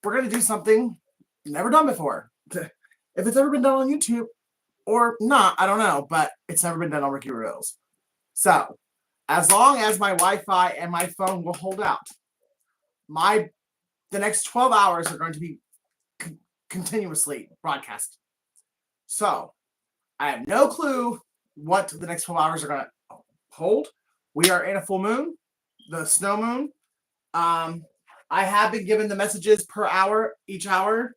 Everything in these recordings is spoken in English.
we're going to do something never done before. If it's ever been done on YouTube or not, I don't know, but it's never been done on Ricky Reels. So, as long as my Wi-Fi and my phone will hold out, the next 12 hours are going to be continuously broadcast. So, I have no clue what the next 12 hours are going to hold. We are in a full moon, the snow moon. I have been given the messages per hour, each hour,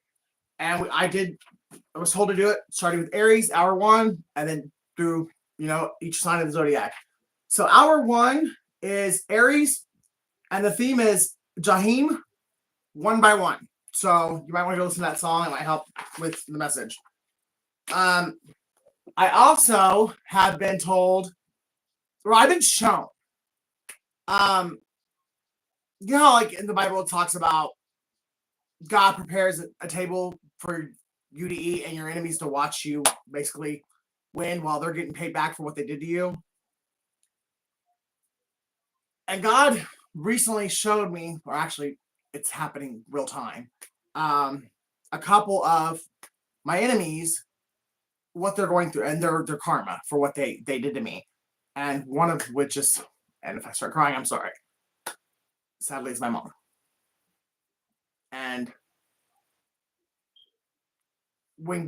and I was told to do it starting with Aries, hour 1, and then through, each sign of the zodiac. So hour 1 is Aries, and the theme is Jahim, one by one. So you might want to go listen to that song. It might help with the message. I also have been told, or I've been shown, like in the Bible, it talks about God prepares a table for you to eat and your enemies to watch you basically win while they're getting paid back for what they did to you. And God recently showed me, or actually it's happening real time, a couple of my enemies, what they're going through and their karma for what they did to me. And one of which is, and if I start crying, I'm sorry. Sadly, it's my mom. And when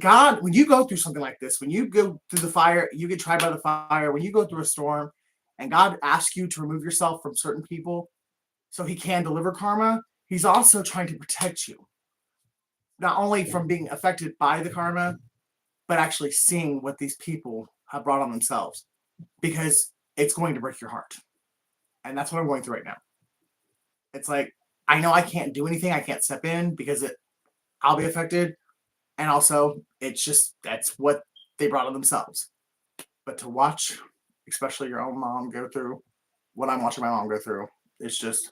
you go through something like this, when you go through the fire, you get tried by the fire, when you go through a storm and God asks you to remove yourself from certain people so he can deliver karma, he's also trying to protect you. Not only from being affected by the karma, but actually seeing what these people have brought on themselves, because it's going to break your heart. And that's what I'm going through right now. It's like, I know I can't do anything. I can't step in because I'll be affected. And also, that's what they brought on themselves. But to watch, especially your own mom go through what I'm watching my mom go through, it's just,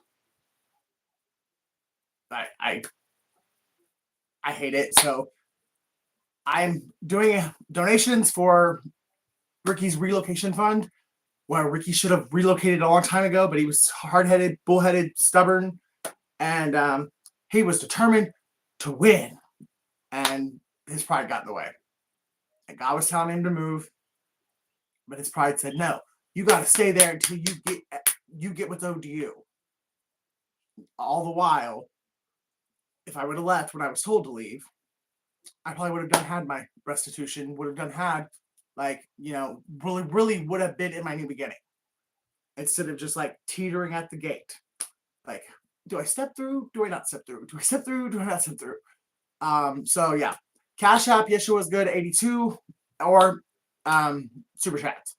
I hate it. So I'm doing donations for Ricky's relocation fund, where Ricky should have relocated a long time ago, but he was hard-headed, bullheaded, stubborn, and he was determined to win. And his pride got in the way. And God was telling him to move, but his pride said, "No, you got to stay there until you get what's owed to you." All the while, if I would have left when I was told to leave, I probably would have had my restitution, really, really would have been in my new beginning. Instead of just like teetering at the gate. Like, do I step through? Do I not step through? Do I step through? Do I not step through? So yeah. Cash App, Yeshua is good, 82, or Super Chats.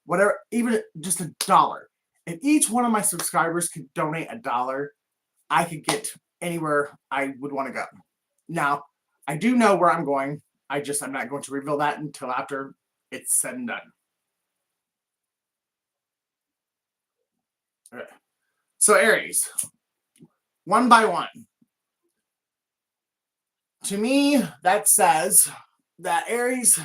Whatever, even just $1. If each one of my subscribers could donate $1, I could get anywhere I would want to go. Now, I do know where I'm going. I'm not going to reveal that until after it's said and done. Okay. So Aries, one by one. To me, that says that Aries,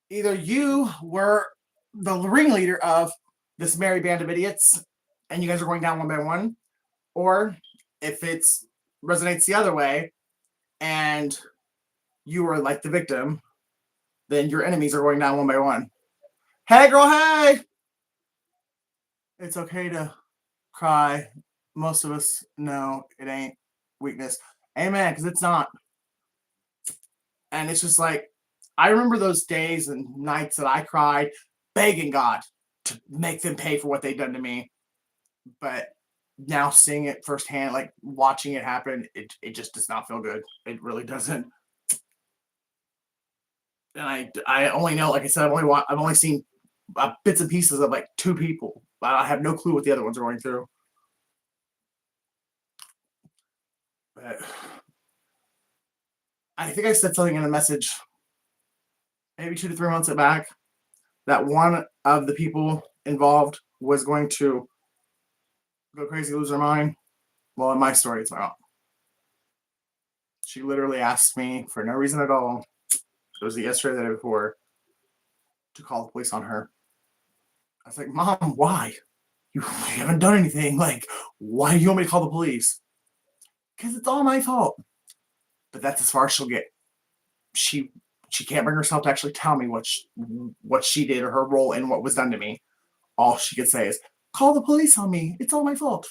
either you were the ringleader of this merry band of idiots and you guys are going down one by one, or if it resonates the other way and you were like the victim, then your enemies are going down one by one. Hey girl, hey! It's okay to cry. Most of us know it ain't weakness. Amen, because it's not. And it's just like, I remember those days and nights that I cried begging God to make them pay for what they'd done to me. But now seeing it firsthand, like watching it happen, it just does not feel good. It really doesn't. And I only know, like I said, I've only seen bits and pieces of like 2 people. I have no clue what the other ones are going through. But I think I said something in a message maybe 2 to 3 months back that one of the people involved was going to go crazy, lose her mind. Well, in my story, it's my mom. She literally asked me for no reason at all. It was yesterday, the day before, to call the police on her. I was like, Mom, why? You haven't done anything. Like, why do you want me to call the police? because it's all my fault. But that's as far as she'll get. She can't bring herself to actually tell me what she did or her role in what was done to me. All she could say is, call the police on me. It's all my fault.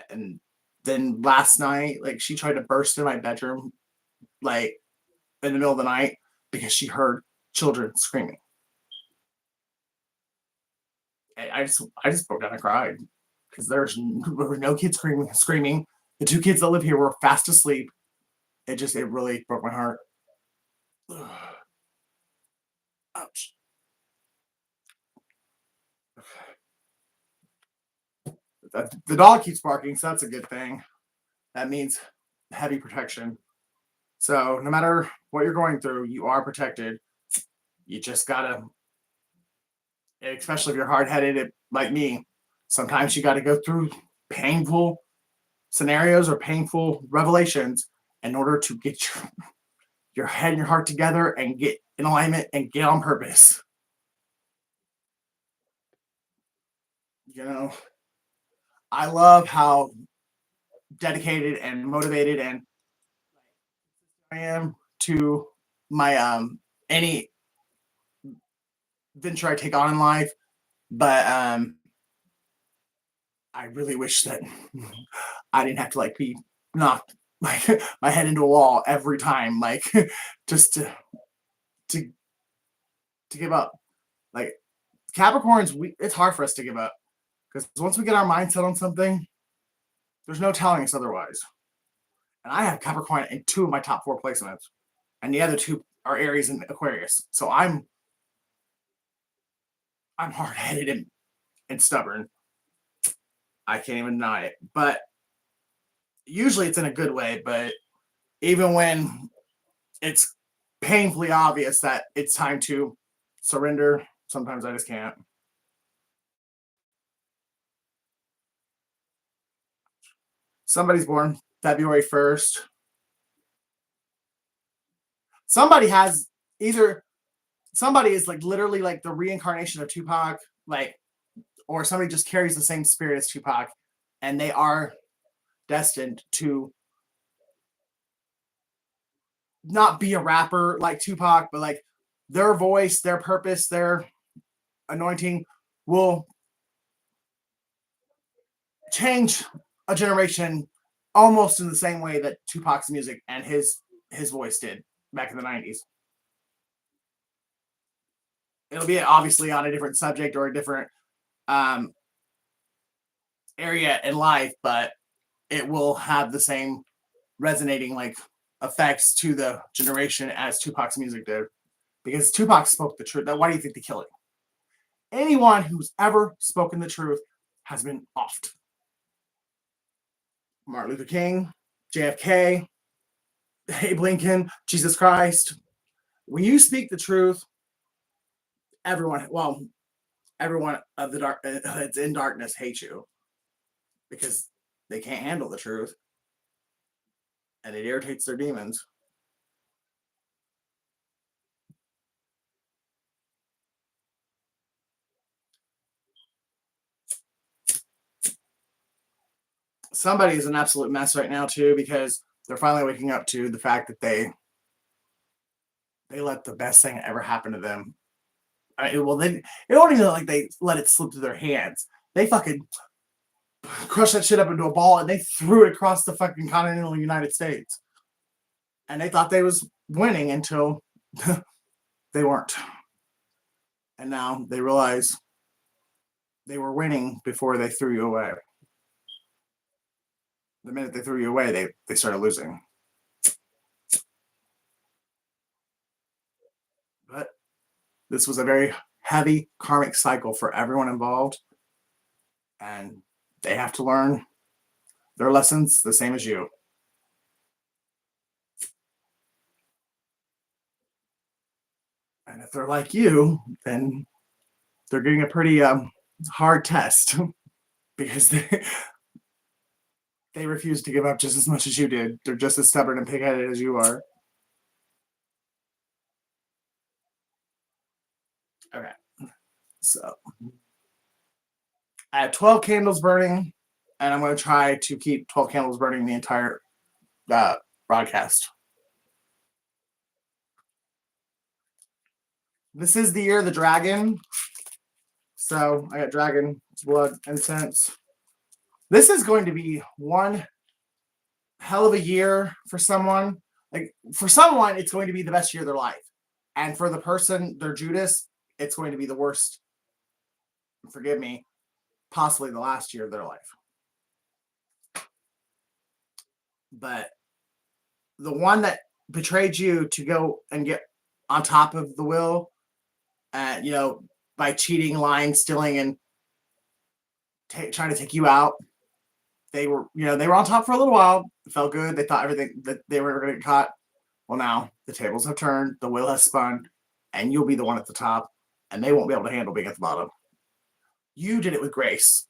And then last night, like, she tried to burst in my bedroom, like, in the middle of the night because she heard children screaming. I just broke down and cried because there were no kids screaming. The two kids that live here were fast asleep. It really broke my heart. Ouch. The dog keeps barking, so that's a good thing. That means heavy protection. So no matter what you're going through, you are protected. You just gotta, especially if you're hard-headed like me, sometimes you gotta go through painful scenarios or painful revelations in order to get your head and your heart together and get in alignment and get on purpose. You know, I love how dedicated and motivated and I am to my any venture I take on in life, but I really wish that I didn't have to like be knocked like my head into a wall every time, like just to to give up. Like Capricorns, it's hard for us to give up because once we get our mindset on something, there's no telling us otherwise. And I have Capricorn in 2 of my top 4 placements, and the other 2 are Aries and Aquarius. So I'm hard headed and stubborn. I can't even deny it. But usually it's in a good way. But even when it's painfully obvious that it's time to surrender, sometimes I just can't. Somebody's born February 1st. Somebody has either somebody is like literally like the reincarnation of Tupac, like, or somebody just carries the same spirit as Tupac, and they are destined to not be a rapper like Tupac, but like their voice, their purpose, their anointing will change a generation almost in the same way that Tupac's music and his voice did back in the 90s. It'll be obviously on a different subject or a different um, area in life, but it will have the same resonating like effects to the generation as Tupac's music did. Because Tupac spoke the truth. Why do you think they killed him? Anyone who's ever spoken the truth has been offed. Martin Luther King, JFK, Abe Lincoln, Jesus Christ. When you speak the truth, everyone of the dark that's in darkness hates you because they can't handle the truth and it irritates their demons. Somebody is an absolute mess right now too because they're finally waking up to the fact that they let the best thing ever happen to them. It don't even like they let it slip through their hands. They fucking crushed that shit up into a ball and they threw it across the fucking continental United States. And they thought they was winning until they weren't. And now they realize they were winning before they threw you away. The minute they threw you away, they started losing. But this was a very heavy karmic cycle for everyone involved. And they have to learn their lessons the same as you. And if they're like you, then they're getting a pretty hard test because they refuse to give up just as much as you did. They're just as stubborn and pig-headed as you are. Okay. So I have 12 candles burning. and I'm going to try to keep 12 candles burning the entire broadcast. This is the year of the dragon. So I got dragon's blood incense. This is going to be one hell of a year for someone. Like for someone, it's going to be the best year of their life. And for the person, their Judas, it's going to be the worst, forgive me, possibly the last year of their life. But the one that betrayed you to go and get on top of the will, by cheating, lying, stealing, and trying to take you out, they were on top for a little while. It felt good. They thought everything that they were going to get caught. Well, now the tables have turned, the wheel has spun, and you'll be the one at the top, and they won't be able to handle being at the bottom. You did it with grace.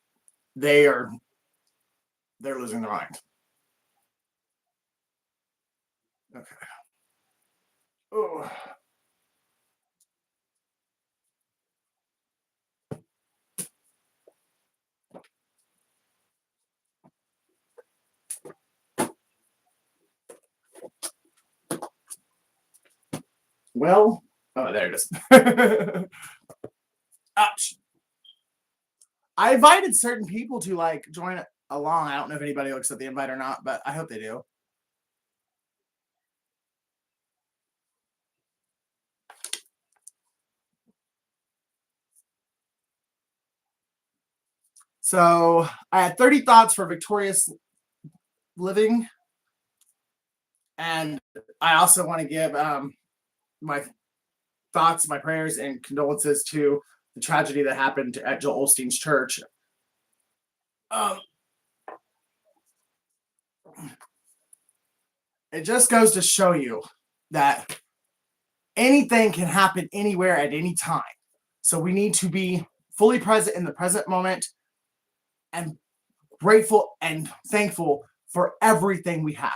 They're losing their mind. Okay. Oh. Well, there it is. Ouch. I invited certain people to join along. I don't know if anybody will accept the invite or not, but I hope they do. So I had 30 thoughts for victorious living. And I also want to give my thoughts, my prayers, and condolences to the tragedy that happened at Joel Osteen's church. It just goes to show you that anything can happen anywhere at any time. So we need to be fully present in the present moment and grateful and thankful for everything we have.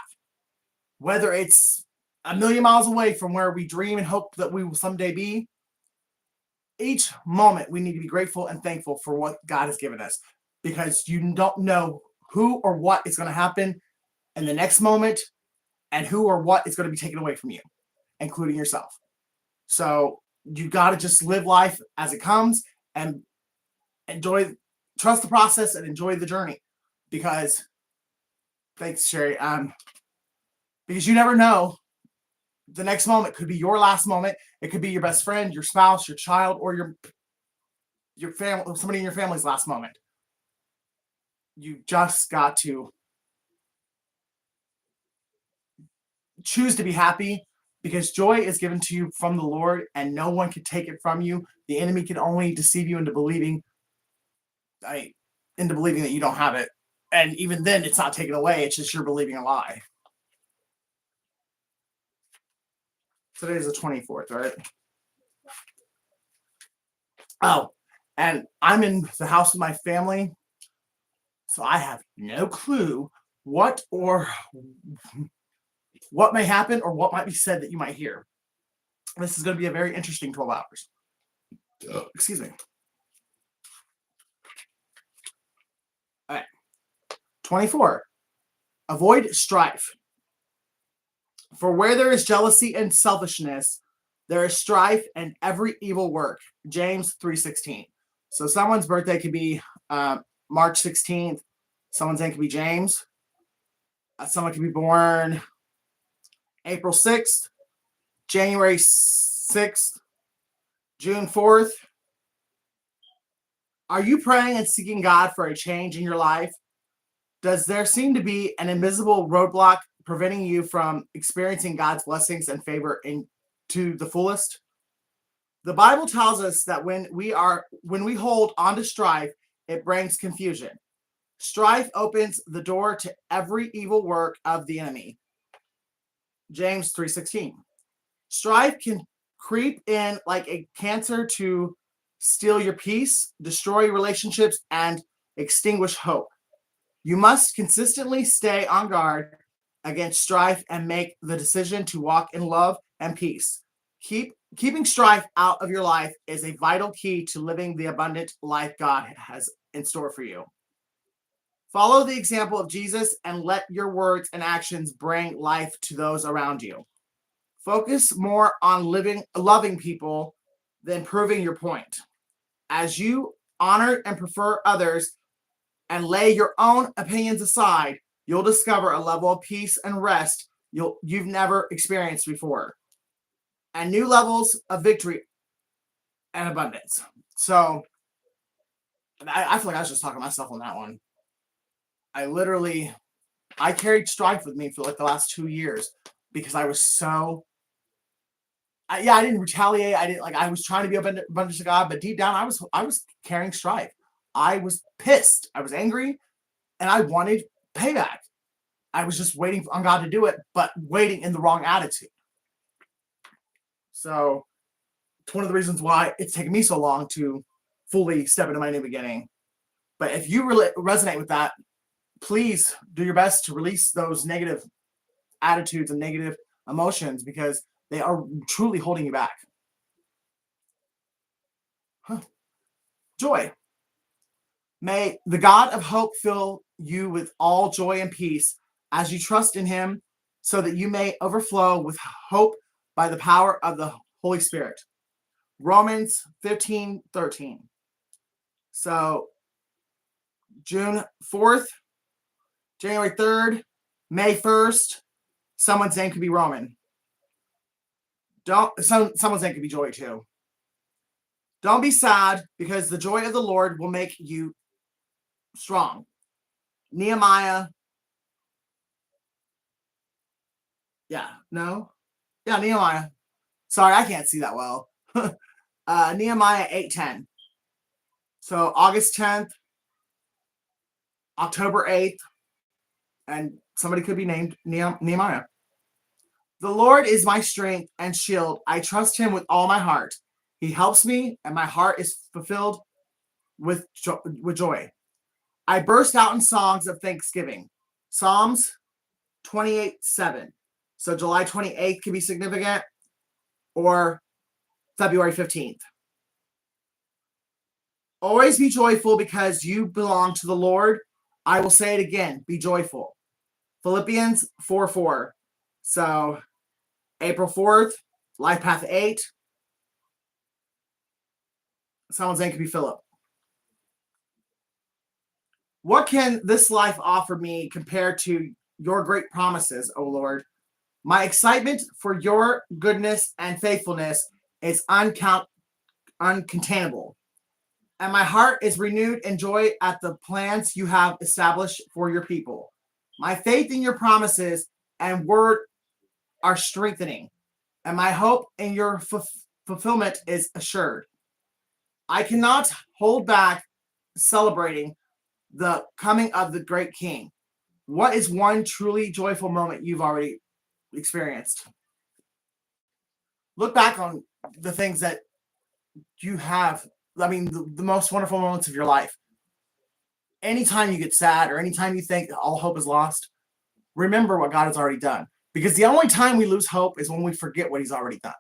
Whether it's a million miles away from where we dream and hope that we will someday be, each moment we need to be grateful and thankful for what God has given us, because you don't know who or what is going to happen in the next moment and who or what is going to be taken away from you, including yourself. So you got to just live life as it comes and trust the process and enjoy the journey, because thanks, Sherry. Because you never know. The next moment could be your last moment. It could be your best friend, your spouse, your child, or your family, somebody in your family's last moment. You just got to choose to be happy, because joy is given to you from the Lord and no one can take it from you. The enemy can only deceive you into believing that you don't have it. And even then, it's not taken away. It's just you're believing a lie. Today's the 24th, right? Oh, and I'm in the house with my family, so I have no clue what may happen or what might be said that you might hear. This is going to be a very interesting 12 hours. Excuse me. All right. 24. Avoid strife. For where there is jealousy and selfishness, there is strife and every evil work. James 3:16. So someone's birthday could be March 16th. Someone's name could be James. Someone could be born April 6th, January 6th, June 4th. Are you praying and seeking God for a change in your life? Does there seem to be an invisible roadblock preventing you from experiencing God's blessings and favor to the fullest? The Bible tells us that when we hold on to strife, it brings confusion. Strife opens the door to every evil work of the enemy. James 3:16. Strife can creep in like a cancer to steal your peace, destroy relationships, and extinguish hope. You must consistently stay on guard against strife and make the decision to walk in love and peace. Keeping strife out of your life is a vital key to living the abundant life God has in store for you. Follow the example of Jesus and let your words and actions bring life to those around you. Focus more on loving people than proving your point. As you honor and prefer others and lay your own opinions aside, you'll discover a level of peace and rest you've never experienced before, and new levels of victory and abundance. So I feel like I was just talking to myself on that one. I carried strife with me for like the last 2 years because I was so I didn't retaliate. I was trying to be abundant to God, but deep down I was carrying strife. I was pissed. I was angry, and I wanted payback. I was just waiting on God to do it, but waiting in the wrong attitude. So it's one of the reasons why it's taken me so long to fully step into my new beginning. But if you resonate with that, please do your best to release those negative attitudes and negative emotions because they are truly holding you back. Joy. May the God of hope fill you with all joy and peace as you trust in him so that you may overflow with hope by the power of the Holy Spirit. Romans 15:13. So June 4th, January 3rd, May 1st, someone's name could be Roman. Someone's name could be Joy too. Don't be sad because the joy of the Lord will make you strong. Nehemiah. Nehemiah. Sorry, I can't see that well. Nehemiah 8:10. So August 10th, October 8th, and somebody could be named Nehemiah. The Lord is my strength and shield. I trust him with all my heart. He helps me, and my heart is fulfilled with joy. I burst out in songs of thanksgiving. Psalms 28:7. So July 28th can be significant, or February 15th. Always be joyful because you belong to the Lord. I will say it again, be joyful. Philippians 4:4. So April 4th, Life Path 8. Someone's name could be Philip. What can this life offer me compared to your great promises, O Lord? My excitement for your goodness and faithfulness is uncontainable, and my heart is renewed in joy at the plans you have established for your people. My faith in your promises and word are strengthening, and my hope in your fulfillment is assured. I cannot hold back celebrating the coming of the great King. What is one truly joyful moment you've already experienced? Look back on the things that you have. I mean, the most wonderful moments of your life. Anytime you get sad or anytime you think all hope is lost, remember what God has already done. Because the only time we lose hope is when we forget what he's already done.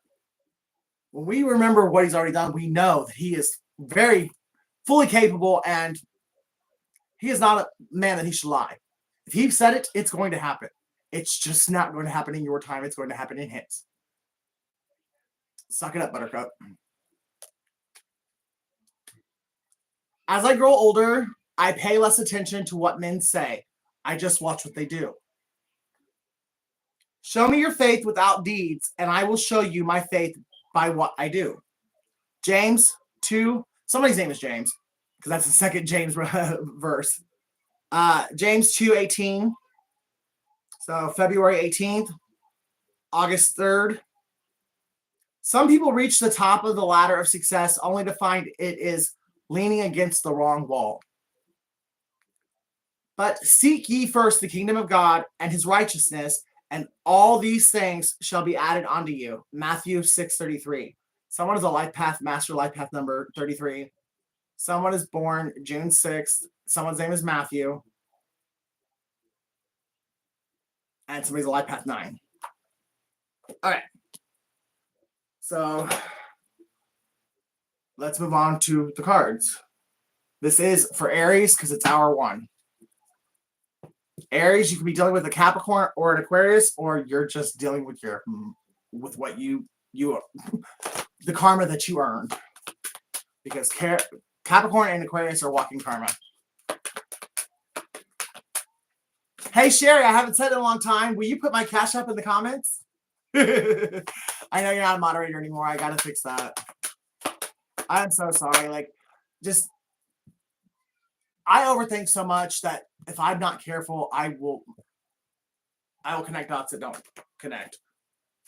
When we remember what he's already done, we know that he is very fully capable and he is not a man that he should lie. If he said it, it's going to happen. It's just not going to happen in your time. It's going to happen in his. Suck it up, Buttercup. As I grow older, I pay less attention to what men say. I just watch what they do. Show me your faith without deeds, and I will show you my faith by what I do. James 2. Somebody's name is James, because that's the second James verse. James 2:18. So February 18th, August 3rd. Some people reach the top of the ladder of success only to find it is leaning against the wrong wall. But seek ye first the kingdom of God and his righteousness, and all these things shall be added unto you. Matthew 6:33. Someone is a life path, master life path number 33. Someone is born June 6th. Someone's name is Matthew. And somebody's a life path 9. All right. So let's move on to the cards. This is for Aries because it's hour 1. Aries, you could be dealing with a Capricorn or an Aquarius, or you're just dealing with what you the karma that you earned. Because Capricorn and Aquarius are walking karma. Hey Sherry, I haven't said it in a long time. Will you put my Cash App in the comments? I know you're not a moderator anymore. I gotta fix that. I'm so sorry. Like, just I overthink so much that if I'm not careful, I will connect dots that don't connect.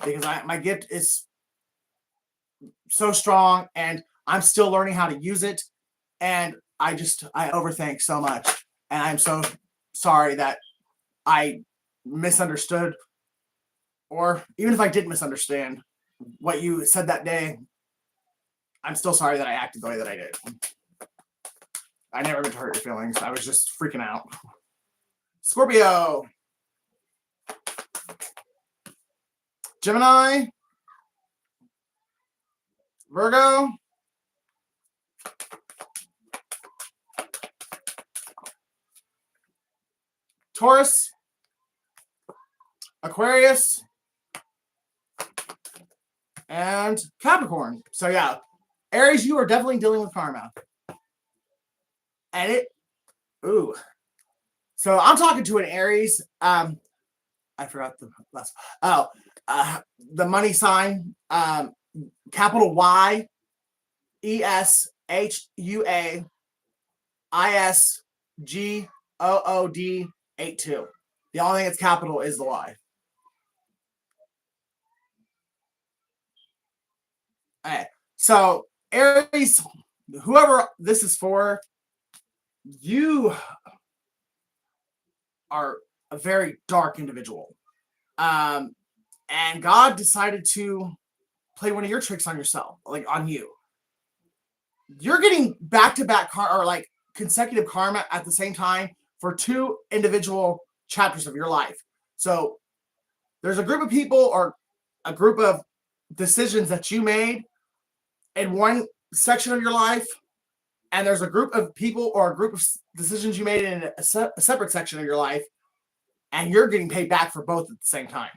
Because my gift is so strong and I'm still learning how to use it. And I overthink so much. And I'm so sorry that I misunderstood, or even if I did misunderstand what you said that day, I'm still sorry that I acted the way that I did. I never meant to hurt your feelings. I was just freaking out. Scorpio. Gemini. Virgo. Taurus. Aquarius. And Capricorn. So yeah, Aries, you are definitely dealing with karma. And so I'm talking to an Aries. I forgot the last. The money sign. Capital Y, ESHUAISGOOD 82. The only thing that's capital is the Y. Okay. So Aries, whoever this is for, you are a very dark individual. And God decided to play one of your tricks on yourself, like on you. You're getting back-to-back or like consecutive karma at the same time for two individual chapters of your life. So there's a group of people or a group of decisions that you made in one section of your life, and there's a group of people or a group of decisions you made in a separate section of your life, and you're getting paid back for both at the same time.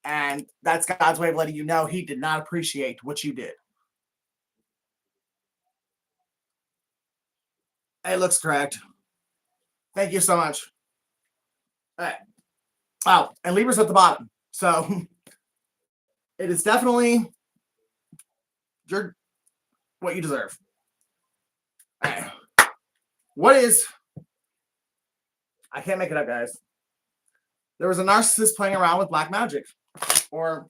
And that's God's way of letting you know he did not appreciate what you did. It looks correct. Thank you so much. All right. Oh, and Libra's at the bottom. So it is definitely what you deserve. All right. I can't make it up, guys. There was a narcissist playing around with black magic, or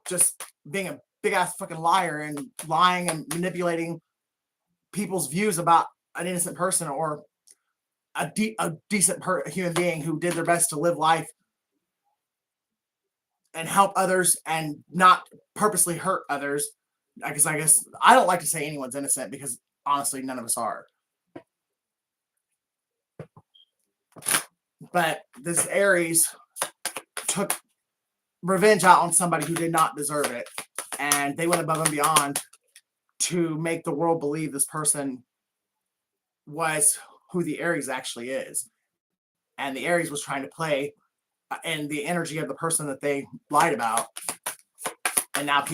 just being a big ass fucking liar and lying and manipulating people's views about an innocent person or a decent human being who did their best to live life and help others and not purposely hurt others. I guess I don't like to say anyone's innocent because honestly, none of us are. But this Aries took revenge out on somebody who did not deserve it. And they went above and beyond to make the world believe this person was who the Aries actually is. And the Aries was trying to play in the energy of the person that they lied about. And now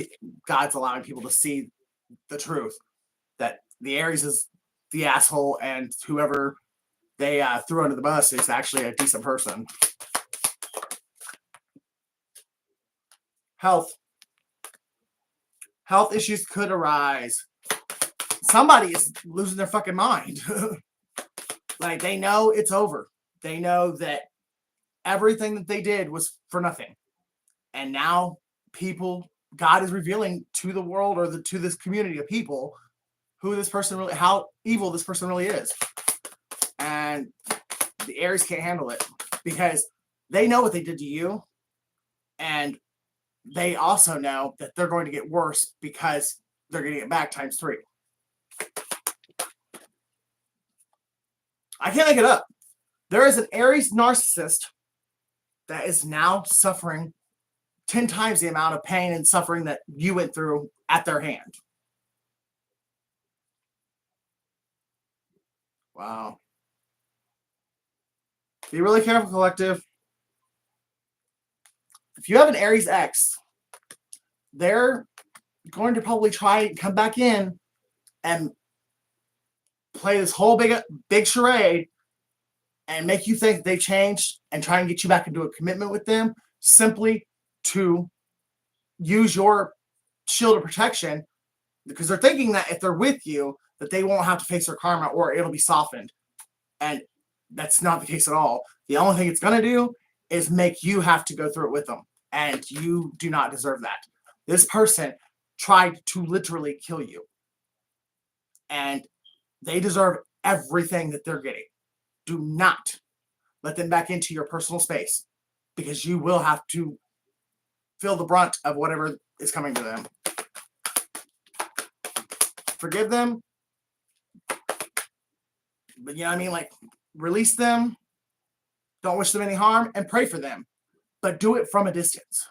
God's allowing people to see the truth, that the Aries is the asshole and whoever they threw under the bus is actually a decent person. Health issues could arise. Somebody is losing their fucking mind. Like, they know it's over. They know that everything that they did was for nothing. And now God is revealing to the world or to this community of people how evil this person really is. And the Aries can't handle it because they know what they did to you. And they also know that they're going to get worse because they're going to get back times 3. I can't make it up. There is an Aries narcissist that is now suffering 10 times the amount of pain and suffering that you went through at their hand. Wow. Be really careful, collective. If you have an Aries X, they're going to probably try and come back in and play this whole big charade and make you think they've changed and try and get you back into a commitment with them simply to use your shield of protection, because they're thinking that if they're with you, that they won't have to face their karma or it'll be softened. And that's not the case at all. The only thing it's going to do is make you have to go through it with them. And you do not deserve that. This person tried to literally kill you. And they deserve everything that they're getting. Do not let them back into your personal space, because you will have to feel the brunt of whatever is coming to them. Forgive them. But you know what I mean? Like, release them. Don't wish them any harm and pray for them. But do it from a distance.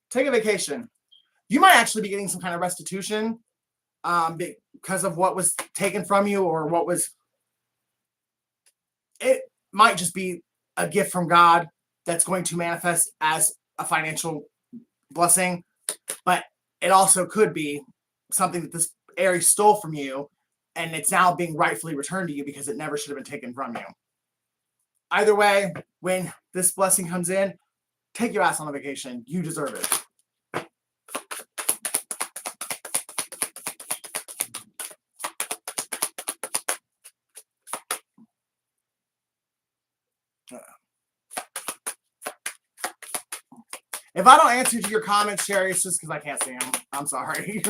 Take a vacation. You might actually be getting some kind of restitution because of what was taken from you, or what was... It might just be a gift from God that's going to manifest as a financial blessing, but it also could be something that this Aries stole from you, and it's now being rightfully returned to you because it never should have been taken from you. Either way, when this blessing comes in, take your ass on a vacation. You deserve it. If I don't answer to your comments, Sherry, it's just because I can't see them. I'm sorry.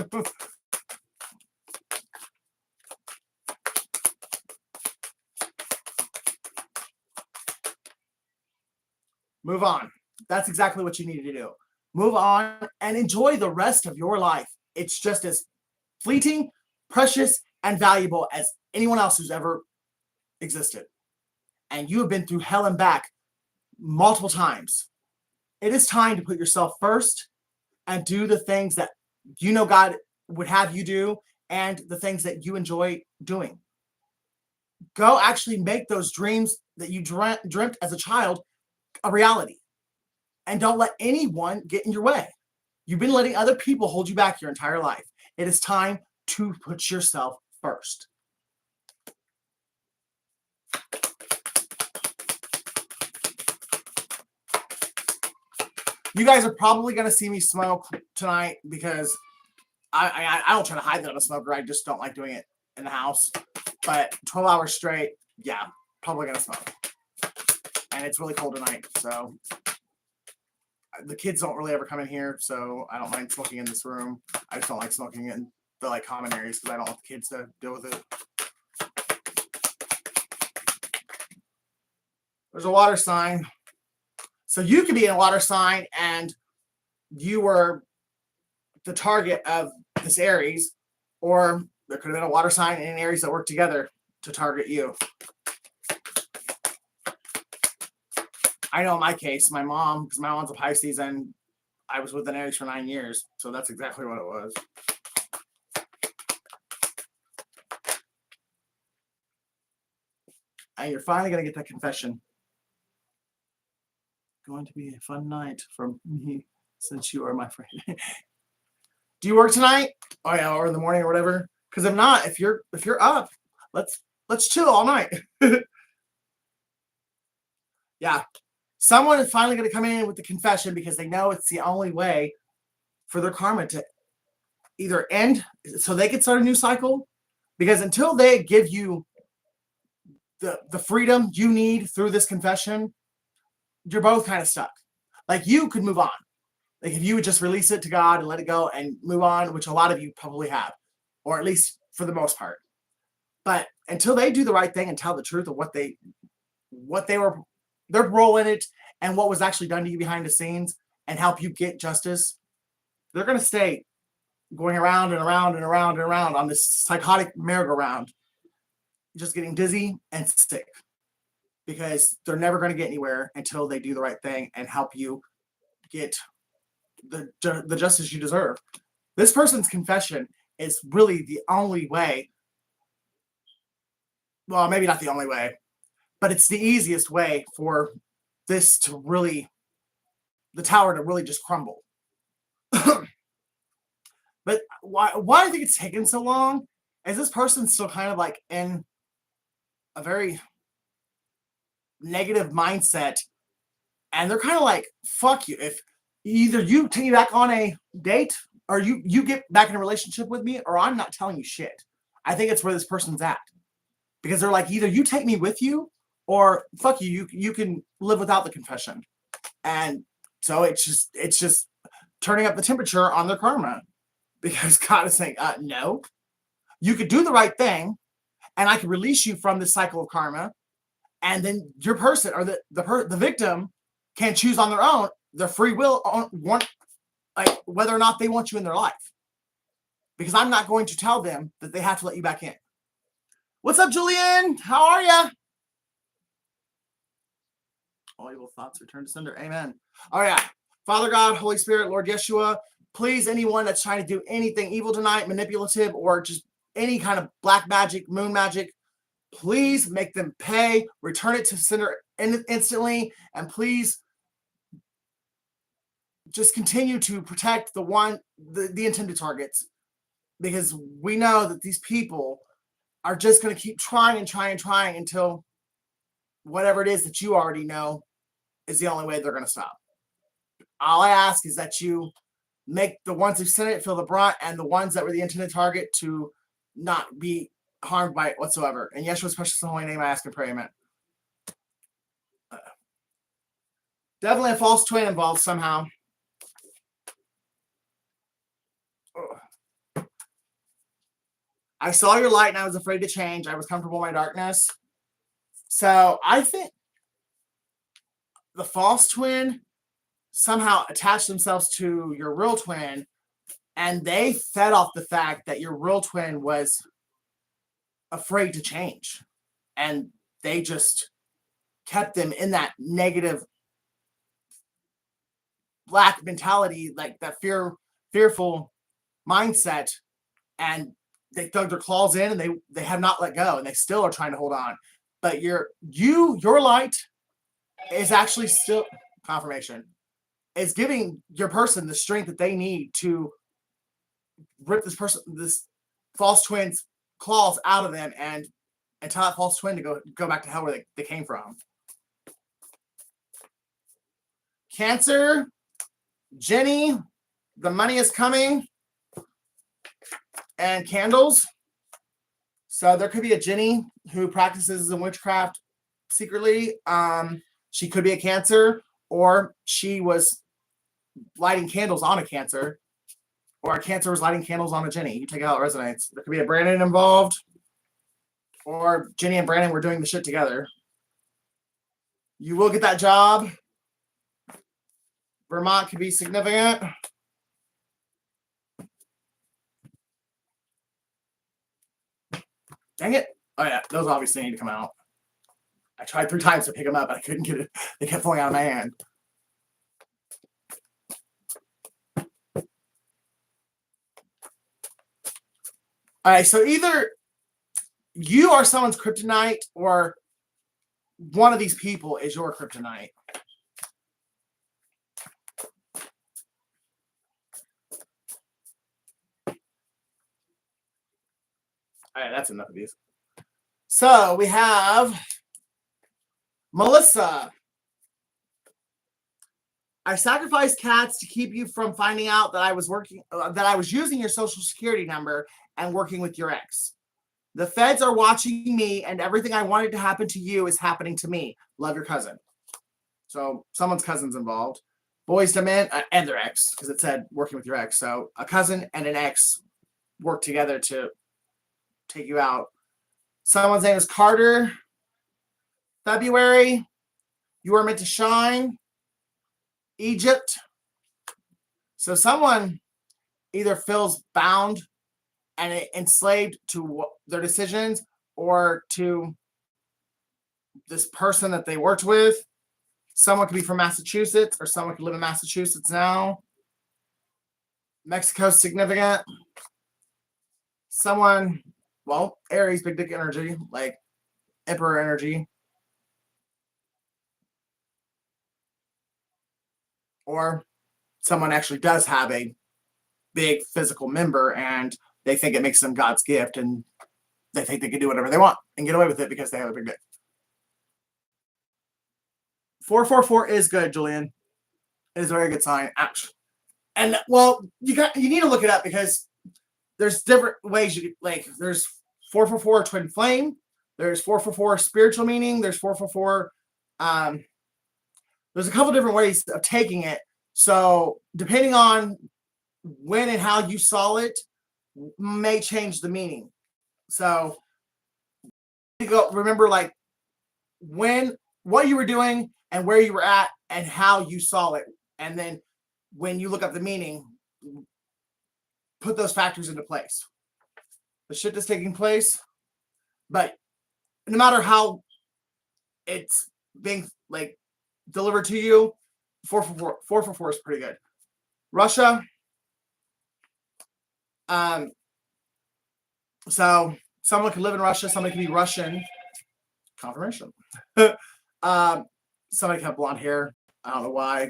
Move on. That's exactly what you need to do. Move on and enjoy the rest of your life. It's just as fleeting, precious, and valuable as anyone else who's ever existed. And you have been through hell and back multiple times. It is time to put yourself first and do the things that you know God would have you do, and the things that you enjoy doing. Go actually make those dreams that you dreamt as a child a reality. And don't let anyone get in your way. You've been letting other people hold you back your entire life. It is time to put yourself first. You guys are probably going to see me smoke tonight, because I don't try to hide that I'm a smoker. I just don't like doing it in the house. But 12 hours straight, yeah, probably going to smoke. And it's really cold tonight, so the kids don't really ever come in here, so I don't mind smoking in this room. I just don't like smoking in the common areas because I don't want the kids to deal with it. There's a water sign. So you could be in a water sign and you were the target of this Aries, or there could have been a water sign and an Aries that worked together to target you. I know in my case, my mom, because my mom's a Pisces, and I was with an Aries for 9 years, so that's exactly what it was. And you're finally going to get that confession. Going to be a fun night for me, since you are my friend. Do you work tonight? Oh yeah, or in the morning or whatever. Because if not, if you're up, let's chill all night. Yeah, someone is finally going to come in with the confession because they know it's the only way for their karma to either end, so they can start a new cycle. Because until they give you the freedom you need through this confession, you're both kind of stuck. Like, you could move on. Like, if you would just release it to God and let it go and move on, which a lot of you probably have, or at least for the most part. But until they do the right thing and tell the truth of what they were, their role in it, and what was actually done to you behind the scenes, and help you get justice, they're going to stay going around and around and around and around on this psychotic merry-go-round, just getting dizzy and sick. Because they're never going to get anywhere until they do the right thing and help you get the justice you deserve. This person's confession is really the only way. Well, maybe not the only way, but it's the easiest way for this to really, the tower to really just crumble. But why I think it's taken so long is this person's still kind of like in a very negative mindset, and they're kind of like, fuck you. If either you take me back on a date or you get back in a relationship with me, or I'm not telling you shit. I think it's where this person's at. Because they're like, either you take me with you or fuck you, you can live without the confession. And so it's just turning up the temperature on their karma. Because God is saying, no, you could do the right thing and I could release you from this cycle of karma. And then your person or the victim can choose on their own, their free will, like whether or not they want you in their life. Because I'm not going to tell them that they have to let you back in. What's up, Julian? How are you? All evil thoughts return to sender. Amen. All right. Father God, Holy Spirit, Lord Yeshua, please, anyone that's trying to do anything evil tonight, manipulative, or just any kind of black magic, moon magic, please make them pay, return it to sender instantly, and please just continue to protect the intended targets, because we know that these people are just going to keep trying until whatever it is that you already know is the only way they're going to stop. All I ask is that you make the ones who sent it feel the brunt, and the ones that were the intended target to not be harmed by it whatsoever. In Yeshua's precious and holy name, I ask and pray, amen. Definitely a false twin involved somehow. I saw your light and I was afraid to change. I was comfortable in my darkness. So I think the false twin somehow attached themselves to your real twin, and they fed off the fact that your real twin was afraid to change. And they just kept them in that negative black mentality, like that fearful mindset, and they dug their claws in, and they have not let go, and they still are trying to hold on. But your light is actually still confirmation, is giving your person the strength that they need to rip this false twin's claws out of them, and tell that false twin to go back to hell where they came from. Cancer, Jenny, the money is coming, and candles. So there could be a Jenny who practices in witchcraft secretly. She could be a Cancer, or she was lighting candles on a Cancer, or a Cancer was lighting candles on a Jenny. You take it how it resonates. There could be a Brandon involved, or Jenny and Brandon were doing the shit together. You will get that job. Vermont could be significant. Dang it. Oh, yeah. Those obviously need to come out. I tried 3 times to pick them up, but I couldn't get it. They kept falling out of my hand. All right. So either you are someone's kryptonite, or one of these people is your kryptonite. All right, that's enough of these. So we have Melissa. I sacrificed cats to keep you from finding out that I was using your social security number and working with your ex. The feds are watching me, and everything I wanted to happen to you is happening to me. Love, your cousin. So someone's cousin's involved. Boys to men and their ex, because it said working with your ex. So a cousin and an ex work together to take you out. Someone's name is Carter. February. You are meant to shine. Egypt. So someone either feels bound and enslaved to their decisions, or to this person that they worked with. Someone could be from Massachusetts, or someone could live in Massachusetts now. Mexico's significant. Someone, well, Aries, big dick energy, like Emperor energy. Or someone actually does have a big physical member and they think it makes them God's gift and they think they can do whatever they want and get away with it because they have a big dick. 444 is good, Julian. It is a very good sign. Ouch. And well, you need to look it up because there's different ways you like. There's 444 twin flame. There's 444 spiritual meaning. There's 444. There's a couple different ways of taking it. So depending on when and how you saw it, may change the meaning. So you go remember like what you were doing and where you were at and how you saw it, and then when you look up the meaning, put those factors into place. The shit that's taking place, but no matter how it's being like delivered to you, 444 is pretty good. Russia. So someone could live in Russia, somebody could be Russian. Confirmation. Somebody could have blonde hair. I don't know why.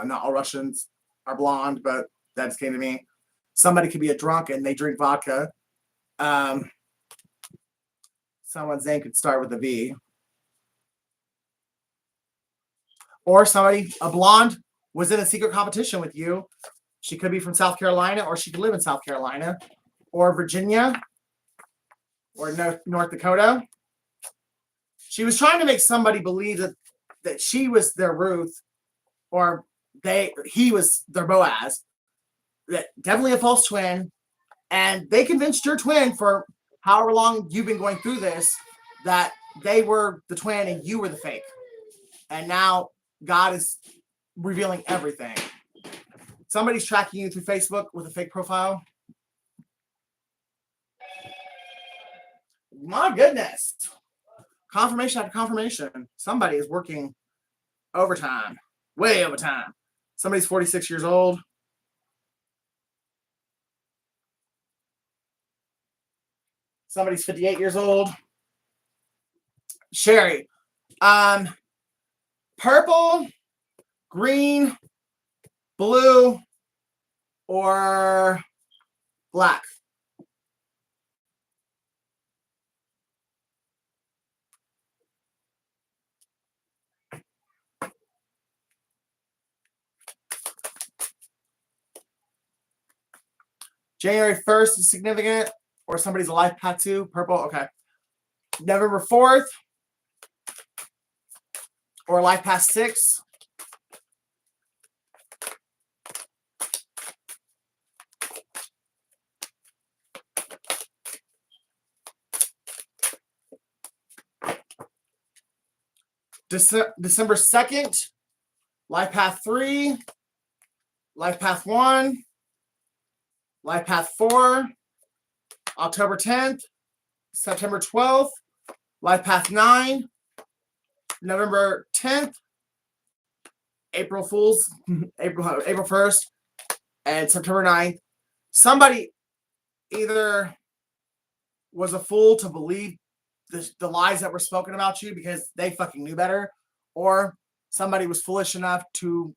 Not all Russians are blonde, but that just came to me. Somebody could be a drunk and they drink vodka. Someone's name could start with a V. Or somebody, a blonde, was in a secret competition with you. She could be from South Carolina, or she could live in South Carolina, or Virginia, or North Dakota. She was trying to make somebody believe that she was their Ruth, or he was their Boaz. That definitely a false twin. And they convinced your twin for however long you've been going through this that they were the twin and you were the fake. And now God is revealing everything. Somebody's tracking you through Facebook with a fake profile. My goodness. Confirmation after confirmation. Somebody is working overtime. Way overtime. Somebody's 46 years old. Somebody's 58 years old. Sherry. Purple, green, blue, or black. January 1st is significant, or somebody's a life path too. Purple, okay. November 4th, or life path 6. December 2nd, life path 3, life path 1, life path 4, October 10th, September 12th, life path 9, November 10th, April 1st, and September 9th. Somebody either was a fool to believe the lies that were spoken about you because they fucking knew better, or somebody was foolish enough to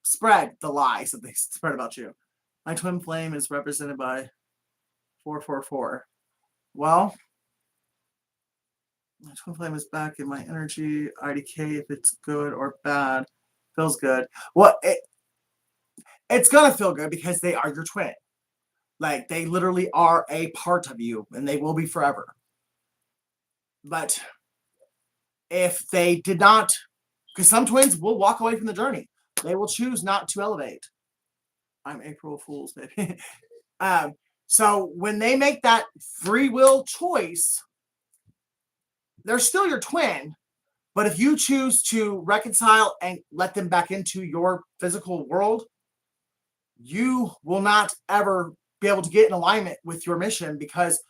spread the lies that they spread about you. My twin flame is represented by 444. Well, my twin flame is back in my energy. IDK, if it's good or bad, feels good. Well, it's gonna feel good because they are your twin. Like, they literally are a part of you, and they will be forever. But if they did not, because some twins will walk away from the journey. They will choose not to elevate. I'm April Fool's, baby. So when they make that free will choice, they're still your twin. But if you choose to reconcile and let them back into your physical world, you will not ever be able to get in alignment with your mission because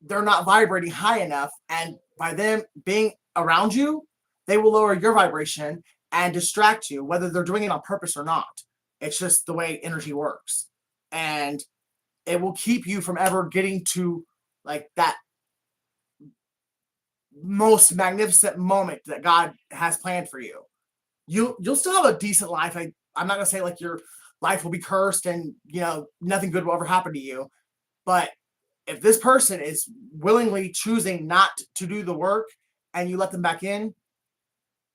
they're not vibrating high enough. And by them being around you, they will lower your vibration and distract you, whether they're doing it on purpose or not. It's just the way energy works. and it will keep you from ever getting to like that most magnificent moment that God has planned for you. You'll still have a decent life. I'm not gonna say like your life will be cursed and nothing good will ever happen to you. But if this person is willingly choosing not to do the work and you let them back in,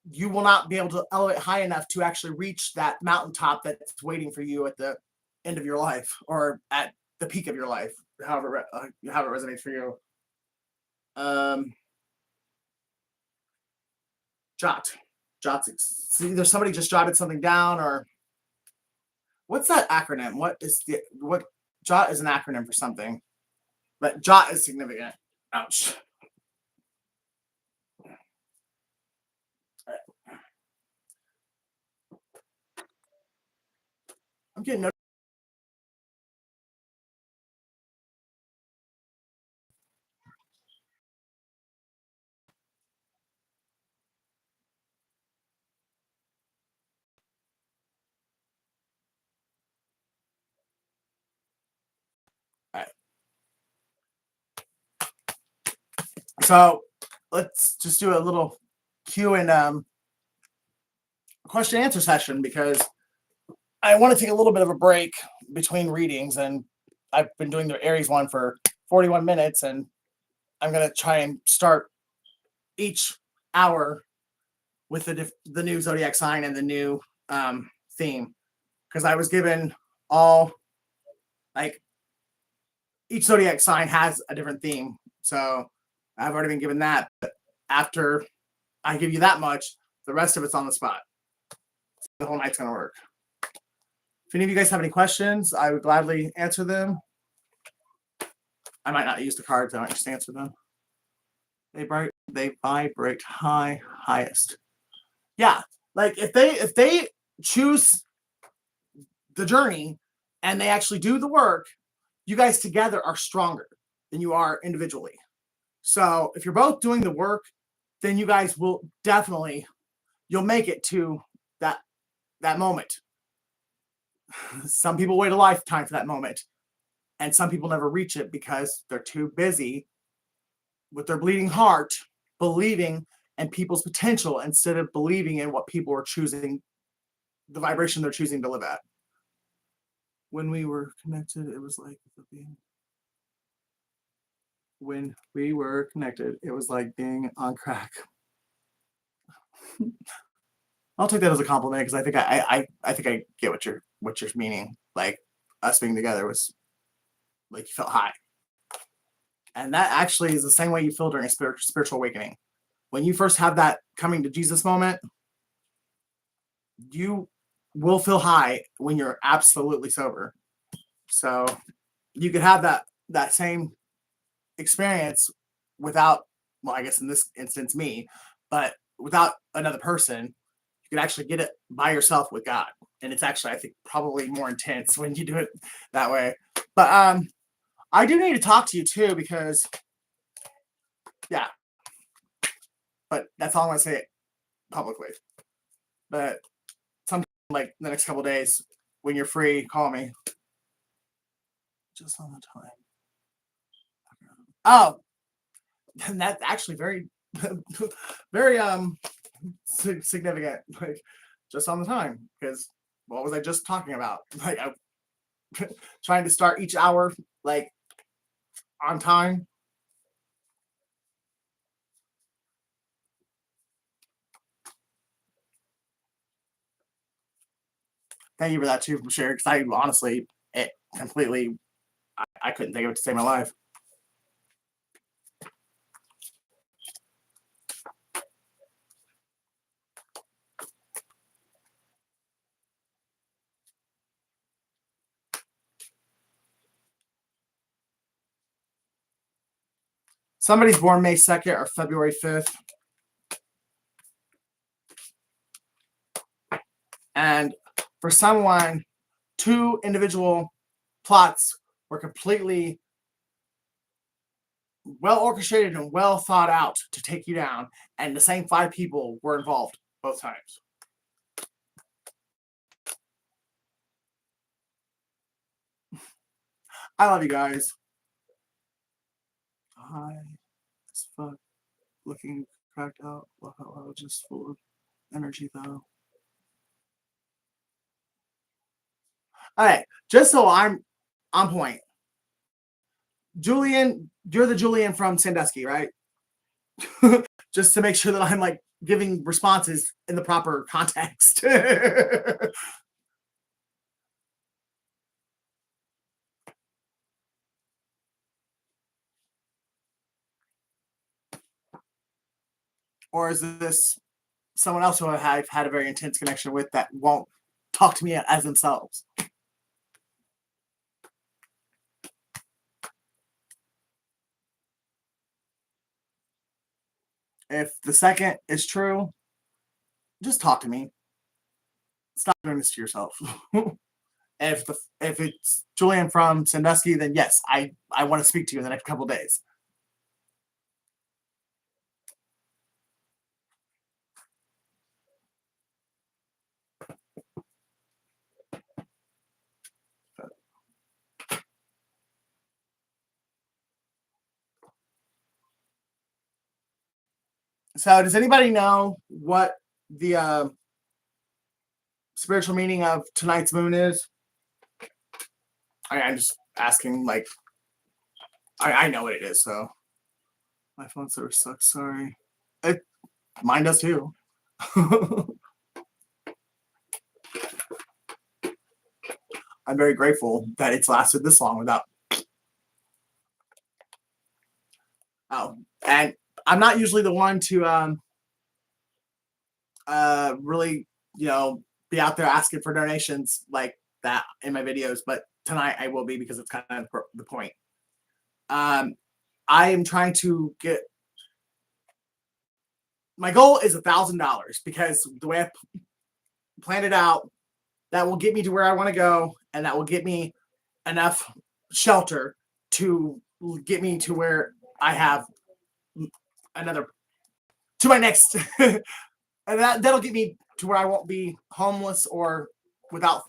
you will not be able to elevate high enough to actually reach that mountaintop that's waiting for you at the end of your life or at the peak of your life, however it resonates for you. Jot. Jot's either somebody just jotted something down or what's that acronym? What Jot is an acronym for something, but Jot is significant. Ouch. I'm getting no. All right. So let's just do a little Q and question answer session because I want to take a little bit of a break between readings, and I've been doing the Aries one for 41 minutes, and I'm gonna try and start each hour with the new zodiac sign and the new theme because I was given all like each zodiac sign has a different theme, so I've already been given that. But after I give you that much, the rest of it's on the spot. The whole night's gonna work. If any of you guys have any questions, I would gladly answer them. I might not use the cards. I might just answer them. They vibrate highest. Yeah, like if they choose the journey and they actually do the work, you guys together are stronger than you are individually. So if you're both doing the work, then you guys will you'll make it to that moment. Some people wait a lifetime for that moment, and some people never reach it because they're too busy with their bleeding heart, believing in people's potential instead of believing in what people are choosing, the vibration they're choosing to live at. When we were connected, it was like when we were connected, it was like being on crack. I'll take that as a compliment because I think I think I get what you're meaning. Like us being together was like you felt high, and that actually is the same way you feel during a spiritual awakening. When you first have that coming to Jesus moment, you will feel high when you're absolutely sober. So you could have that same experience without, well, I guess in this instance me, but without another person. You can actually get it by yourself with God, and it's actually I think probably more intense when you do it that way. But I do need to talk to you too because yeah, but that's all I'm gonna say publicly. But sometime like the next couple of days when you're free, call me. Just on the time. Oh, and that's actually very very significant. Like just on the time because what was I just talking about? Like I trying to start each hour like on time. Thank you for that too, for sharing. Because I honestly, it completely, I couldn't think of it to save my life. Somebody's born May 2nd or February 5th. And for someone, two individual plots were completely well orchestrated and well thought out to take you down. And the same 5 people were involved both times. I love you guys. Hi, as fuck. Looking cracked out. Wow, just full of energy though. All right, just so I'm on point. Julian, you're the Julian from Sandusky, right? Just to make sure that I'm like giving responses in the proper context. Or is this someone else who I've had a very intense connection with that won't talk to me as themselves? If the second is true, just talk to me. Stop doing this to yourself. If it's Julian from Sandusky, then yes, I want to speak to you in the next couple of days. So, does anybody know what the spiritual meaning of tonight's moon is? I'm just asking. Like, I know what it is. So, my phone service sucks. Sorry. It, mine does too. I'm very grateful that it's lasted this long without. Oh, and I'm not usually the one to really, be out there asking for donations like that in my videos, but tonight I will be because it's kind of the point. Um, I am trying to get. My goal is $1,000 because the way I planned it out, that will get me to where I want to go, and that will get me enough shelter to get me to where I have another to my next, and that'll get me to where I won't be homeless or without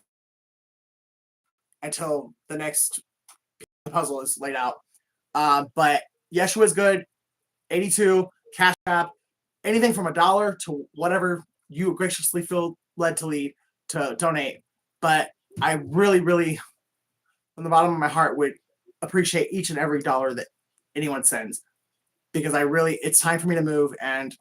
until the next puzzle is laid out. But Yeshua is good. 82 Cash App, anything from $1 to whatever you graciously feel led to lead to donate. But I really, really, from the bottom of my heart, would appreciate each and every dollar that anyone sends because it's time for me to move, and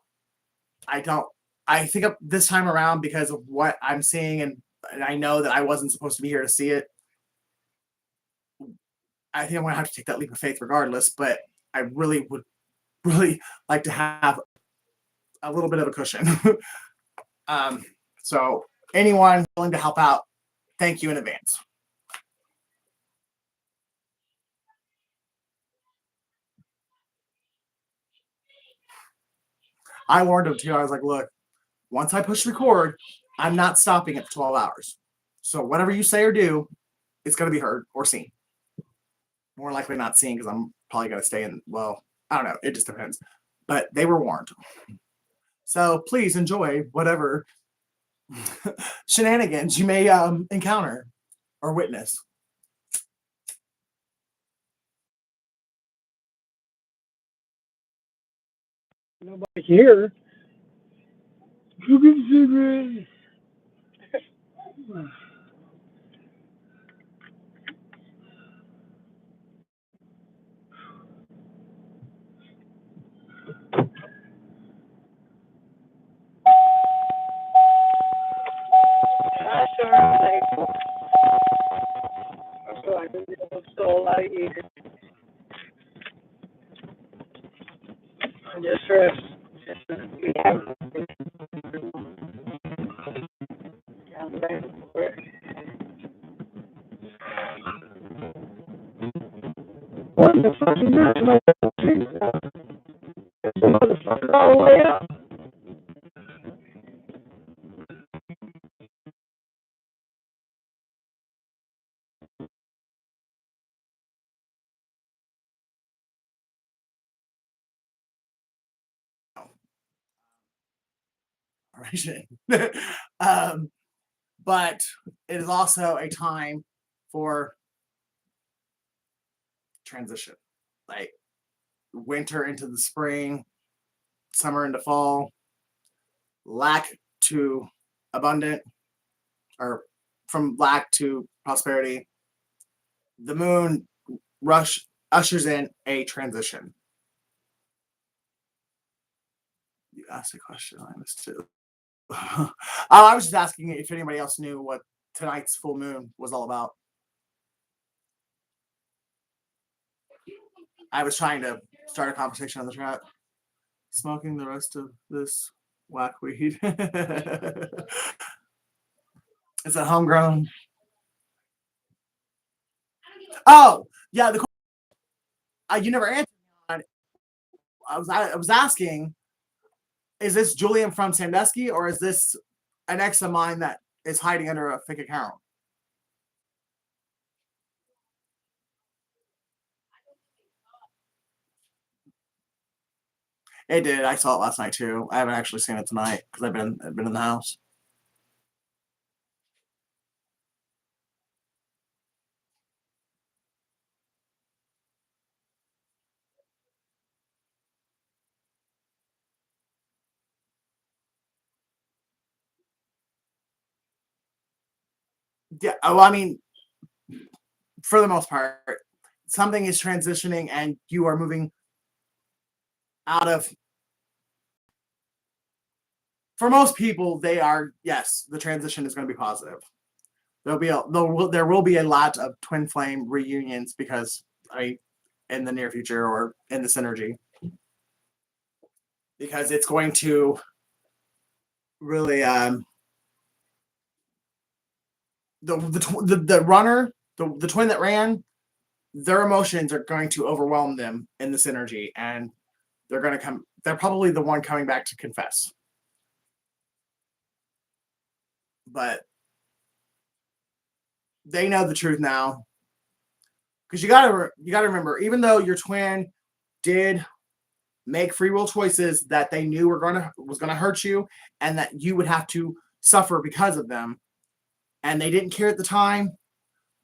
I don't. I think of this time around because of what I'm seeing, and I know that I wasn't supposed to be here to see it. I think I'm gonna have to take that leap of faith regardless, but I really would really like to have a little bit of a cushion. um, so anyone willing to help out, thank you in advance. I warned him too. I was like, look, once I push record, I'm not stopping at 12 hours. So whatever you say or do, it's going to be heard or seen. More likely not seen because I'm probably going to stay in. Well, I don't know. It just depends. But they were warned. So please enjoy whatever shenanigans you may encounter or witness. Nobody here. Cooking cigarettes. I sure am thankful. I feel like I'm still a lot of years. I'm just stressed. We have I'm thankful for it. What the fuck is that? It's a motherfucker all the way up. um, but it is also a time for transition, like winter into the spring, summer into fall, lack to abundant, or from lack to prosperity. The moon ushers in a transition. You asked a question, I missed it. I was just asking if anybody else knew what tonight's full moon was all about. I was trying to start a conversation on the chat. Smoking the rest of this whack weed. Is it homegrown? Oh, yeah. You never answered me on it. I was asking, is this Julian from Sandusky, or is this an ex of mine that is hiding under a fake account? It did. I saw it last night too. I haven't actually seen it tonight because I've been in the house. Yeah. Oh, I mean, for the most part, something is transitioning and you are moving out of. For most people, they are, yes, the transition is going to be positive. There will be a lot of twin flame reunions because in the near future or in this energy, because it's going to really the runner, the twin that ran, their emotions are going to overwhelm them in this energy, and they're probably the one coming back to confess. But they know the truth now, because you gotta remember, even though your twin did make free will choices that they knew was gonna hurt you, and that you would have to suffer because of them, and they didn't care at the time.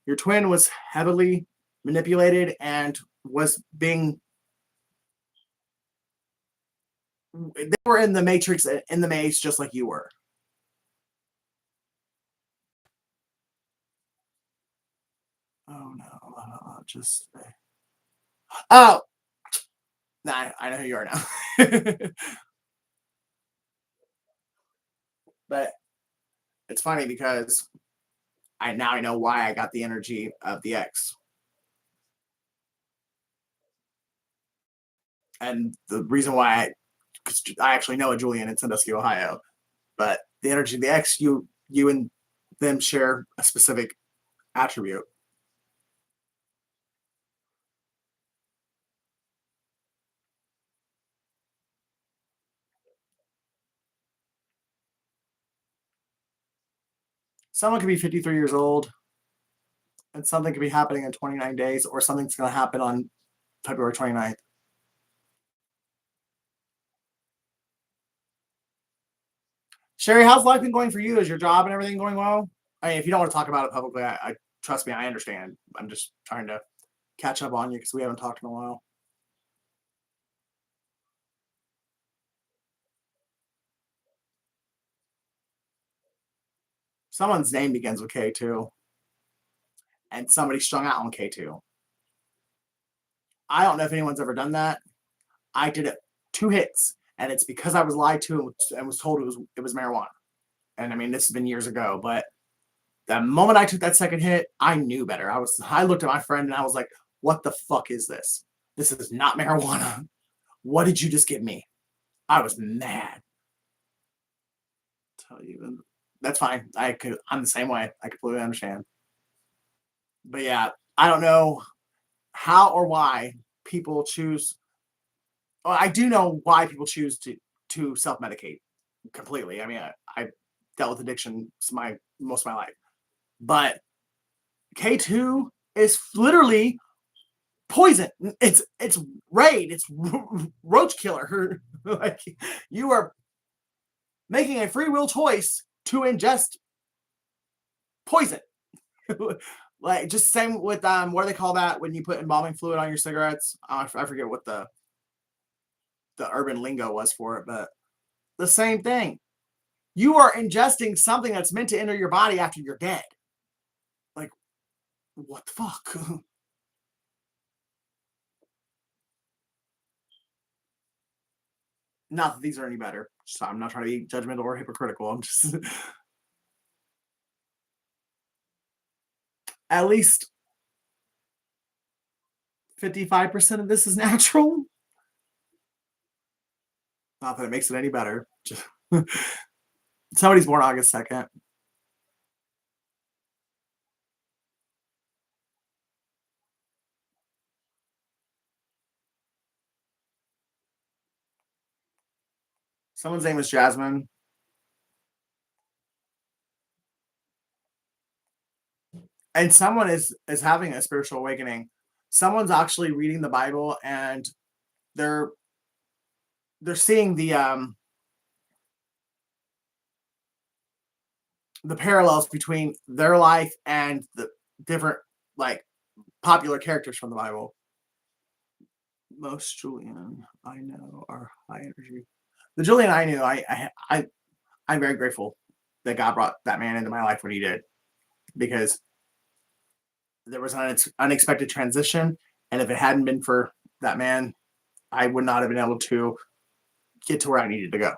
Your twin was heavily manipulated and was being. They were in the matrix, in the maze, just like you were. Oh no! Just. Oh, nah, I know who you are now. But it's funny because I know why I got the energy of the X. And the reason why because I actually know a Julian in Sandusky, Ohio, but the energy of the X, you and them share a specific attribute. Someone could be 53 years old and something could be happening in 29 days, or something's going to happen on February 29th. Sherry, how's life been going for you? Is your job and everything going well? I mean, if you don't want to talk about it publicly, I trust me, I understand. I'm just trying to catch up on you because we haven't talked in a while. Someone's name begins with K2, and somebody strung out on K2. I don't know if anyone's ever done that. I did it 2 hits, and it's because I was lied to and was told it was marijuana. And I mean, this has been years ago, but the moment I took that second hit, I knew better. I looked at my friend and I was like, "What the fuck is this? This is not marijuana. What did you just give me?" I was mad. Tell you, that's fine. I'm the same way. I completely understand. But yeah, I don't know how or why people choose. Well, I do know why people choose to self medicate completely. I mean, I dealt with addiction most of my life, but K2 is literally poison. It's raid. It's roach killer. Like, you are making a free will choice to ingest poison. Like just same with what do they call that when you put embalming fluid on your cigarettes? I forget what the urban lingo was for it, but the same thing. You are ingesting something that's meant to enter your body after you're dead. Like, what the fuck? Not that these are any better. So I'm not trying to be judgmental or hypocritical. I'm just at least 55% of this is natural. Not that it makes it any better. Just somebody's born August 2nd. Someone's name is Jasmine. And someone is having a spiritual awakening. Someone's actually reading the Bible and they're seeing the parallels between their life and the different like popular characters from the Bible. Most Julian I know are high energy. The Julian I knew, I'm very grateful that God brought that man into my life when he did, because there was an unexpected transition, and if it hadn't been for that man, I would not have been able to get to where I needed to go.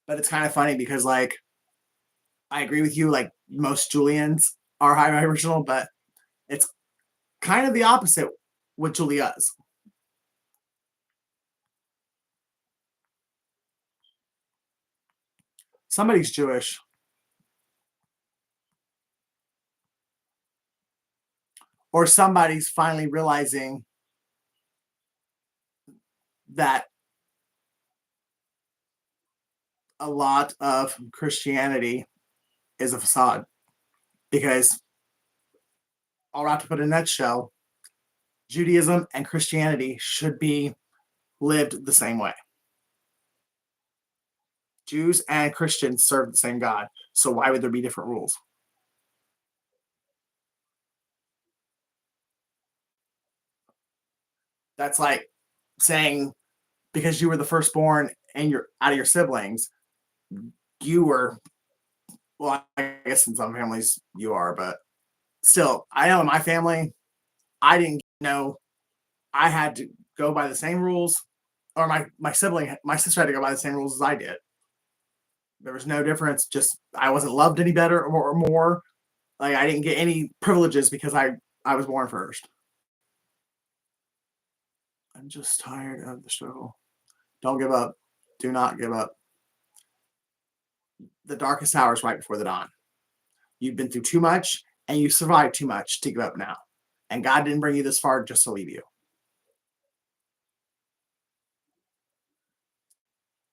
But it's kind of funny because like I agree with you, like most Julians are high vibrational, but it's kind of the opposite with Julia's. Somebody's Jewish. Or somebody's finally realizing that a lot of Christianity is a facade. Because I'll have to put in that nutshell, Judaism and Christianity should be lived the same way. Jews and Christians serve the same God. So why would there be different rules? That's like saying because you were the firstborn and you're out of your siblings, you were, well, I guess in some families you are, but still, I know in my family, I didn't know I had to go by the same rules, or my sister had to go by the same rules as I did. There was no difference. Just I wasn't loved any better or more. Like I didn't get any privileges because I was born first. I'm just tired of the struggle. Don't give up. Do not give up. The darkest hour is right before the dawn. You've been through too much and you survived too much to give up now. And God didn't bring you this far just to leave you.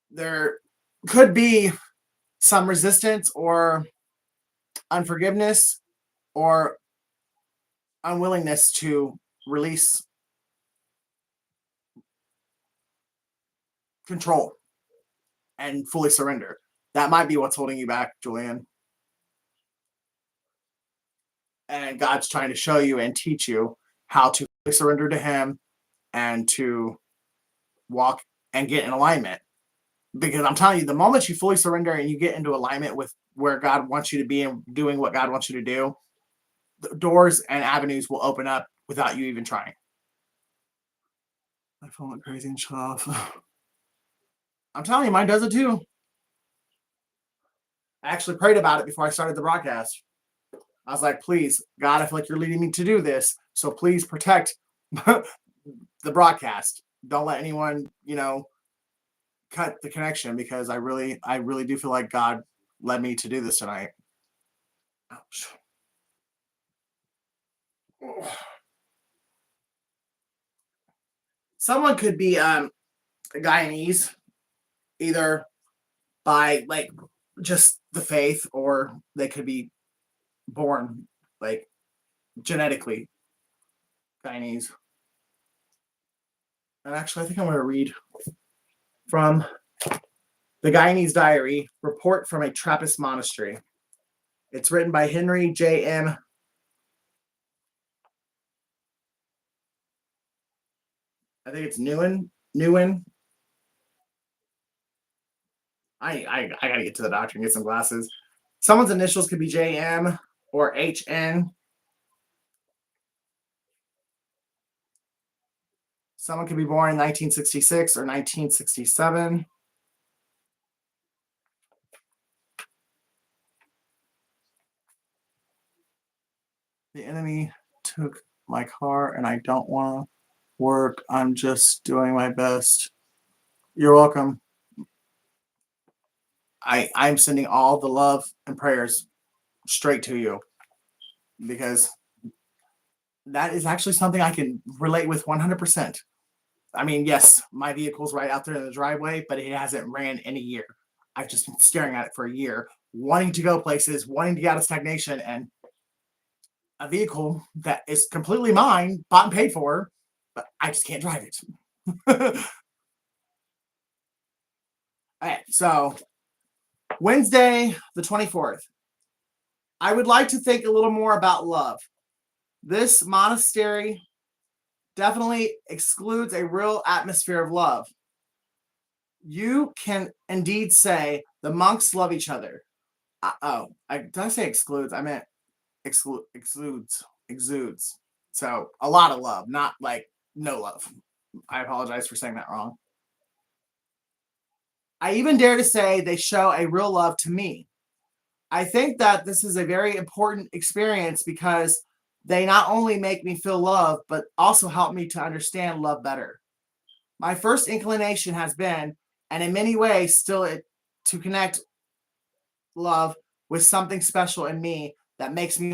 There could be some resistance or unforgiveness or unwillingness to release control and fully surrender. That might be what's holding you back, Julian. And God's trying to show you and teach you how to fully surrender to Him and to walk and get in alignment. Because I'm telling you, the moment you fully surrender and you get into alignment with where God wants you to be and doing what God wants you to do, the doors and avenues will open up without you even trying. My phone went crazy and shut off. I'm telling you, mine does it too. I actually prayed about it before I started the broadcast. I was like, please, God, I feel like you're leading me to do this. So please protect the broadcast. Don't let anyone, cut the connection, because I really do feel like God led me to do this tonight. Ouch. Someone could be a Guyanese, either by like just the faith, or they could be born like genetically Guyanese. And actually, I think I'm going to read from The Guyanese Diary, Report from a Trappist Monastery. It's written by Henry J. M. I think it's Newen. I gotta get to the doctor and get some glasses. Someone's initials could be JM or HN. Someone could be born in 1966 or 1967. The enemy took my car and I don't want to work. I'm just doing my best. You're welcome. I'm sending all the love and prayers straight to you because that is actually something I can relate with 100%. I mean, yes, my vehicle's right out there in the driveway, but it hasn't ran in a year. I've just been staring at it for a year, wanting to go places, wanting to get out of stagnation, and a vehicle that is completely mine, bought and paid for, but I just can't drive it. All right, so Wednesday, the 24th. I would like to think a little more about love. This monastery definitely excludes a real atmosphere of love. You can indeed say the monks love each other. Did I say excludes? I meant exudes. So a lot of love, not like no love. I apologize for saying that wrong. I even dare to say they show a real love to me. I think that this is a very important experience because they not only make me feel love, but also help me to understand love better. My first inclination has been, and in many ways still, to connect love with something special in me that makes me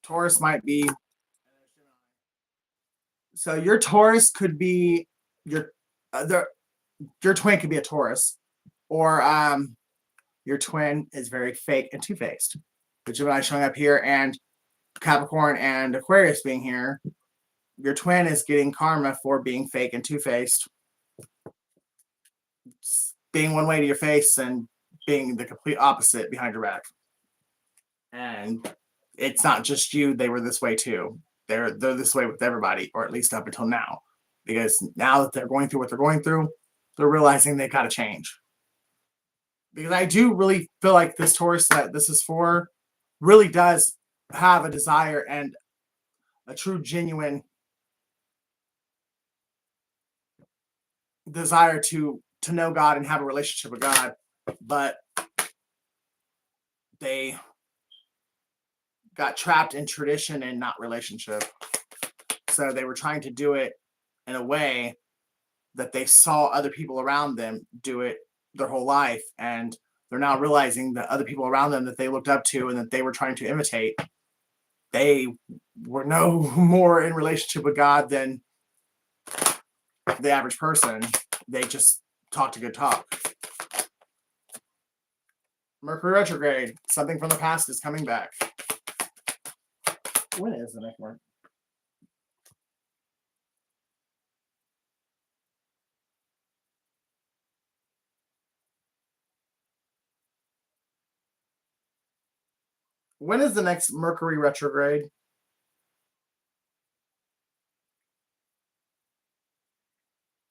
Taurus might be. So your Taurus could be your your twin could be a Taurus, or your twin is very fake and two-faced. With Gemini showing up here and Capricorn and Aquarius being here, your twin is getting karma for being fake and two-faced, being one way to your face and being the complete opposite behind your back. And it's not just you; they were this way too. They're this way with everybody, or at least up until now. Because now that they're going through what they're going through, they're realizing they got to change. Because I do really feel like this Taurus that this is for really does have a desire and a true, genuine desire to know God and have a relationship with God, but they got trapped in tradition and not relationship. So they were trying to do it in a way that they saw other people around them do it their whole life, and they're now realizing that other people around them that they looked up to and that they were trying to imitate, they were no more in relationship with God than the average person. They just talked a good talk. Mercury retrograde. Something from the past is coming back. When is the next one? When is the next Mercury retrograde?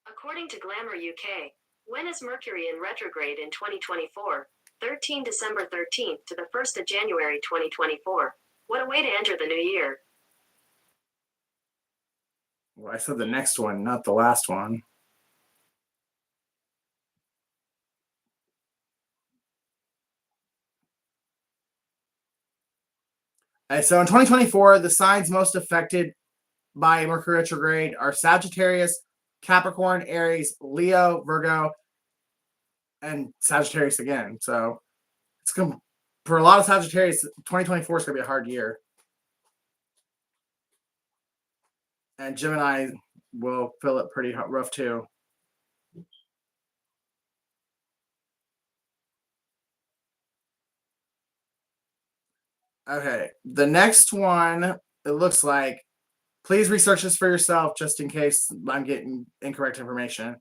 According to Glamour UK, when is Mercury in retrograde in 2024? 13 December 13th to the 1st of January 2024. What a way to enter the new year. Well, I said the next one, not the last one. And so in 2024, the signs most affected by Mercury retrograde are Sagittarius, Capricorn, Aries, Leo, Virgo, and Sagittarius again. So it's for a lot of Sagittarius, 2024 is going to be a hard year. And Gemini will feel it pretty rough too. Okay, the next one, it looks like, please research this for yourself just in case I'm getting incorrect information.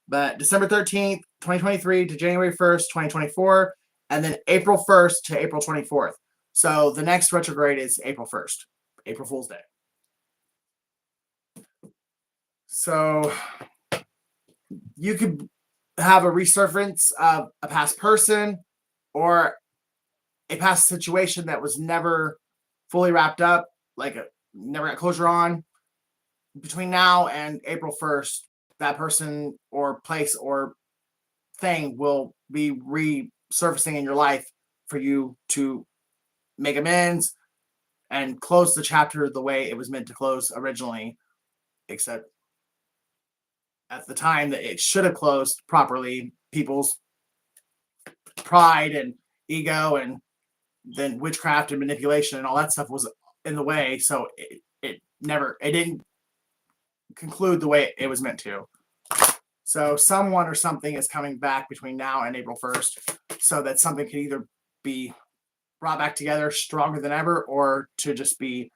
But December 13th, 2023 to January 1st, 2024, and then April 1st to April 24th. So the next retrograde is April 1st, April Fool's Day. So you could have a resurfacing of a past person or a past situation that was never fully wrapped up, like never got closure on. Between now and April 1st, that person or place or thing will be resurfacing in your life for you to make amends and close the chapter the way it was meant to close originally, except at the time that it should have closed properly, people's pride and ego and then witchcraft and manipulation and all that stuff was in the way, so it didn't conclude the way it was meant to. So someone or something is coming back between now and April 1st, so that something can either be brought back together stronger than ever, or to just be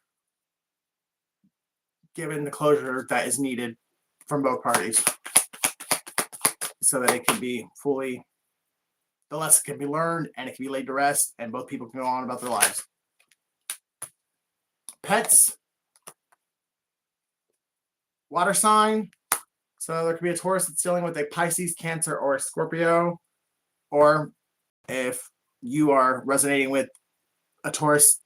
given the closure that is needed from both parties, so that it can be fully, the lesson can be learned and it can be laid to rest and both people can go on about their lives. Pets, water sign. So there could be a Taurus that's dealing with a Pisces, Cancer, or a Scorpio. Or if you are resonating with a Taurus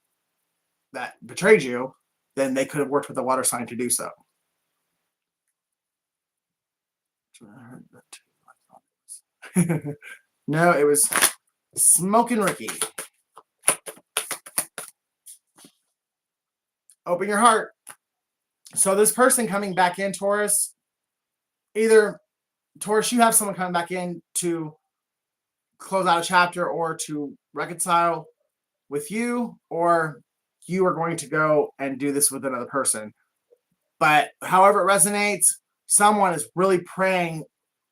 that betrayed you, then they could have worked with a water sign to do so. No, it was Smoking Ricky. Open your heart. So this person coming back in, Taurus, either Taurus, you have someone coming back in to close out a chapter or to reconcile with you, or you are going to go and do this with another person. But however it resonates, someone is really praying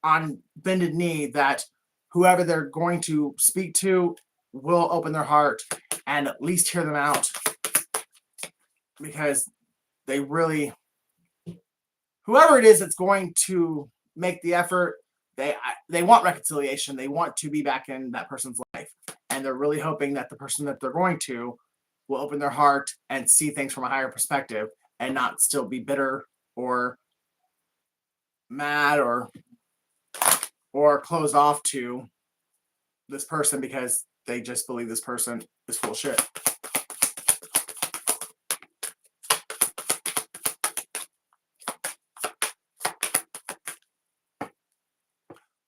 on bended knee that whoever they're going to speak to will open their heart and at least hear them out, because they really, whoever it is that's going to make the effort, they want reconciliation. They want to be back in that person's life, and they're really hoping that the person that they're going to will open their heart and see things from a higher perspective and not still be bitter or mad or closed off to this person because they just believe this person is full of shit.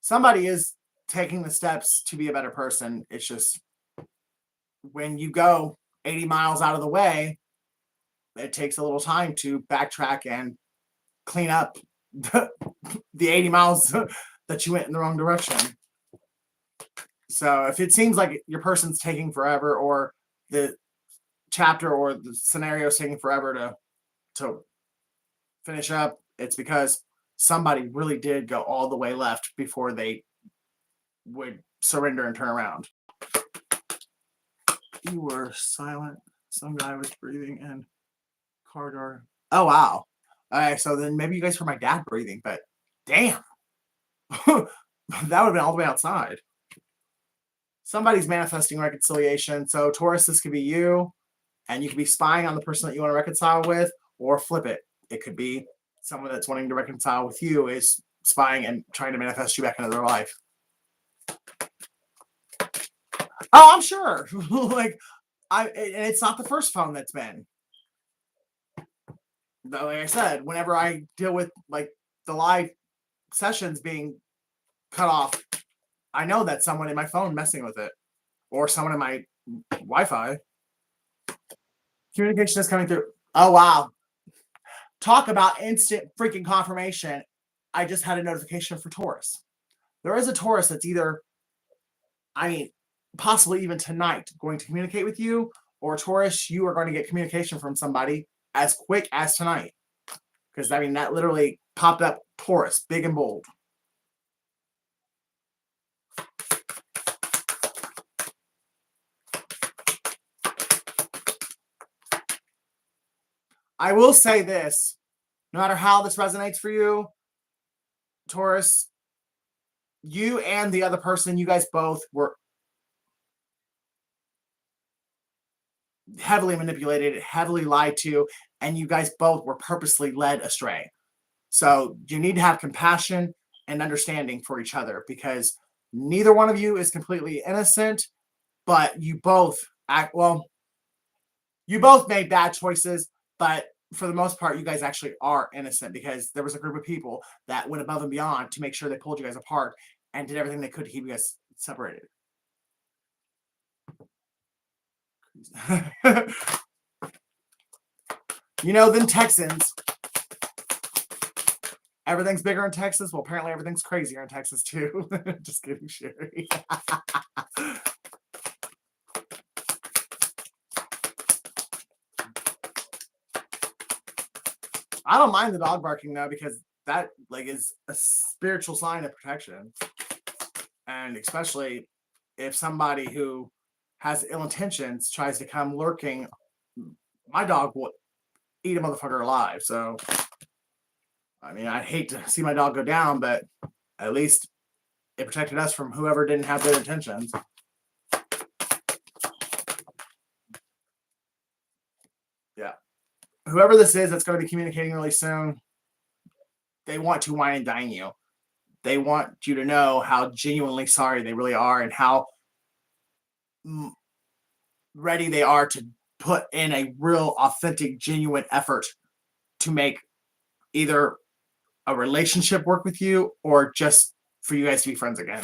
Somebody is taking the steps to be a better person. It's just when you go 80 miles out of the way, it takes a little time to backtrack and clean up the 80 miles that you went in the wrong direction. So if it seems like your person's taking forever, or the chapter or the scenario is taking forever to finish up, it's because somebody really did go all the way left before they would surrender and turn around. You were silent. Some guy was breathing in corridor. Oh, wow. All right, so then maybe you guys heard my dad breathing, but damn. That would have been all the way outside. Somebody's manifesting reconciliation. So Taurus, this could be you, and you could be spying on the person that you want to reconcile with, or flip it. It could be someone that's wanting to reconcile with you is spying and trying to manifest you back into their life. Oh, I'm sure. And it's not the first phone that's been. Like I said, whenever I deal with like the live sessions being cut off, I know that's someone in my phone messing with it, or someone in my Wi-Fi. Communication is coming through. Oh, wow. Talk about instant freaking confirmation. I just had a notification for Taurus. There is a Taurus that's either, possibly even tonight, going to communicate with you, or Taurus, you are going to get communication from somebody as quick as tonight. Because, that literally popped up Taurus, big and bold. I will say this, no matter how this resonates for you, Taurus, you and the other person, you guys both were heavily manipulated, heavily lied to, and you guys both were purposely led astray. So you need to have compassion and understanding for each other, because neither one of you is completely innocent, but you both made bad choices, but for the most part, you guys actually are innocent, because there was a group of people that went above and beyond to make sure they pulled you guys apart and did everything they could to keep you guys separated. Them Texans. Everything's bigger in Texas. Well, apparently everything's crazier in Texas too. Just kidding, Sherry. I don't mind the dog barking though, because that is a spiritual sign of protection. And especially if somebody who has ill intentions tries to come lurking, my dog will eat a motherfucker alive. So, I'd hate to see my dog go down, but at least it protected us from whoever didn't have good intentions. Yeah. Whoever this is that's going to be communicating really soon, they want to wine and dine you. They want you to know how genuinely sorry they really are, and how ready they are to put in a real, authentic, genuine effort to make either a relationship work with you, or just for you guys to be friends again.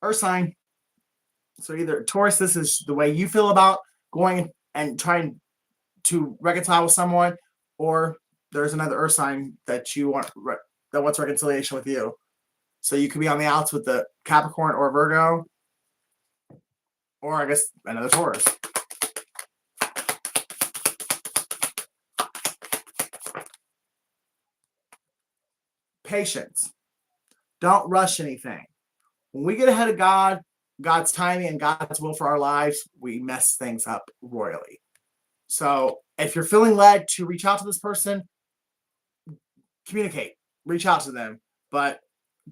Earth sign. So either Taurus, this is the way you feel about going and trying to reconcile with someone, or there's another Earth sign that you want that wants reconciliation with you. So you could be on the outs with the Capricorn or Virgo, Or I guess another Taurus. Patience. Don't rush anything. When we get ahead of God, God's timing and God's will for our lives, we mess things up royally. So if you're feeling led to reach out to this person, communicate, reach out to them, but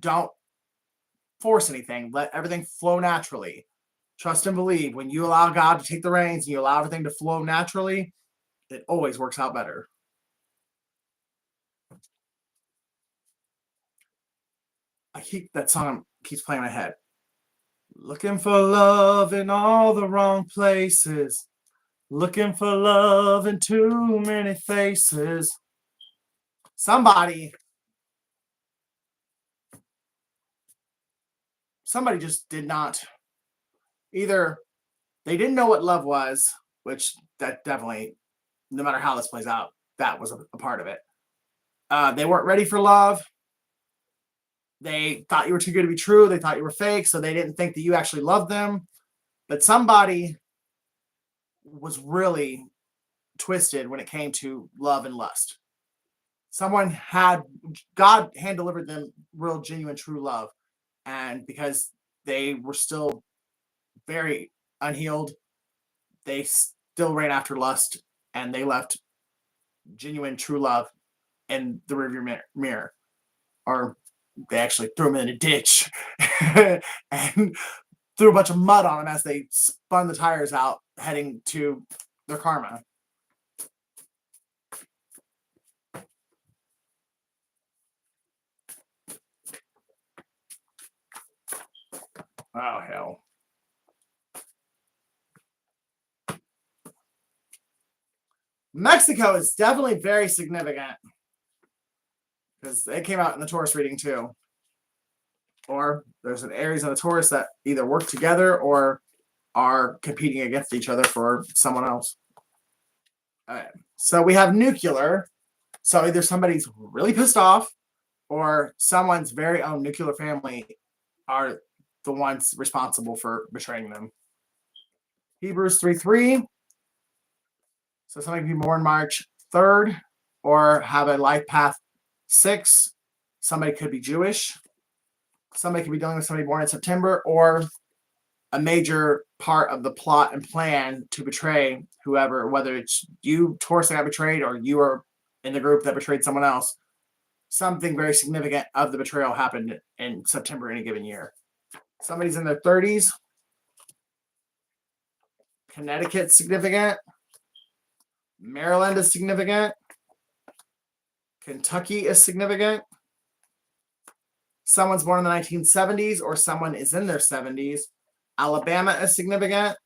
don't force anything. Let everything flow naturally. Trust and believe. When you allow God to take the reins and you allow everything to flow naturally, it always works out better. That song keeps playing in my head. Looking for love in all the wrong places. Looking for love in too many faces. Somebody just did not, either they didn't know what love was, which that definitely, no matter how this plays out, that was a part of it. They weren't ready for love. They thought you were too good to be true. They thought you were fake, so they didn't think that you actually loved them. But somebody was really twisted when it came to love and lust. God hand delivered them real, genuine, true love. And because they were still very unhealed, they still ran after lust, and they left genuine, true love in the rearview mirror. Or they actually threw him in a ditch and threw a bunch of mud on him as they spun the tires out, heading to their karma. Oh, hell. Mexico is definitely very significant because it came out in the Taurus reading too. Or there's an Aries and a Taurus that either work together or are competing against each other for someone else. All right. So we have nuclear. So either somebody's really pissed off or someone's very own nuclear family are the ones responsible for betraying them. Hebrews 3:3. So somebody can be born March 3rd or have a life path 6. Somebody could be Jewish. Somebody could be dealing with somebody born in September, or a major part of the plot and plan to betray whoever, whether it's you, Taurus, that got betrayed, or you are in the group that betrayed someone else. Something very significant of the betrayal happened in September any given year. Somebody's in their 30s. Connecticut's significant. Maryland is significant. Kentucky is significant. Someone's born in the 1970s or someone is in their 70s. Alabama is significant.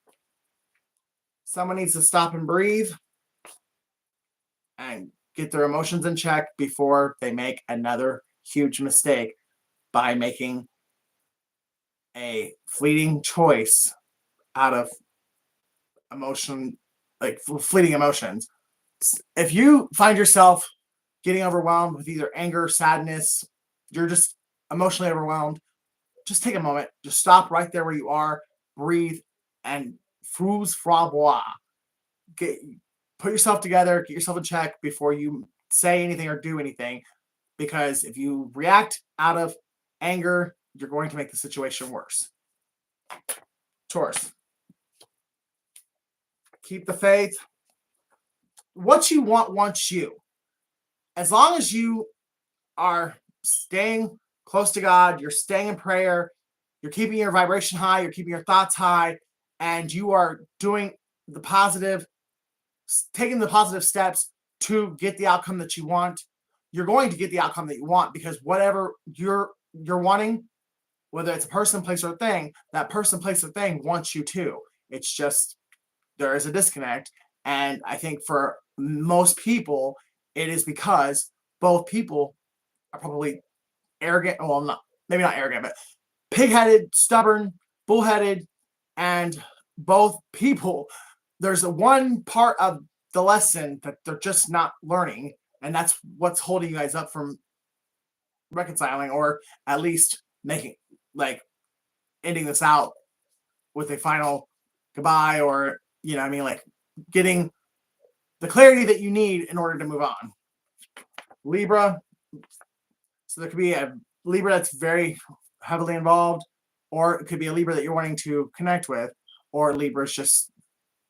Someone needs to stop and breathe and get their emotions in check before they make another huge mistake by making a fleeting choice out of emotion, like fleeting emotions. If you find yourself getting overwhelmed with either anger, sadness, you're just emotionally overwhelmed, just take a moment, just stop right there where you are, breathe, and fools fra bois. Put yourself together, get yourself in check before you say anything or do anything, because if you react out of anger, you're going to make the situation worse. Taurus. Keep the faith. What you want wants you. As long as you are staying close to God, you're staying in prayer, you're keeping your vibration high, you're keeping your thoughts high, and you are doing the positive, taking the positive steps to get the outcome that you want, you're going to get the outcome that you want, because whatever you're wanting, whether it's a person, place, or thing, that person, place, or thing wants you too. It's just there is a disconnect. And I think for most people, it is because both people are probably arrogant. Well, maybe not arrogant, but pig-headed, stubborn, bullheaded, and both people, there's a one part of the lesson that they're just not learning, and that's what's holding you guys up from reconciling, or at least making, like, ending this out with a final goodbye, or, you know what I mean, like getting the clarity that you need in order to move on. Libra. So there could be a Libra that's very heavily involved, or it could be a Libra that you're wanting to connect with, or Libra is just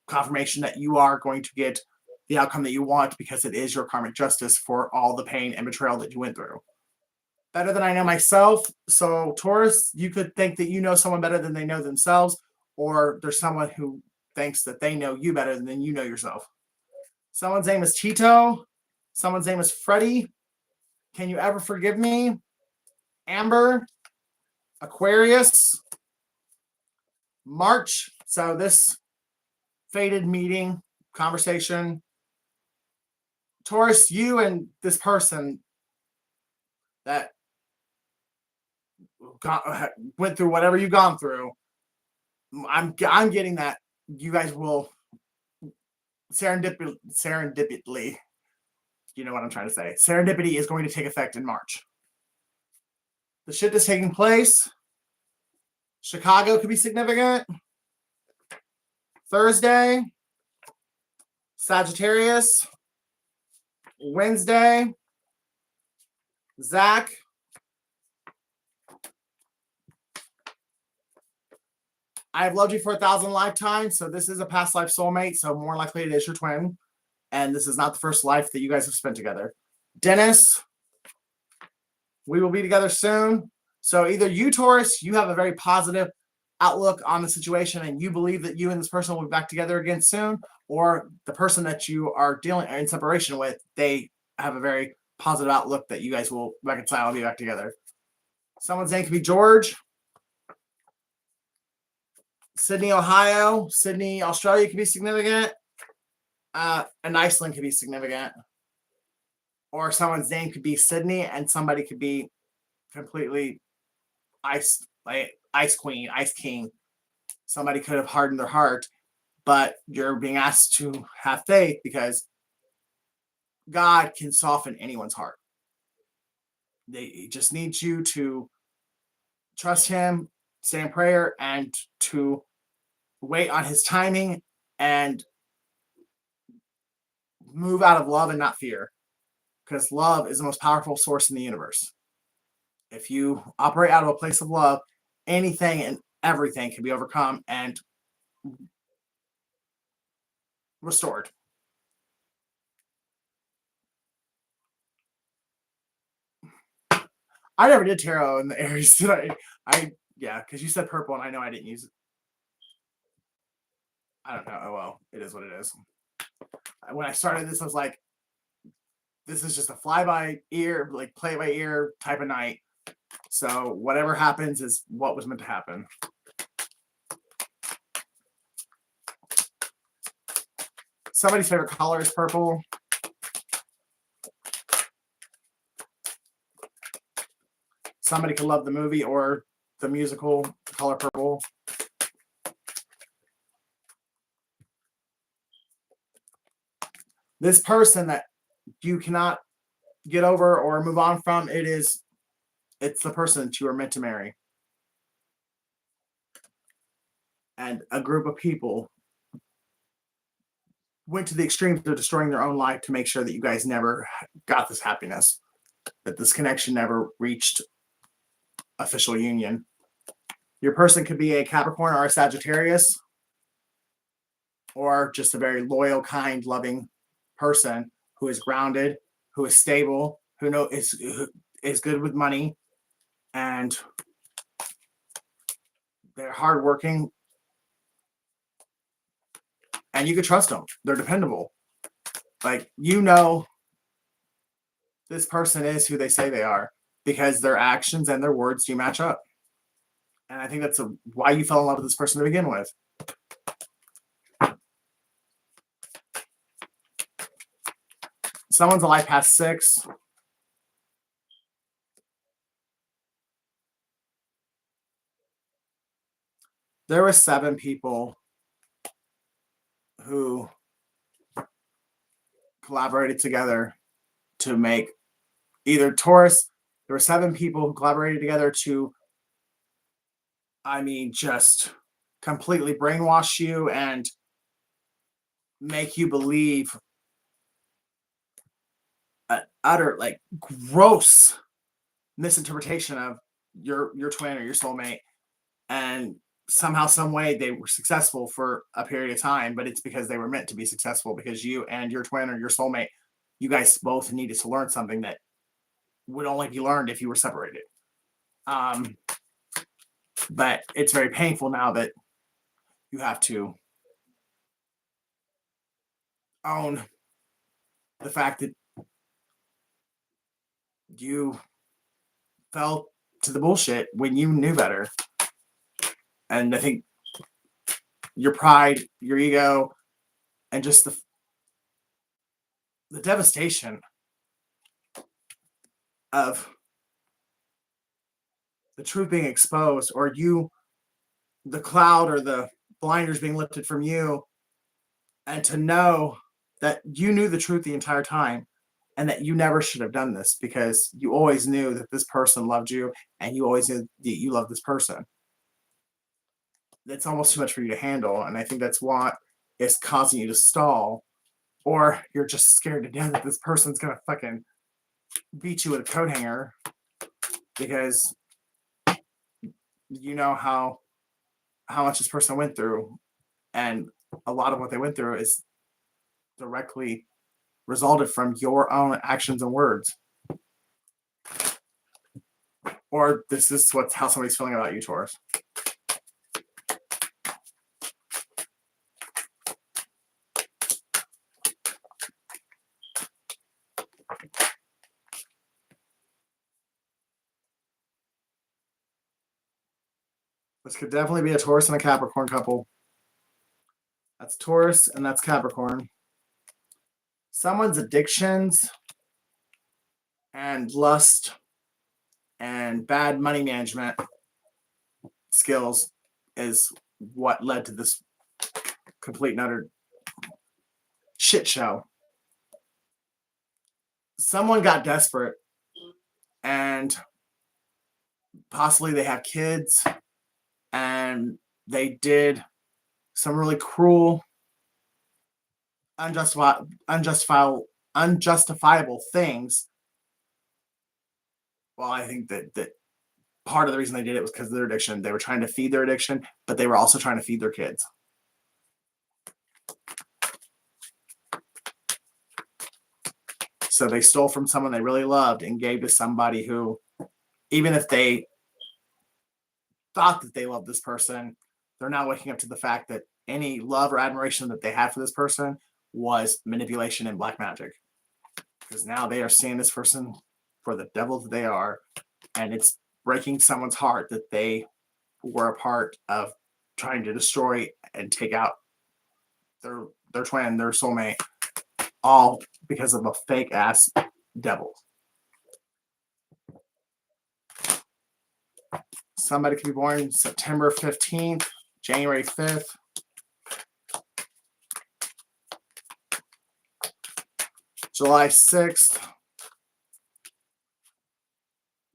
confirmation that you are going to get the outcome that you want because it is your karmic justice for all the pain and betrayal that you went through. Better than I know myself. So Taurus, you could think that you know someone better than they know themselves, or there's someone who thinks that they know you better than you know yourself. Someone's name is Tito. Someone's name is Freddie. Can you ever forgive me? Amber. Aquarius. March. So this fated meeting, conversation. Taurus, you and this person that went through whatever you've gone through, I'm getting that you guys will serendipitously, you know what I'm trying to say. Serendipity is going to take effect in March. The shit that's taking place. Chicago could be significant. Thursday. Sagittarius. Wednesday. Zach. I've loved you for 1,000 lifetimes, so this is a past life soulmate, so more likely it is your twin. And this is not the first life that you guys have spent together. Dennis, we will be together soon. So either you, Taurus, you have a very positive outlook on the situation and you believe that you and this person will be back together again soon, or the person that you are dealing in separation with, they have a very positive outlook that you guys will reconcile and be back together. Someone's name could be George. Sydney, Ohio. Sydney, Australia could be significant. And Iceland could be significant. Or someone's name could be Sydney and somebody could be completely ice queen, ice king. Somebody could have hardened their heart, but you're being asked to have faith because God can soften anyone's heart. He just needs you to trust him, stay in prayer, and to wait on his timing and move out of love and not fear, because love is the most powerful source in the universe. If you operate out of a place of love, anything and everything can be overcome and restored. I never did tarot in the Aries today. Yeah, because you said purple and I know I didn't use it. I don't know. Oh well, it is what it is. When I started this, I was like, this is just a fly by ear, like play by ear type of night. So whatever happens is what was meant to happen. Somebody's favorite color is purple. Somebody could love the movie or the musical, The Color Purple. This person that you cannot get over or move on from, it's the person that you are meant to marry. And a group of people went to the extremes of destroying their own life to make sure that you guys never got this happiness, that this connection never reached official union. Your person could be a Capricorn or a Sagittarius, or just a very loyal, kind, loving person who is grounded, who is stable, who is good with money, and they're hardworking, and you can trust them. They're dependable. Like, you know, this person is who they say they are because their actions and their words do match up. And I think that's why you fell in love with this person to begin with. Someone's a life past 6. There were 7 people who collaborated together to make either Taurus. There were 7 people who collaborated together to, just completely brainwash you and make you believe an utter, like, gross misinterpretation of your twin or your soulmate, and somehow, some way, they were successful for a period of time, but it's because they were meant to be successful, because you and your twin or your soulmate, you guys both needed to learn something that would only be learned if you were separated. But it's very painful now that you have to own the fact that you fell to the bullshit when you knew better. And I think your pride, your ego, and just the devastation of the truth being exposed, or you, the cloud or the blinders being lifted from you, and to know that you knew the truth the entire time, and that you never should have done this, because you always knew that this person loved you, and you always knew that you loved this person. That's almost too much for you to handle, and I think that's what is causing you to stall, or you're just scared to death that this person's gonna fucking beat you with a coat hanger, because you know how much this person went through, and a lot of what they went through is directly resulted from your own actions and words. Or this is how somebody's feeling about you, Taurus. This could definitely be a Taurus and a Capricorn couple. That's Taurus and that's Capricorn. Someone's addictions and lust and bad money management skills is what led to this complete and utter shit show. Someone got desperate, and possibly they have kids, and they did some really cruel, unjustifiable things. Well, I think that part of the reason they did it was because of their addiction. They were trying to feed their addiction, but they were also trying to feed their kids. So they stole from someone they really loved and gave to somebody who, even if they thought that they loved this person, they're not waking up to the fact that any love or admiration that they had for this person was manipulation and black magic. Because now they are seeing this person for the devil that they are, and it's breaking someone's heart that they were a part of trying to destroy and take out their twin, their soulmate, all because of a fake ass devil. Somebody could be born September 15th, January 5th, July 6th.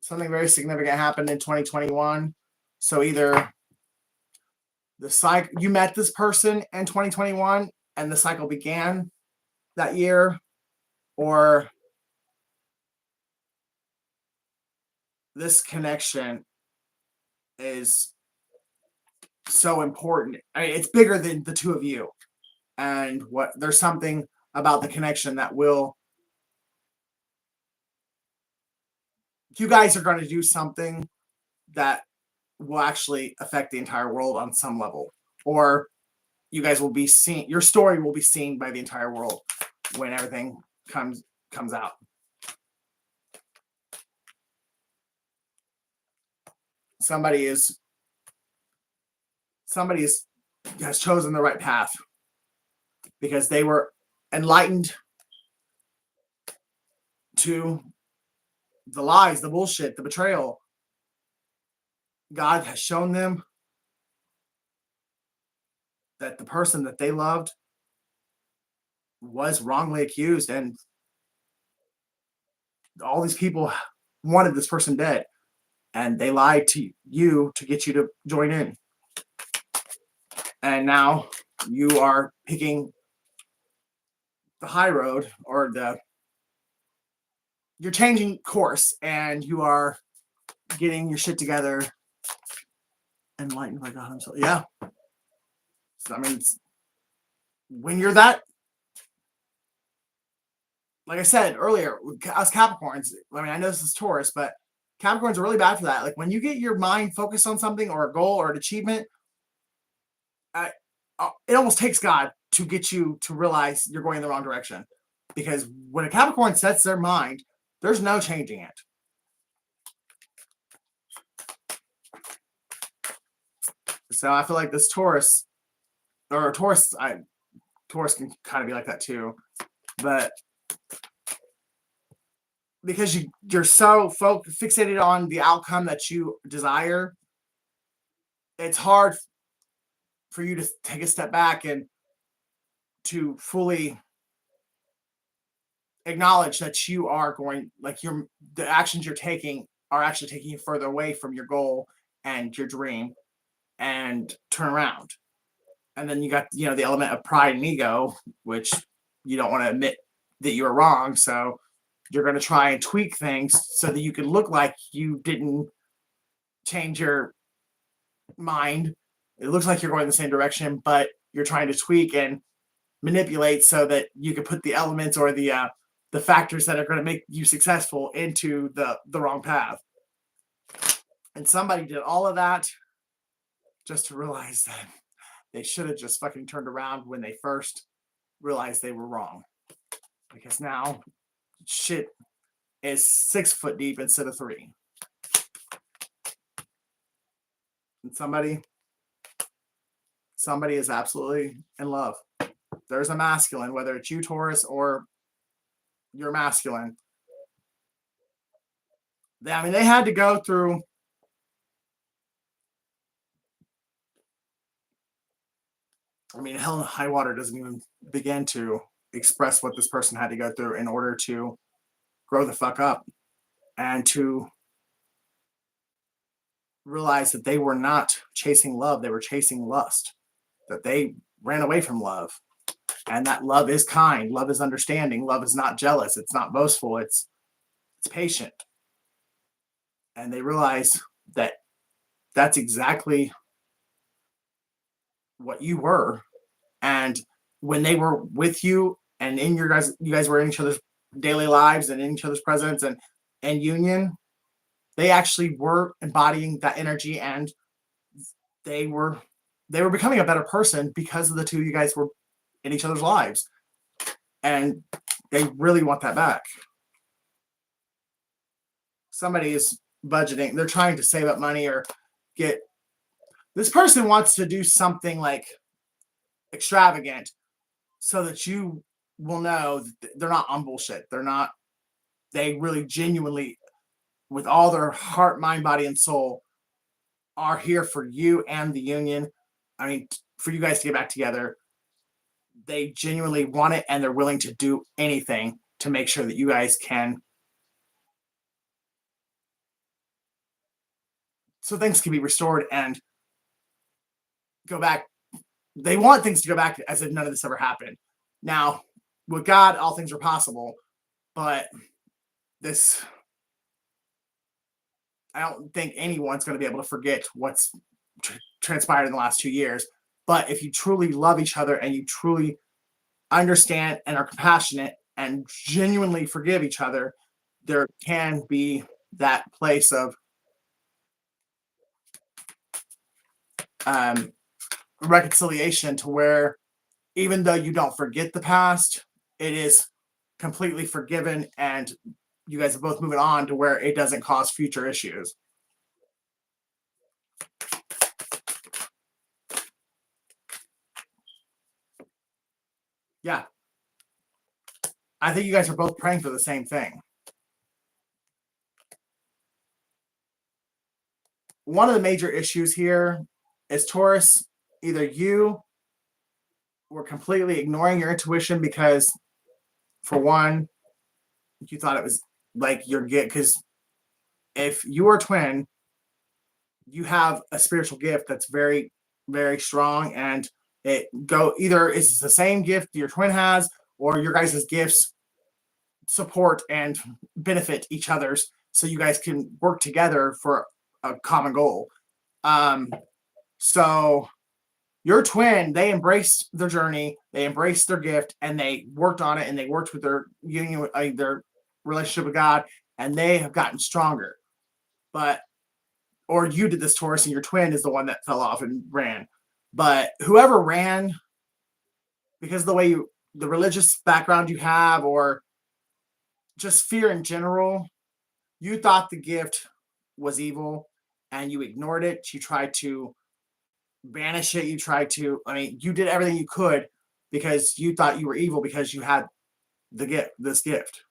Something very significant happened in 2021. So either you met this person in 2021 and the cycle began that year, or this connection is so important. I mean, it's bigger than the two of you. And there's something about the connection that you guys are going to do something that will actually affect the entire world on some level. Or you guys will be seen, your story will be seen by the entire world when everything comes out. Somebody has chosen the right path because they were enlightened to the lies, the bullshit, the betrayal. God has shown them that the person that they loved was wrongly accused, and all these people wanted this person dead, and they lied to you to get you to join in. And now you are picking the high road, or you're changing course, and you are getting your shit together. Enlightened by God himself. Yeah. So, I mean, when you're that, like I said earlier, us Capricorns, I mean, I know this is Taurus, but Capricorns are really bad for that. Like when you get your mind focused on something or a goal or an achievement, it almost takes God to get you to realize you're going in the wrong direction. Because when a Capricorn sets their mind, there's no changing it. So I feel like this Taurus, or Taurus can kind of be like that too, but because you're so fixated on the outcome that you desire, it's hard for you to take a step back and to fully acknowledge that you are going, like, the actions you're taking are actually taking you further away from your goal and your dream, and turn around. And then you got, the element of pride and ego, which you don't want to admit that you were wrong. So you're going to try and tweak things so that you can look like you didn't change your mind. It looks like you're going the same direction, but you're trying to tweak and manipulate so that you can put the elements or the factors that are going to make you successful into the wrong path. And somebody did all of that just to realize that they should have just fucking turned around when they first realized they were wrong. Because now shit is 6 foot deep instead of 3. And somebody is absolutely in love. There's a masculine, whether it's you, Taurus, or you're masculine. I mean, they had to go through hell and high water doesn't even begin to express what this person had to go through in order to grow the fuck up and to realize that they were not chasing love, they were chasing lust, that they ran away from love. And that love is kind, love is understanding, love is not jealous, it's not boastful, it's patient. And they realize that that's exactly what you were. And when they were with you and in you guys were in each other's daily lives and in each other's presence and union, they actually were embodying that energy, and they were becoming a better person because of the two of you guys were in each other's lives. And they really want that back. Somebody is budgeting, they're trying to save up money or this person wants to do something like extravagant so that you will know that they're not on bullshit. They really genuinely, with all their heart, mind, body, and soul, are here for you and the union. I mean, for you guys to get back together. They genuinely want it, and they're willing to do anything to make sure that you guys can, so things can be restored and go back. They want things to go back as if none of this ever happened. Now, with God, all things are possible, but I don't think anyone's going to be able to forget what's transpired in the last 2 years. But if you truly love each other and you truly understand and are compassionate and genuinely forgive each other, there can be that place of reconciliation, to where even though you don't forget the past, it is completely forgiven, and you guys are both moving on to where it doesn't cause future issues. Yeah. I think you guys are both praying for the same thing. One of the major issues here is, Taurus, either you were completely ignoring your intuition because, for one, you thought it was like your gift. Because if you are a twin, you have a spiritual gift that's very very strong, and it go either it's the same gift your twin has, or your guys' gifts support and benefit each other's, so you guys can work together for a common goal. So your twin, they embraced their journey, they embraced their gift, and they worked on it, and they worked with their union, their relationship with God, and they have gotten stronger. But or you did this, Taurus, and your twin is the one that fell off and ran. But whoever ran, because of the way the religious background you have, or just fear in general, you thought the gift was evil and you ignored it. You tried to banish it. You did everything you could because you thought you were evil because you had this gift.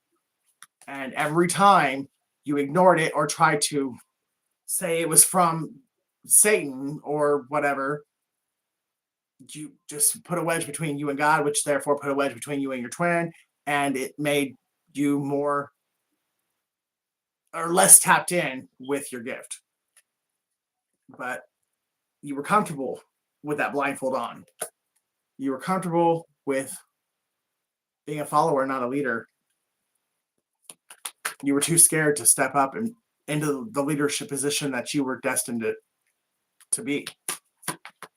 And every time you ignored it or tried to say it was from Satan or whatever, you just put a wedge between you and God, which therefore put a wedge between you and your twin, and it made you more or less tapped in with your gift. But you were comfortable with that blindfold on. You were comfortable with being a follower, not a leader. You were too scared to step up and into the leadership position that you were destined to be.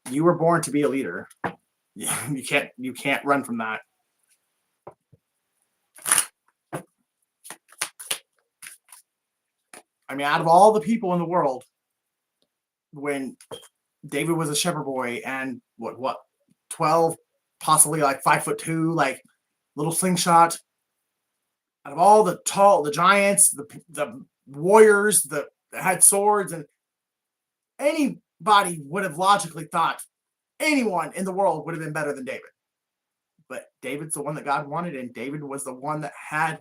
You were born to be a leader. You can't run from that. I mean, out of all the people in the world, when David was a shepherd boy and what 12, possibly like 5'2", like little slingshot. Out of all the giants, the warriors that had swords, and anybody would have logically thought anyone in the world would have been better than David. But David's the one that God wanted, and David was the one that had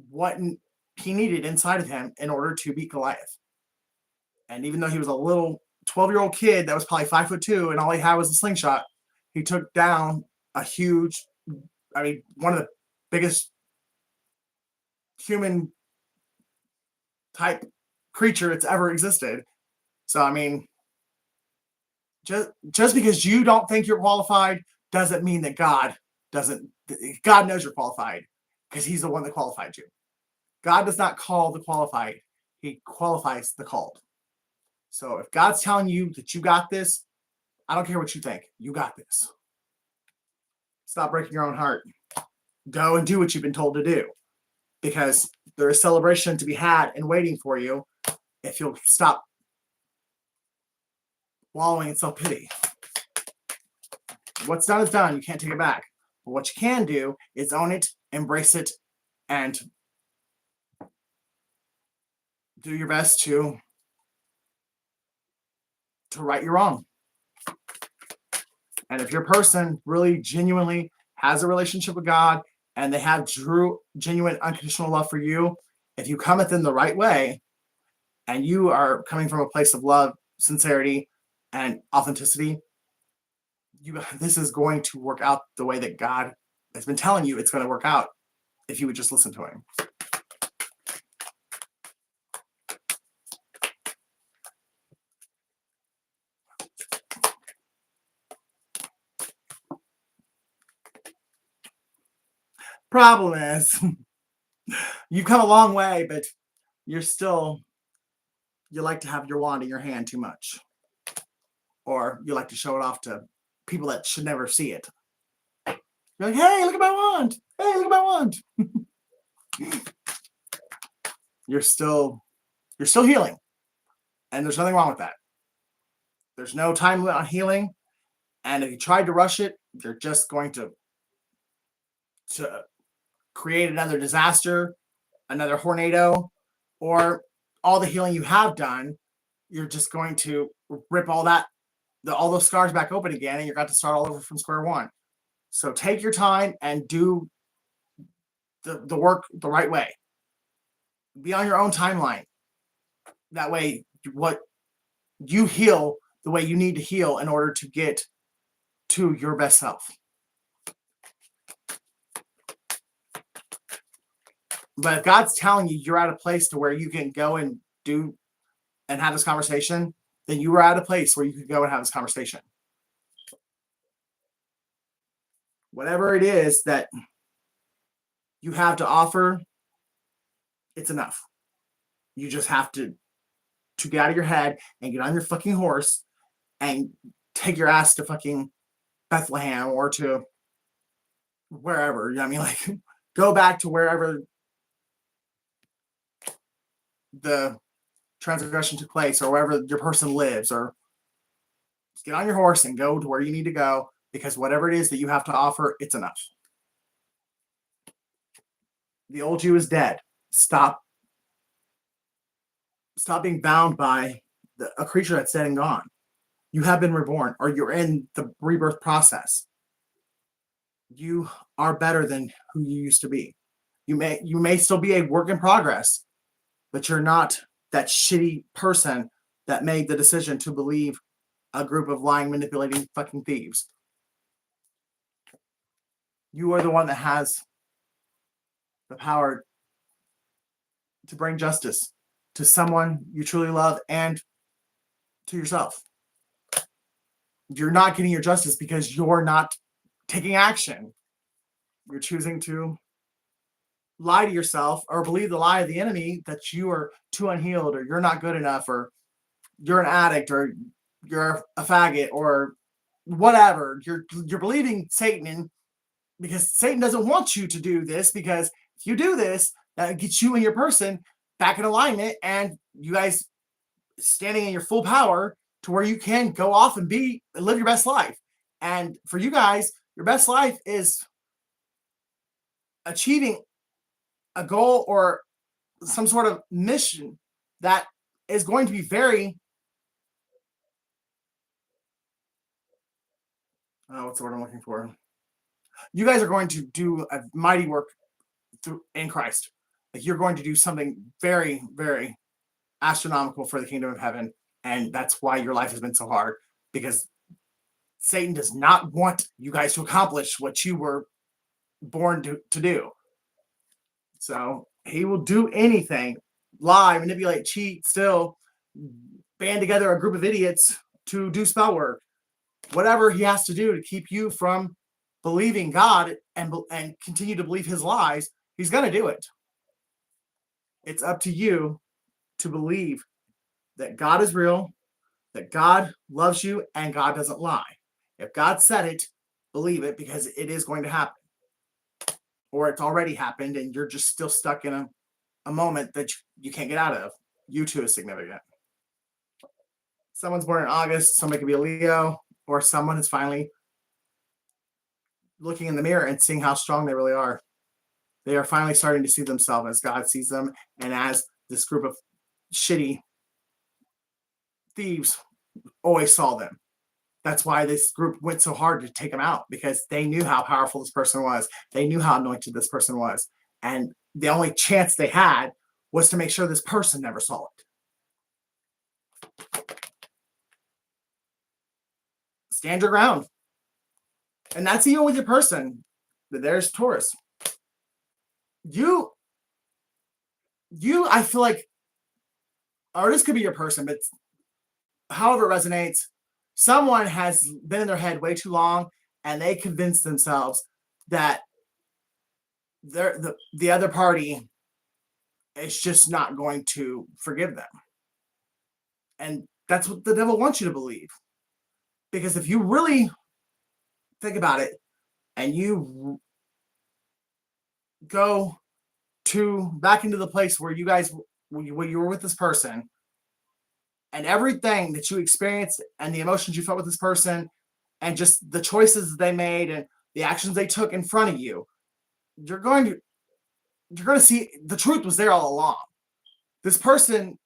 what he needed inside of him in order to beat Goliath. And even though he was a little 12-year-old kid that was probably 5'2", and all he had was a slingshot, he took down one of the biggest human type creature that's ever existed. So, I mean, just because you don't think you're qualified doesn't mean that God doesn't. God knows you're qualified because he's the one that qualified you. God does not call the qualified. He qualifies the called. So if God's telling you that you got this, I don't care what you think. You got this. Stop breaking your own heart. Go and do what you've been told to do, because there is celebration to be had and waiting for you if you'll stop wallowing in self-pity. What's done is done. You can't take it back. But what you can do is own it, embrace it, and do your best to right your wrong. And if your person really genuinely has a relationship with God and they have genuine unconditional love for you, if you come at them the right way and you are coming from a place of love, sincerity, and authenticity, this is going to work out the way that God has been telling you it's going to work out if you would just listen to him. Problem is, you've come a long way, but you like to have your wand in your hand too much. Or you like to show it off to people that should never see it. You're like, hey, look at my wand. Hey, look at my wand. You're still healing. And there's nothing wrong with that. There's no time limit on healing. And if you tried to rush it, you're just going to create another disaster, another tornado, or all the healing you have done, you're just going to rip all those scars back open again, and you're going to start all over from square one. So take your time and do the work the right way. Be on your own timeline. That way, what you heal the way you need to heal in order to get to your best self. But if God's telling you you're at a place to where you can go and do and have this conversation, then you were at a place where you could go and have this conversation. Whatever it is that you have to offer, it's enough. You just have to get out of your head and get on your fucking horse and take your ass to fucking Bethlehem or to wherever. You know what I mean? Like, go back to wherever the transgression took place or wherever your person lives, or just get on your horse and go to where you need to go, because whatever it is that you have to offer, it's enough. The old you is dead. Stop being bound by a creature that's dead and gone. You have been reborn, or you're in the rebirth process. You are better than who you used to be. You may still be a work in progress, but you're not that shitty person that made the decision to believe a group of lying, manipulating fucking thieves. You are the one that has the power to bring justice to someone you truly love and to yourself. You're not getting your justice because you're not taking action. You're choosing to lie to yourself or believe the lie of the enemy that you are too unhealed, or you're not good enough, or you're an addict, or you're a faggot, or whatever. You're believing Satan because Satan doesn't want you to do this, because if you do this, that gets you and your person back in alignment, and you guys standing in your full power to where you can go off and live your best life. And for you guys, your best life is achieving a goal or some sort of mission that is going to be very, what's the word I'm looking for? You guys are going to do a mighty work in Christ. Like, you're going to do something very, very astronomical for the kingdom of heaven. And that's why your life has been so hard, because Satan does not want you guys to accomplish what you were born to do. So he will do anything, lie, manipulate, cheat, steal, band together a group of idiots to do spell work. Whatever he has to do to keep you from believing God and continue to believe his lies, he's going to do it. It's up to you to believe that God is real, that God loves you, and God doesn't lie. If God said it, believe it, because it is going to happen. Or it's already happened, and you're just still stuck in a moment that you can't get out of. You too is significant. Someone's born in August, somebody could be a Leo, or someone is finally looking in the mirror and seeing how strong they really are. They are finally starting to see themselves as God sees them, and as this group of shitty thieves always saw them. That's why this group went so hard to take them out, because they knew how powerful this person was. They knew how anointed this person was. And the only chance they had was to make sure this person never saw it. Stand your ground. And that's even with your person. But there's Taurus. You, I feel like, or this could be your person, but however it resonates, someone has been in their head way too long, and they convince themselves that the other party is just not going to forgive them. And that's what the devil wants you to believe. Because if you really think about it, and you go back into the place where you were with this person, and everything that you experienced and the emotions you felt with this person, and just the choices that they made and the actions they took in front of you, you're going to see the truth was there all along. This person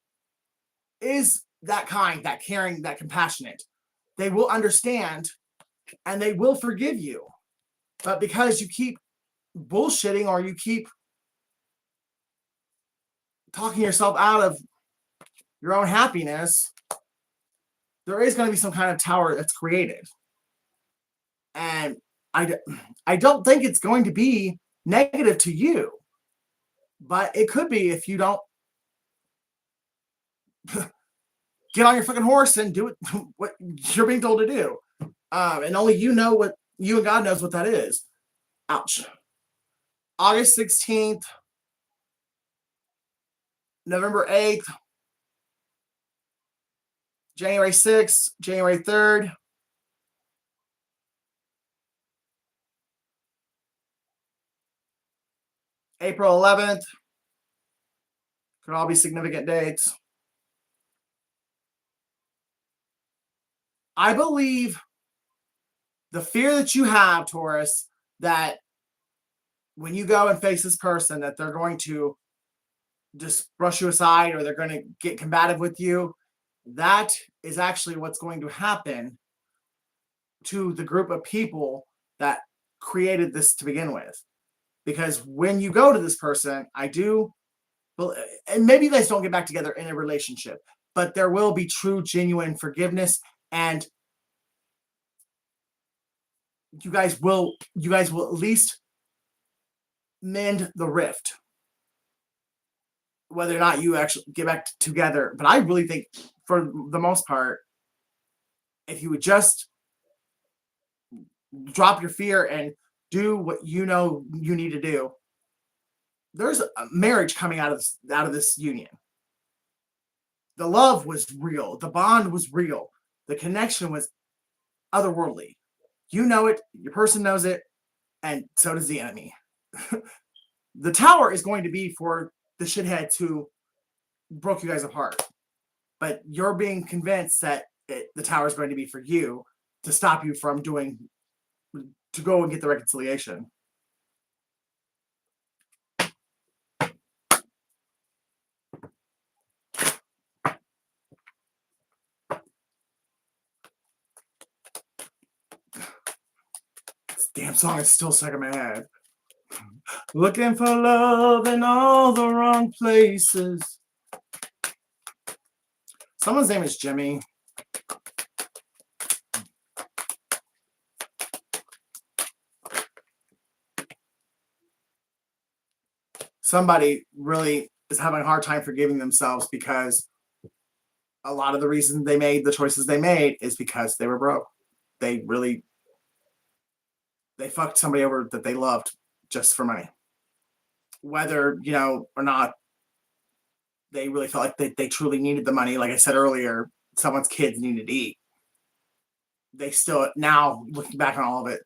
is that kind, that caring, that compassionate. They will understand and they will forgive you. But because you keep bullshitting, or you keep talking yourself out of your own happiness, there is going to be some kind of tower that's created. And I don't think it's going to be negative to you, but it could be if you don't get on your fucking horse and do it what you're being told to do. And only you know what you and God knows what that is. Ouch. August 16th, November 8th, January 6th, January 3rd, April 11th. Could all be significant dates. I believe the fear that you have, Taurus, that when you go and face this person, that they're going to just brush you aside or they're going to get combative with you, that is actually what's going to happen to the group of people that created this to begin with. Because when you go to this person, I do, and maybe you guys don't get back together in a relationship, but there will be true, genuine forgiveness, and you guys will at least mend the rift. Whether or not you actually get back together. But I really think, for the most part, if you would just drop your fear and do what you know you need to do, there's a marriage coming out of this union. The love was real. The bond was real. The connection was otherworldly. You know it. Your person knows it. And so does the enemy. The tower is going to be for the shitheads who broke you guys apart. But you're being convinced that the tower is going to be for you to stop you from to go and get the reconciliation. This damn song is still stuck in my head. Looking for love in all the wrong places. Someone's name is Jimmy. Somebody really is having a hard time forgiving themselves because a lot of the reason they made the choices they made is because they were broke. They fucked somebody over that they loved just for money. Whether, or not they really felt like they truly needed the money. Like I said earlier, someone's kids needed to eat. They still, now looking back on all of it,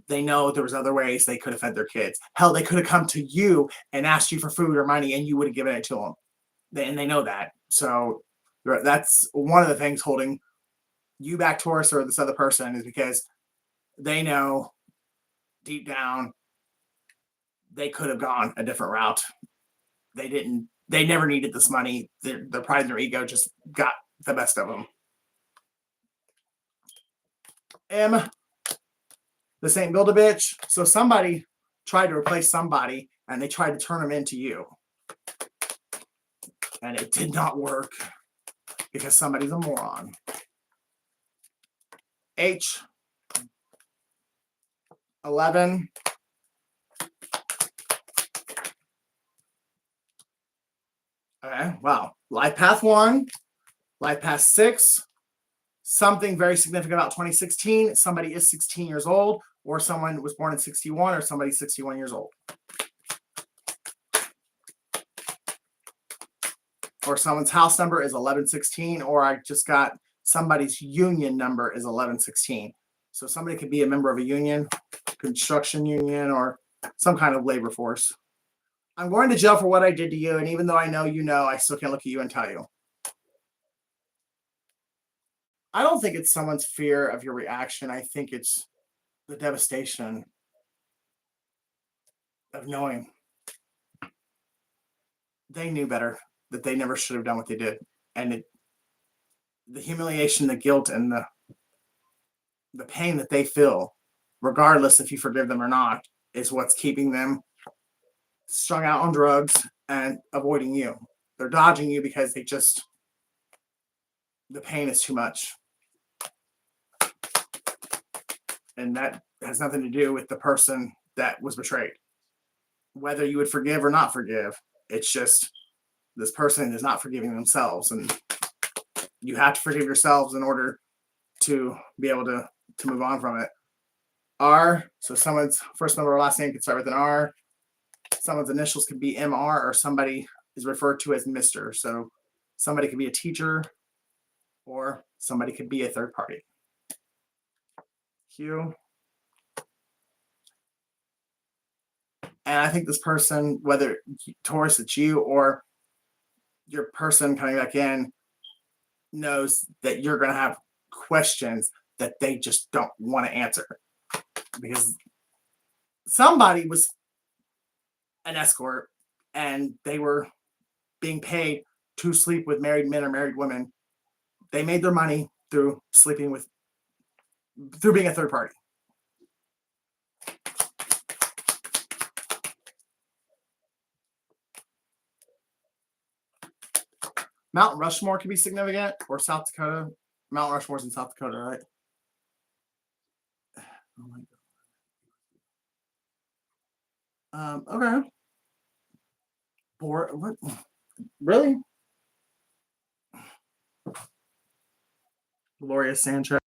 they know there was other ways they could have fed their kids. Hell, they could have come to you and asked you for food or money and you would have given it to them. And they know that. So that's one of the things holding you back, Taurus, or this other person, is because they know deep down they could have gone a different route. They never needed this money. Their pride and their ego just got the best of them. M, this ain't build a bitch. So somebody tried to replace somebody and they tried to turn them into you. And it did not work because somebody's a moron. H, 11. Okay, wow. Life path 1, life path 6. Something very significant about 2016. Somebody is 16 years old, or someone was born in 61, or somebody's 61 years old. Or someone's house number is 1116, or I just got somebody's union number is 1116. So somebody could be a member of a union, construction union, or some kind of labor force. I'm going to jail for what I did to you, and even though I know you know, I still can't look at you and tell you. I don't think it's someone's fear of your reaction. I think it's the devastation of knowing they knew better, that they never should have done what they did. And the humiliation, the guilt, and the pain that they feel, regardless if you forgive them or not, is what's keeping them strung out on drugs and avoiding you. They're dodging you because the pain is too much. And that has nothing to do with the person that was betrayed. Whether you would forgive or not forgive, it's just this person is not forgiving themselves, and you have to forgive yourselves in order to be able to move on from it. R, so someone's first number or last name can start with an R. Someone's initials could be MR, or somebody is referred to as Mr. So somebody could be a teacher, or somebody could be a third party. Q. And I think this person, whether Taurus, it's you, or your person coming back in, knows that you're going to have questions that they just don't want to answer, because somebody was an escort and they were being paid to sleep with married men or married women. They made their money through being a third party. Mount Rushmore could be significant, or South Dakota. Mount Rushmore's in South Dakota, right? Oh my God. Okay. What? Really? Gloria Sanchez.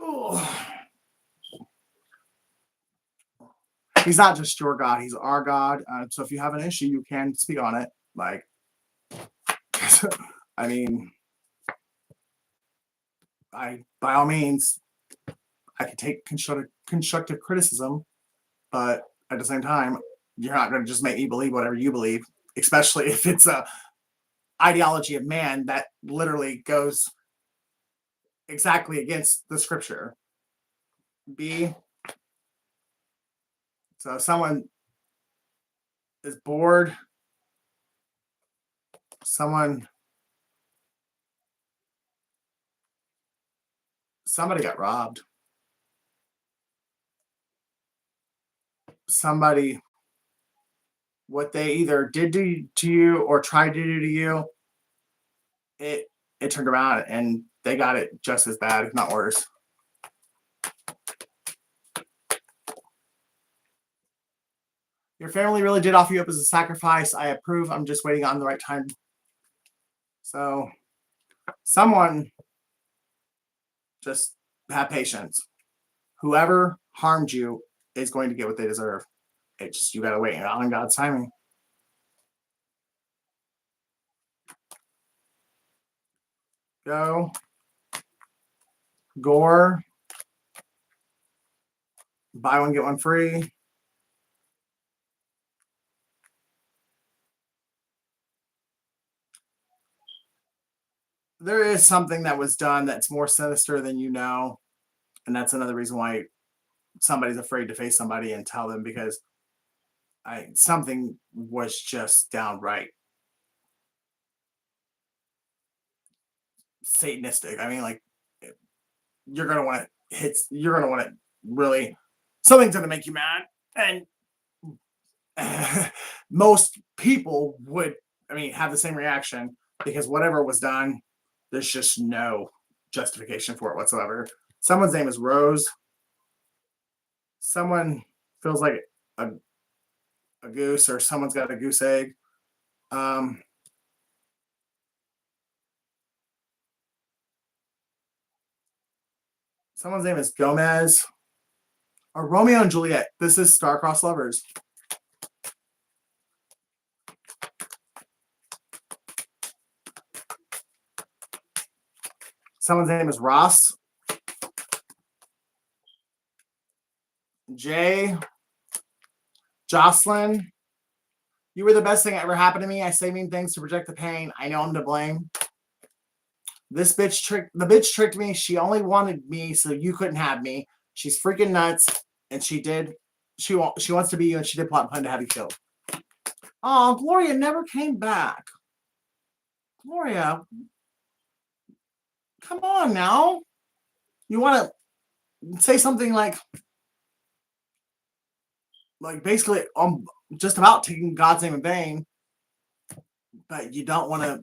Oh. He's not just your God, he's our God. So if you have an issue, you can speak on it. Like, I mean, by all means, I could take constructive criticism, but at the same time, you're not going to just make me believe whatever you believe, especially if it's a ideology of man that literally goes exactly against the scripture. B. So someone is bored. Somebody got robbed. Somebody, what they either did to you or tried to do to you, it turned around and they got it just as bad, if not worse. Your family really did offer you up as a sacrifice. I approve. I'm just waiting on the right time. So someone, just have patience. Whoever harmed you is going to get what they deserve. It's just, you got to wait on God's timing. Go. Gore. Buy one, get one free. There is something that was done that's more sinister than you know. And that's another reason why somebody's afraid to face somebody and tell them, because something was just downright satanistic. I mean, like, you're going to want to really, something's going to make you mad. And most people would, have the same reaction, because whatever was done, there's just no justification for it whatsoever. Someone's name is Rose. Someone feels like a goose, or someone's got a goose egg. Someone's name is Gomez, or Romeo and Juliet. This is star-crossed lovers. Someone's name is Ross. Jay. Jocelyn. You were the best thing that ever happened to me. I say mean things to project the pain. I know I'm to blame. The bitch tricked me. She only wanted me so you couldn't have me. She's freaking nuts. And she wants to be you, and she did plot and plan to have you killed. Oh, Gloria never came back. Gloria, come on now. You want to say something like basically, just about taking God's name in vain, but you don't want to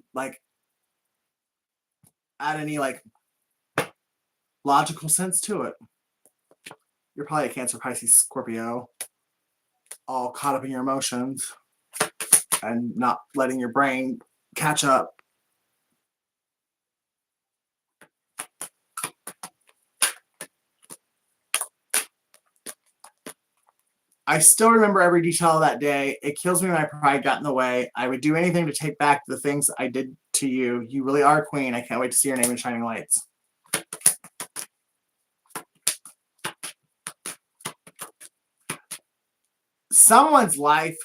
add any like logical sense to it. You're probably a Cancer, Pisces, Scorpio, all caught up in your emotions and not letting your brain catch up. I still remember every detail of that day. It kills me when my pride got in the way. I would do anything to take back the things I did to you. You really are a queen. I can't wait to see your name in shining lights. Someone's life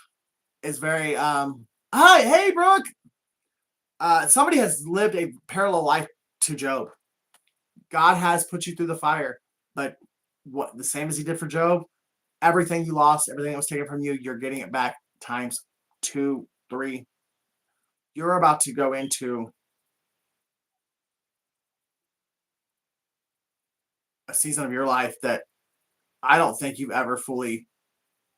is very hi, hey Brooke. Somebody has lived a parallel life to Job. God has put you through the fire, but what the same as he did for Job, everything you lost, everything that was taken from you, you're getting it back times 2, 3. You're about to go into a season of your life that I don't think you've ever fully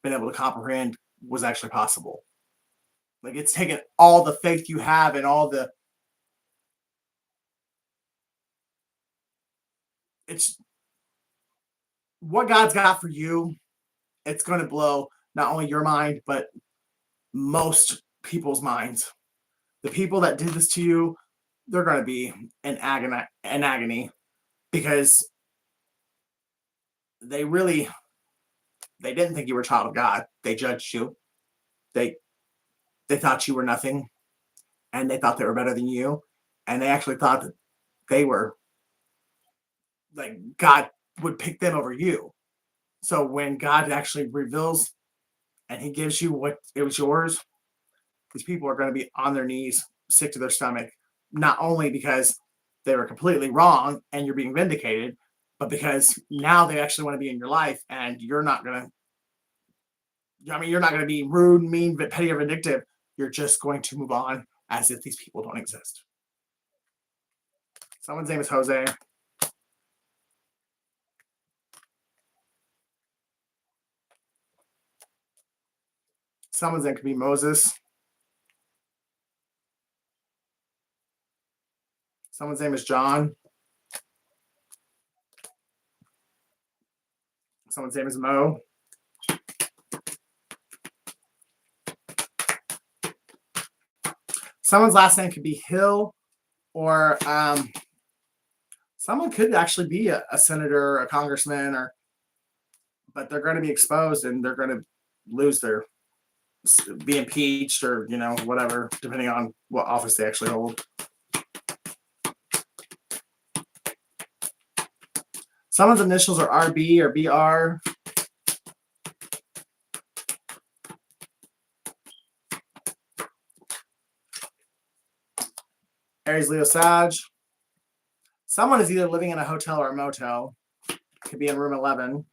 been able to comprehend was actually possible. Like, it's taken all the faith you have and all the it's what God's got for you. It's going to blow not only your mind but most people's minds. The people that did this to you, they're going to be in agony because they didn't think you were a child of God. They judged you. They thought you were nothing, and they thought they were better than you, and they actually thought that they were like God would pick them over you. So when God actually reveals and he gives you what it was yours, these people are going to be on their knees, sick to their stomach, not only because they were completely wrong and you're being vindicated, but because now they actually want to be in your life, and you're not going to be rude, mean, petty, or vindictive. You're just going to move on as if these people don't exist. Someone's name is Jose. Someone's name could be Moses. Someone's name is John. Someone's name is Mo. Someone's last name could be Hill, or someone could actually be a senator, or a congressman, but they're going to be exposed and they're going to lose be impeached, or whatever, depending on what office they actually hold. Someone's initials are RB or BR. Aries, Leo, Sag. Someone is either living in a hotel or a motel. Could be in room 11.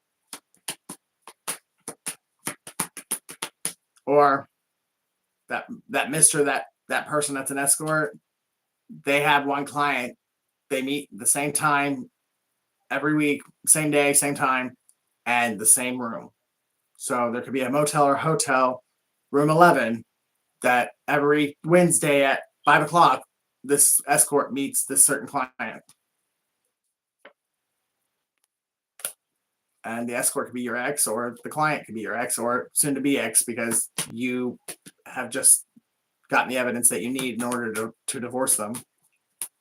Or that person that's an escort, they have one client. They meet the same time every week, same day, same time, and the same room. So there could be a motel or hotel, room 11, that every Wednesday at 5 o'clock, this escort meets this certain client. And the escort could be your ex, or the client could be your ex, or soon to be ex, because you have just gotten the evidence that you need in order to divorce them,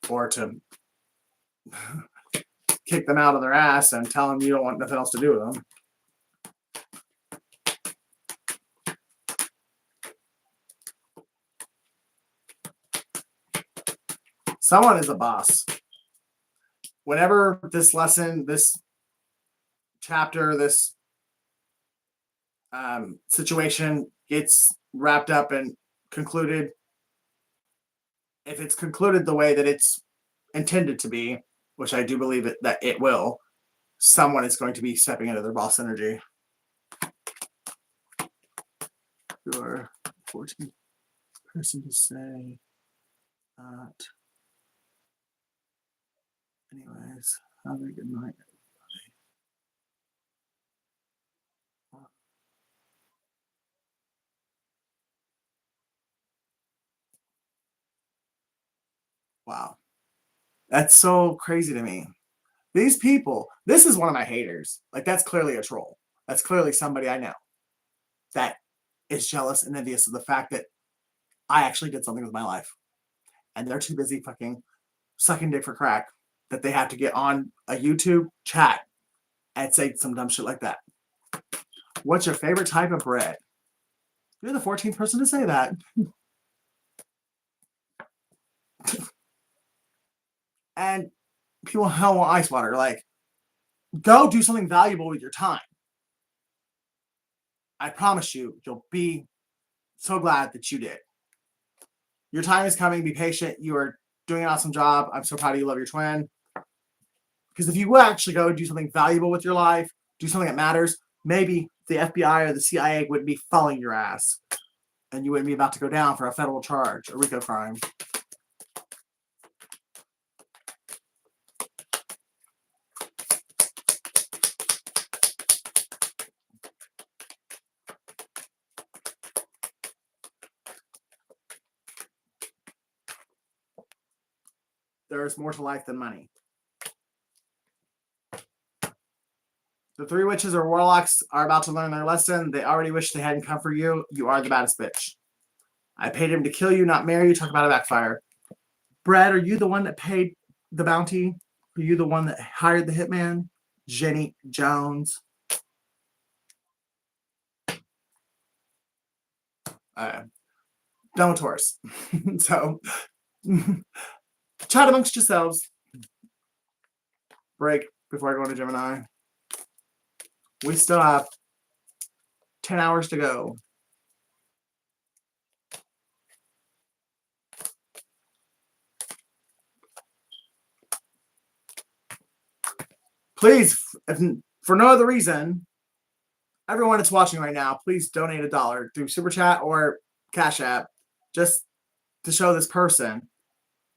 or to kick them out of their ass and tell them you don't want nothing else to do with them. Someone is a boss. Whenever this lesson, this chapter, this situation gets wrapped up and concluded, if it's concluded the way that it's intended to be, which I do believe that it will, someone is going to be stepping into their boss energy. Your 14th person to say that. Anyways, have a good night, everybody. Wow. That's so crazy to me. These people, this is one of my haters. Like, that's clearly a troll. That's clearly somebody I know that is jealous and envious of the fact that I actually did something with my life. And they're too busy fucking sucking dick for crack that they have to get on a YouTube chat and say some dumb shit like that. What's your favorite type of bread? You're the 14th person to say that. And people hell want ice water. Like, go do something valuable with your time. I promise you, you'll be so glad that you did. Your time is coming. Be patient. You are doing an awesome job. I'm so proud of you. Love your twin. Because if you would actually go do something valuable with your life, do something that matters, maybe the FBI or the CIA wouldn't be following your ass. And you wouldn't be about to go down for a federal charge, a RICO crime. There is more to life than money. The three witches or warlocks are about to learn their lesson. They already wish they hadn't come for you. You are the baddest bitch. I paid him to kill you, not marry you. Talk about a backfire. Brad, are you the one that paid the bounty? Are you the one that hired the hitman? Jenny Jones. Done with Taurus. So, chat amongst yourselves. Break before I go into Gemini. We still have 10 hours to go. Please, if for no other reason, everyone that's watching right now, please donate $1 through Super Chat or Cash App just to show this person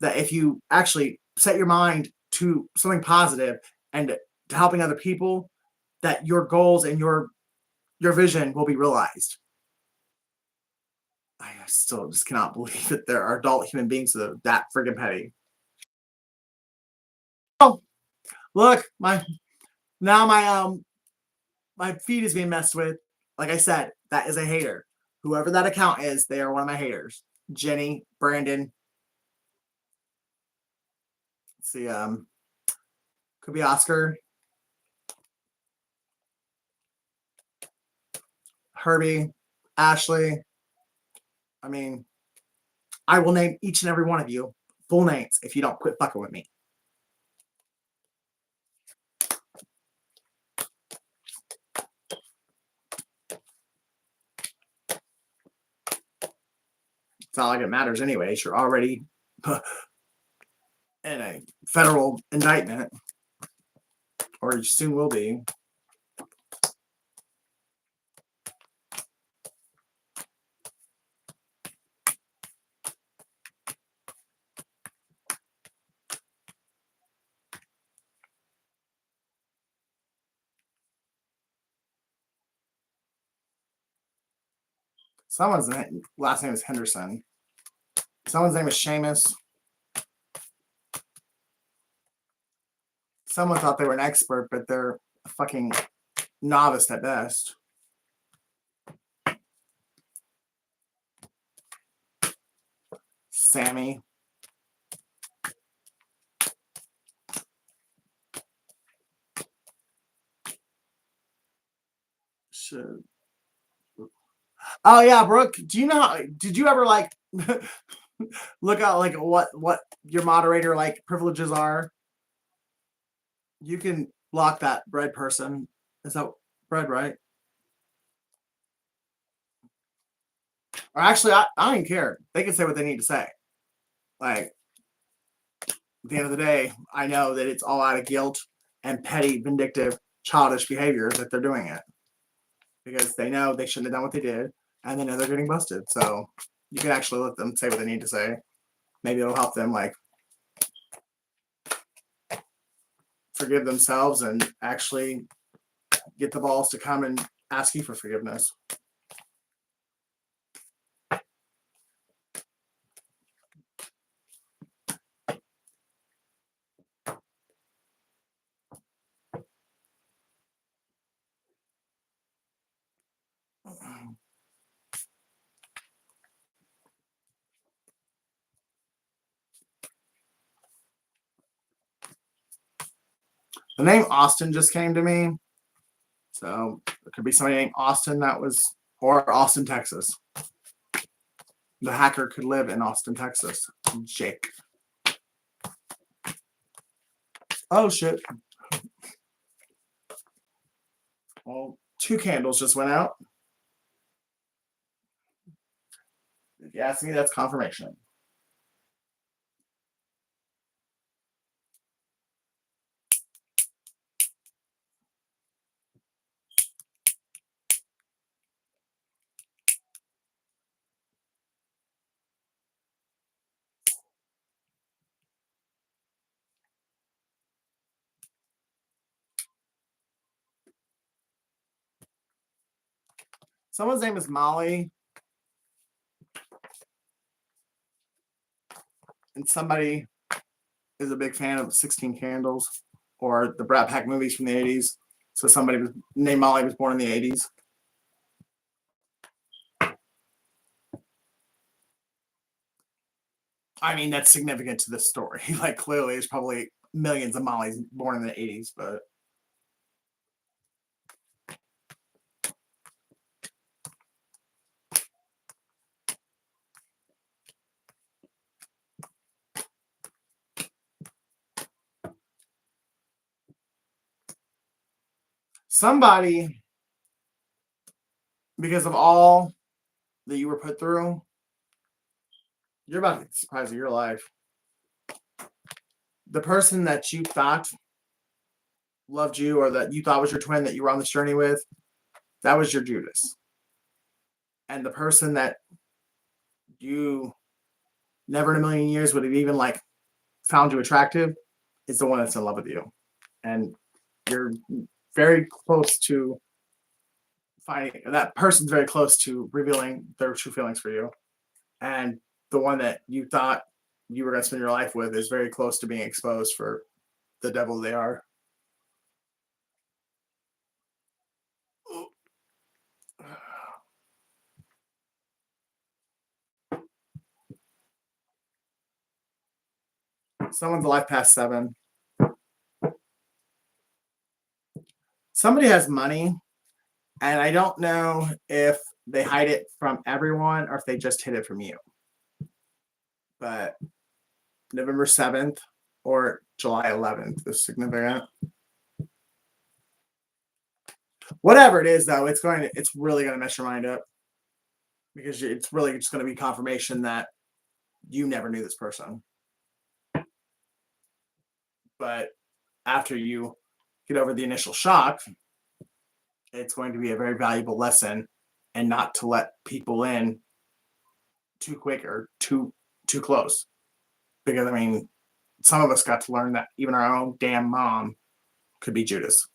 that if you actually set your mind to something positive and to helping other people, that your goals and your vision will be realized. I still just cannot believe that there are adult human beings that are that friggin' petty. Oh, look, my feed is being messed with. Like I said, that is a hater. Whoever that account is, they are one of my haters. Jenny, Brandon. Let's see, could be Oscar. Herbie, Ashley. I mean, I will name each and every one of you full names if you don't quit fucking with me. It's not like it matters anyways. You're already in a federal indictment, or you soon will be. Someone's last name is Henderson. Someone's name is Seamus. Someone thought they were an expert, but they're a fucking novice at best. Sammy. Shit. Oh yeah, Brooke. Do you know how? Did you ever like look at like what your moderator like privileges are? You can block that bread person. Is that bread, right? Or actually, I don't even care. They can say what they need to say. Like, at the end of the day, I know that it's all out of guilt and petty, vindictive, childish behavior that they're doing it. Because they know they shouldn't have done what they did, and they know they're getting busted. So you can actually let them say what they need to say. Maybe it'll help them, like, forgive themselves and actually get the balls to come and ask you for forgiveness. The name Austin just came to me. So it could be somebody named Austin or Austin, Texas. The hacker could live in Austin, Texas. Jake. Oh, shit. Well, 2 candles just went out. If you ask me, that's confirmation. Someone's name is Molly. And somebody is a big fan of 16 Candles or the Brat Pack movies from the 80s. So somebody named Molly was born in the 80s. I mean, that's significant to this story. Like, clearly, there's probably millions of Mollys born in the 80s, but somebody, because of all that you were put through, you're about to get the surprise of your life. The person that you thought loved you or that you thought was your twin that you were on this journey with, that was your Judas. And the person that you never in a million years would have even like found you attractive is the one that's in love with you. And you're very close to finding that person's very close to revealing their true feelings for you. And the one that you thought you were going to spend your life with is very close to being exposed for the devil they are. Someone's life past 7. Somebody has money, and I don't know if they hide it from everyone or if they just hid it from you. But November 7th or July 11th is significant. Whatever it is, though, it's really going to mess your mind up because it's really just going to be confirmation that you never knew this person. But after you get over the initial shock, it's going to be a very valuable lesson, and not to let people in too quick or too close. Because I mean, some of us got to learn that even our own damn mom could be Judas.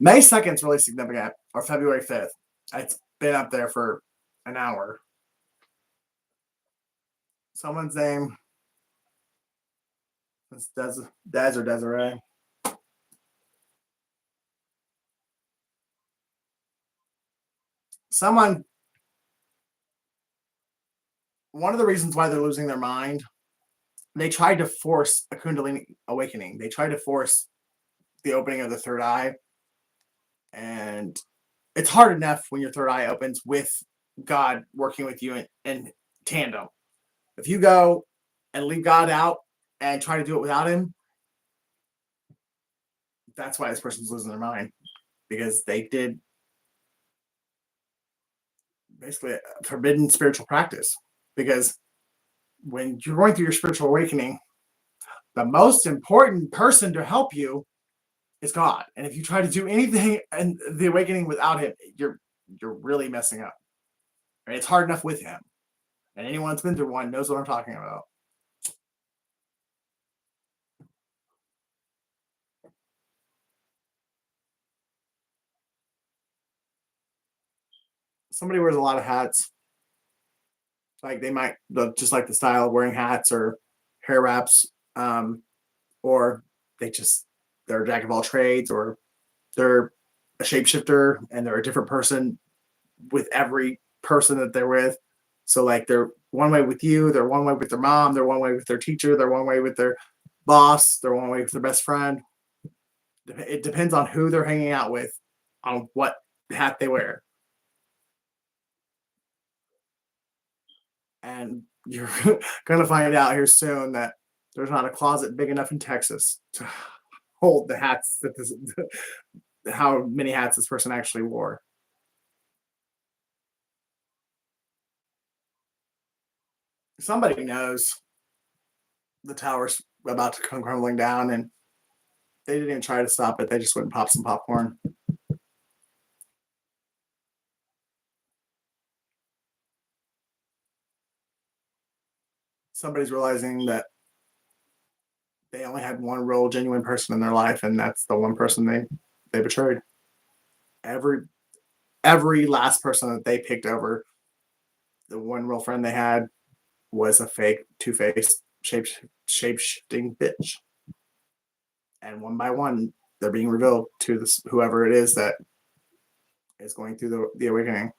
May 2nd is really significant, or February 5th. It's been up there for an hour. Someone's name is Des or Desiree. One of the reasons why they're losing their mind, they tried to force a Kundalini awakening. They tried to force the opening of the third eye. And it's hard enough when your third eye opens with God working with you in tandem. If you go and leave God out and try to do it without him, that's why this person's losing their mind. Because they did basically a forbidden spiritual practice. Because when you're going through your spiritual awakening, the most important person to help you is God. And if you try to do anything in the awakening without him, you're really messing up. Right? It's hard enough with him. And anyone that's been through one knows what I'm talking about. Somebody wears a lot of hats. Like they might just like the style of wearing hats or hair wraps, or they're a jack of all trades, or they're a shapeshifter and they're a different person with every person that they're with. So like they're one way with you, they're one way with their mom, they're one way with their teacher, they're one way with their boss, they're one way with their best friend. It depends on who they're hanging out with, on what hat they wear. And you're going to find out here soon that there's not a closet big enough in Texas to hold the hats that how many hats this person actually wore. Somebody knows the tower's about to come crumbling down, and they didn't even try to stop it. They just went and popped some popcorn. Somebody's realizing that they only had one real genuine person in their life, and that's the one person they betrayed. Every last person that they picked over the one real friend they had was a fake, two-faced, shape-shifting bitch. And one by one, they're being revealed to this whoever it is that is going through the awakening.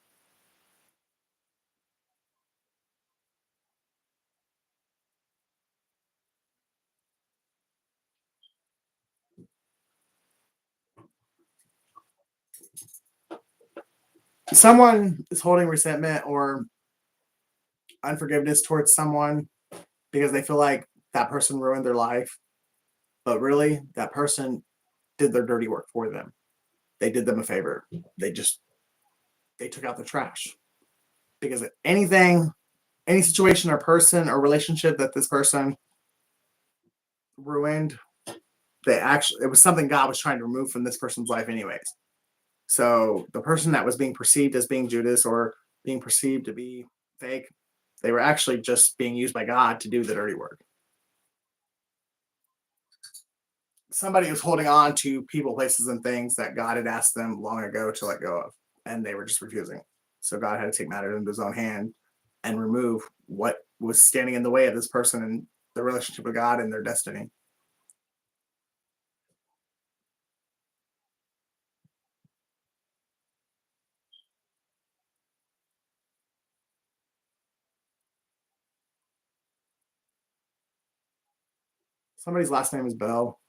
Someone is holding resentment or unforgiveness towards someone because they feel like that person ruined their life, but really that person did their dirty work for them. They did them a favor. They took out the trash. Because any situation or person or relationship that this person ruined, it was something God was trying to remove from this person's life anyways. So the person that was being perceived as being Judas or being perceived to be fake, they were actually just being used by God to do the dirty work. Somebody was holding on to people, places, and things that God had asked them long ago to let go of, and they were just refusing. So God had to take matters into his own hand and remove what was standing in the way of this person and the relationship with God and their destiny. Somebody's last name is Bell.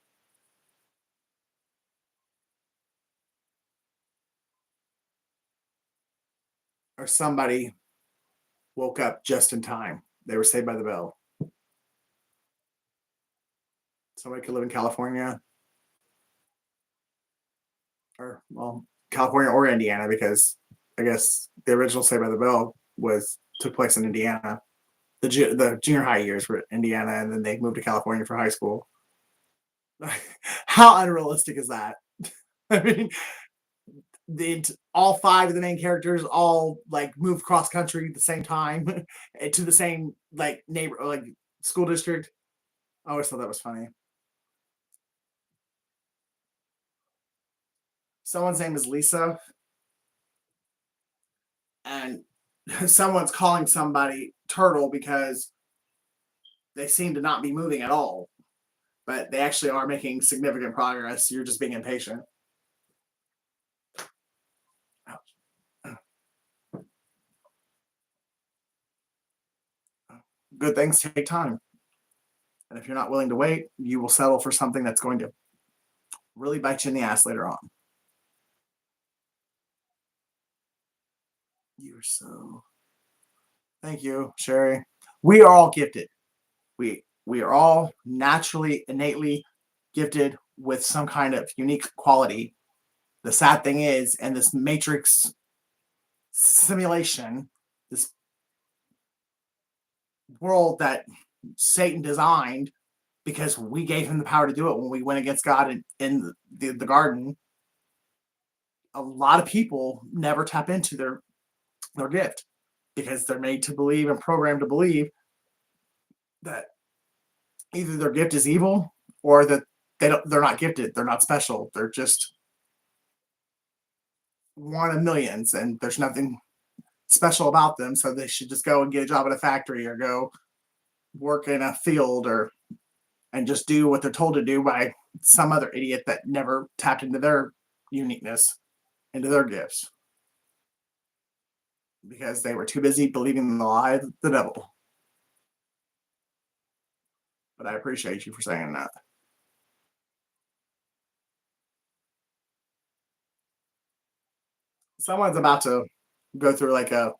Or somebody woke up just in time. They were saved by the bell. Somebody could live in California, or well, California or Indiana, because I guess the original Saved by the Bell took place in Indiana. The junior high years were Indiana, and then they moved to California for high school. How unrealistic is that? I mean, all five of the main characters all like moved cross country at the same time to the same like neighbor like school district. I always thought that was funny. Someone's name is Lisa, and someone's calling somebody turtle because they seem to not be moving at all, but they actually are making significant progress. You're just being impatient. Good things take time. And if you're not willing to wait, you will settle for something that's going to really bite you in the ass later on. You're so. Thank you, Sherry. We are all gifted. We are all naturally, innately gifted with some kind of unique quality. The sad thing is, in this matrix simulation, this world that Satan designed, because we gave him the power to do it when we went against God in the garden, a lot of people never tap into their gift because they're made to believe and programmed to believe that either their gift is evil or that they're not gifted, they're not special, they're just one of millions, and there's nothing special about them, so they should just go and get a job at a factory or go work in a field and just do what they're told to do by some other idiot that never tapped into their uniqueness, into their gifts, because they were too busy believing in the lie of the devil. But I appreciate you for saying that. Someone's about to go through like a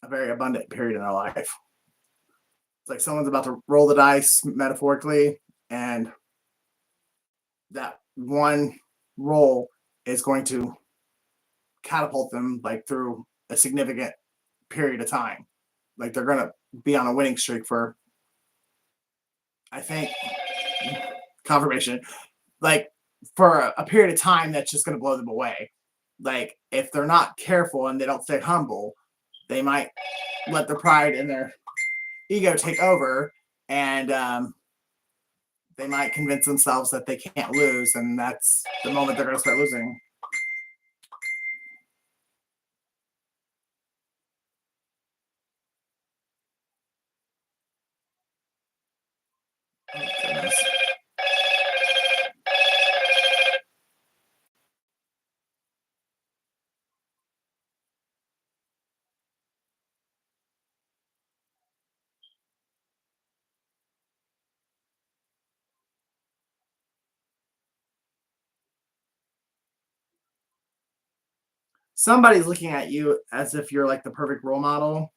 very abundant period in their life. It's like someone's about to roll the dice metaphorically, and that one roll is going to catapult them like through a significant period of time. Like they're going to be on a winning streak for, I think, confirmation, like for a period of time that's just going to blow them away. Like if they're not careful and they don't stay humble, they might let their pride and their ego take over, and they might convince themselves that they can't lose, and that's the moment they're going to start losing. Oh, goodness. Somebody's looking at you as if you're like the perfect role model,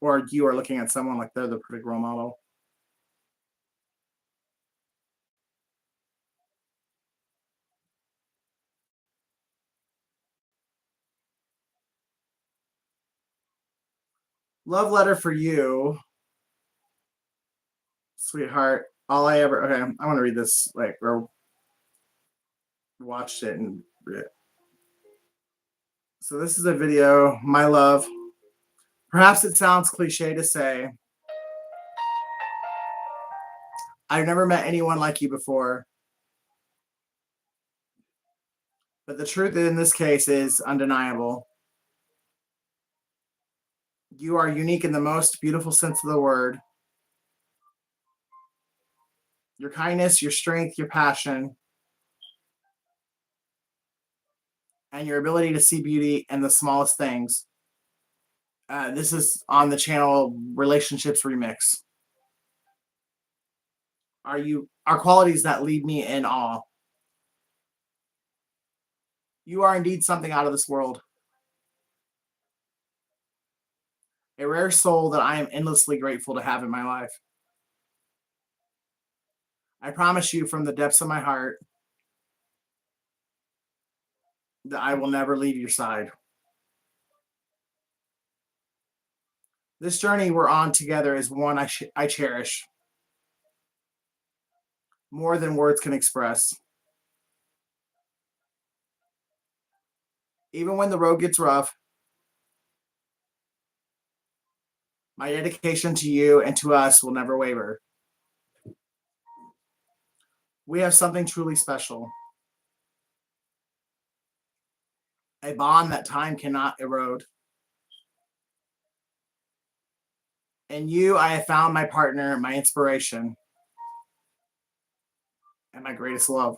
or you are looking at someone like they're the perfect role model. Love letter for you, sweetheart. All I ever, okay, I want to read this, like, or watched it and read it. So this is a video, my love. Perhaps it sounds cliche to say, I've never met anyone like you before. But the truth in this case is undeniable. You are unique in the most beautiful sense of the word. Your kindness, your strength, your passion, and your ability to see beauty in the smallest things. This is on the channel Relationships Remix. Are qualities that leave me in awe. You are indeed something out of this world. A rare soul that I am endlessly grateful to have in my life. I promise you from the depths of my heart that I will never leave your side. This journey we're on together is one I cherish more than words can express. Even when the road gets rough, my dedication to you and to us will never waver. We have something truly special. A bond that time cannot erode. In you, I have found my partner, my inspiration, and my greatest love.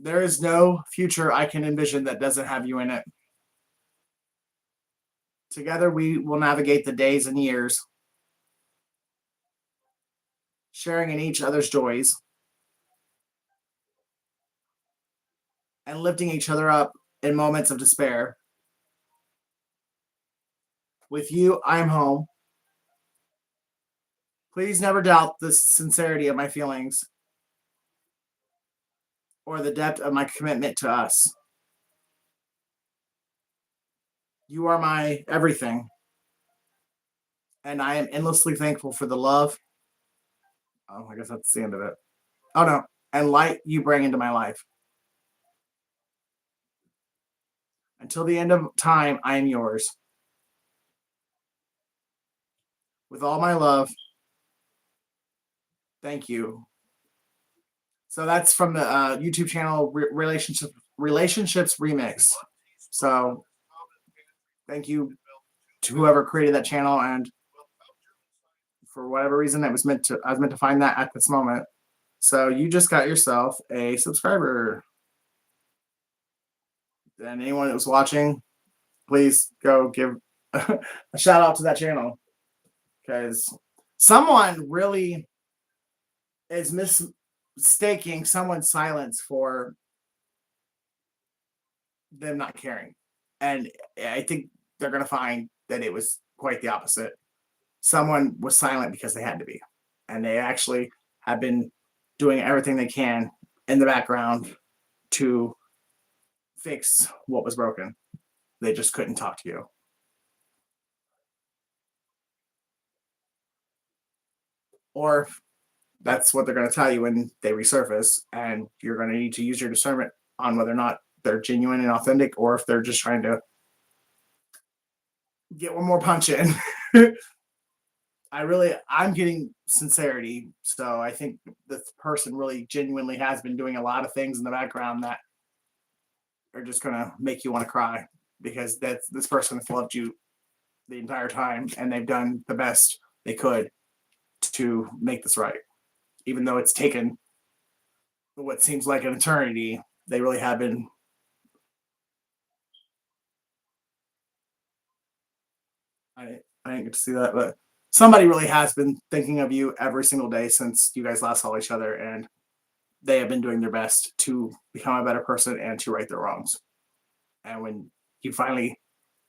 There is no future I can envision that doesn't have you in it. Together, we will navigate the days and years, sharing in each other's joys and lifting each other up in moments of despair. With you, I am home. Please never doubt the sincerity of my feelings or the depth of my commitment to us. You are my everything, and I am endlessly thankful for the love. Oh, I guess that's the end of it. Oh, no. And light you bring into my life. Until the end of time, I am yours. With all my love, thank you. So that's from the YouTube channel Relationships Remix. So thank you to whoever created that channel, and for whatever reason I was meant to find that at this moment. So you just got yourself a subscriber. And anyone that was watching, please go give a shout out to that channel, because someone really is mistaking someone's silence for them not caring. And I think they're going to find that it was quite the opposite. Someone was silent because they had to be. And they actually have been doing everything they can in the background to fix what was broken. They just couldn't talk to you. Or that's what they're going to tell you when they resurface, and you're going to need to use your discernment on whether or not they're genuine and authentic, or if they're just trying to get one more punch in. I'm getting sincerity, so I think this person really genuinely has been doing a lot of things in the background that are just going to make you want to cry, because this person has loved you the entire time, and they've done the best they could to make this right. Even though it's taken what seems like an eternity, they really have been. I didn't get to see that, but somebody really has been thinking of you every single day since you guys last saw each other, and they have been doing their best to become a better person and to right their wrongs. And when you finally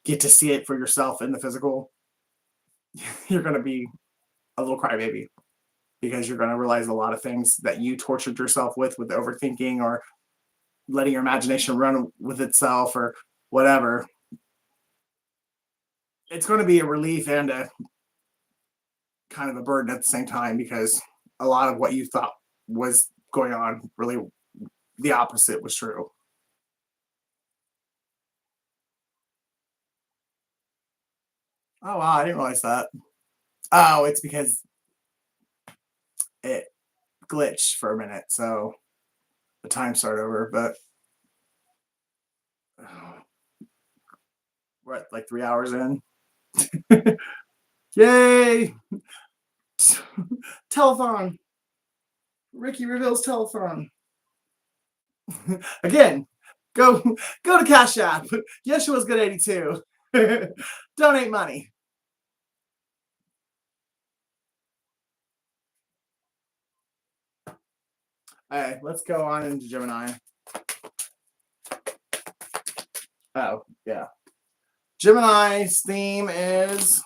get to see it for yourself in the physical, you're going to be a little crybaby, because you're going to realize a lot of things that you tortured yourself with overthinking or letting your imagination run with itself or whatever. It's going to be a relief and a kind of a burden at the same time, because a lot of what you thought was going on, really the opposite was true. Oh, wow, I didn't realize that. Oh, it's because it glitched for a minute, so the time started over, but we're at like 3 hours in. Yay! Telethon. Ricky reveals telethon. Again, go to Cash App. Yeshua's good 82. Donate money. All right, let's go on into Gemini. Oh, yeah. Gemini's theme is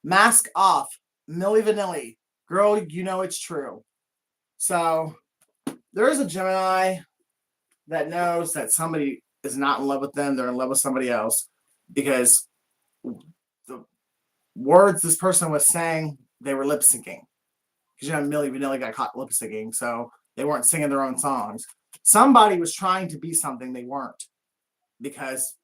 mask off, Milli Vanilli. Girl, you know it's true. So there is a Gemini that knows that somebody is not in love with them. They're in love with somebody else, because the words this person was saying, they were lip syncing. Because Milli Vanilli got caught lip syncing, so they weren't singing their own songs. Somebody was trying to be something they weren't, because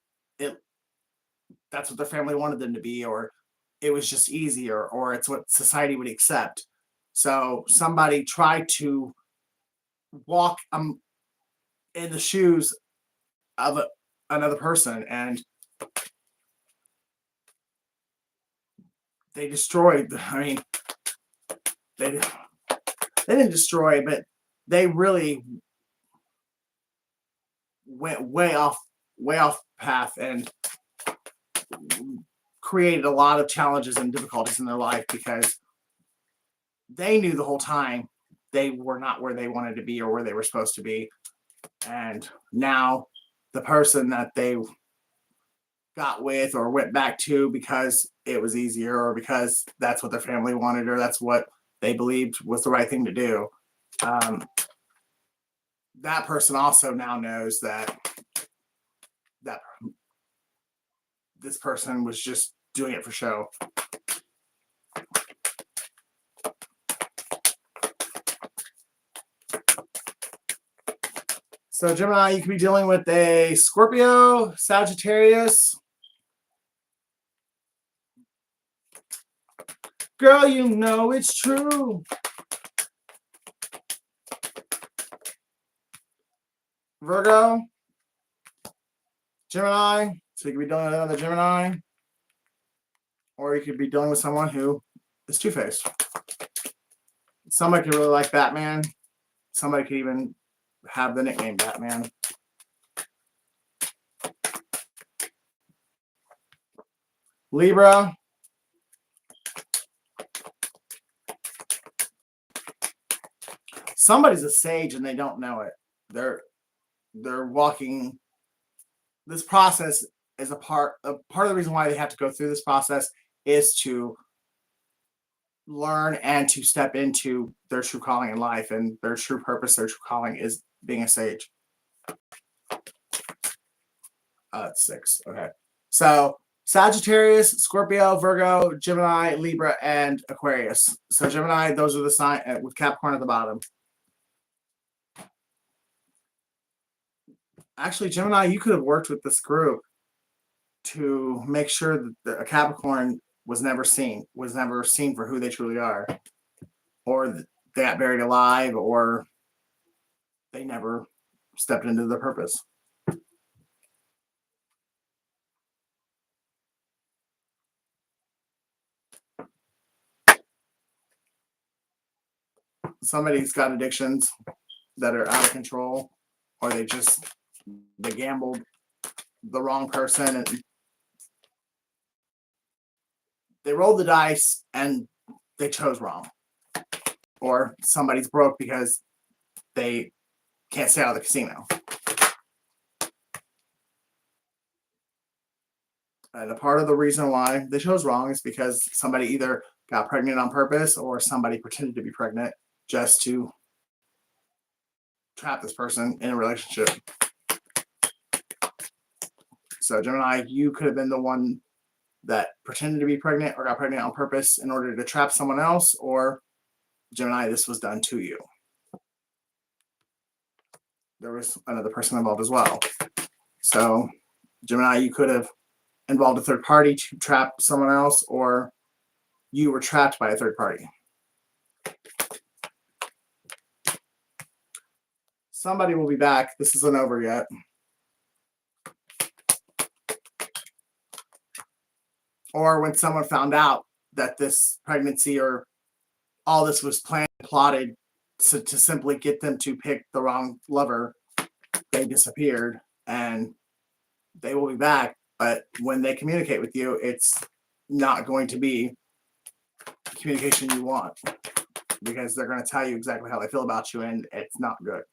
that's what their family wanted them to be, or it was just easier, or it's what society would accept. So somebody tried to walk in the shoes of another person, and they destroyed. I mean, they didn't destroy, but they really went way off path and created a lot of challenges and difficulties in their life, because they knew the whole time they were not where they wanted to be or where they were supposed to be. And now the person that they got with or went back to because it was easier, or because that's what their family wanted, or that's what they believed was the right thing to do, that person also now knows that this person was just doing it for show. So Gemini, you could be dealing with a Scorpio, Sagittarius. Girl, you know it's true. Virgo. Gemini. So you could be dealing with another Gemini. Or you could be dealing with someone who is two-faced. Somebody could really like Batman. Somebody could even have the nickname Batman. Libra. Somebody's a sage and they don't know it. They're walking. This process is a part of the reason why they have to go through this process is to learn and to step into their true calling in life, and their true purpose, their true calling is being a sage. That's 6. Okay. So Sagittarius, Scorpio, Virgo, Gemini, Libra, and Aquarius. So Gemini, those are the sign with Capricorn at the bottom. Actually, Gemini, you could have worked with this group to make sure that a Capricorn was never seen for who they truly are, or they got buried alive, or they never stepped into their purpose. Somebody's got addictions that are out of control, or they gambled the wrong person and they rolled the dice and they chose wrong. Or somebody's broke because they can't stay out of the casino. And a part of the reason why they chose wrong is because somebody either got pregnant on purpose or somebody pretended to be pregnant just to trap this person in a relationship. So Gemini, you could have been the one that pretended to be pregnant or got pregnant on purpose in order to trap someone else, or Gemini, this was done to you. There was another person involved as well. So Gemini, you could have involved a third party to trap someone else, or you were trapped by a third party. Somebody will be back. This isn't over yet. Or when someone found out that this pregnancy or all this was planned, plotted to simply get them to pick the wrong lover, they disappeared, and they will be back. But when they communicate with you, it's not going to be communication you want, because they're going to tell you exactly how they feel about you, and it's not good.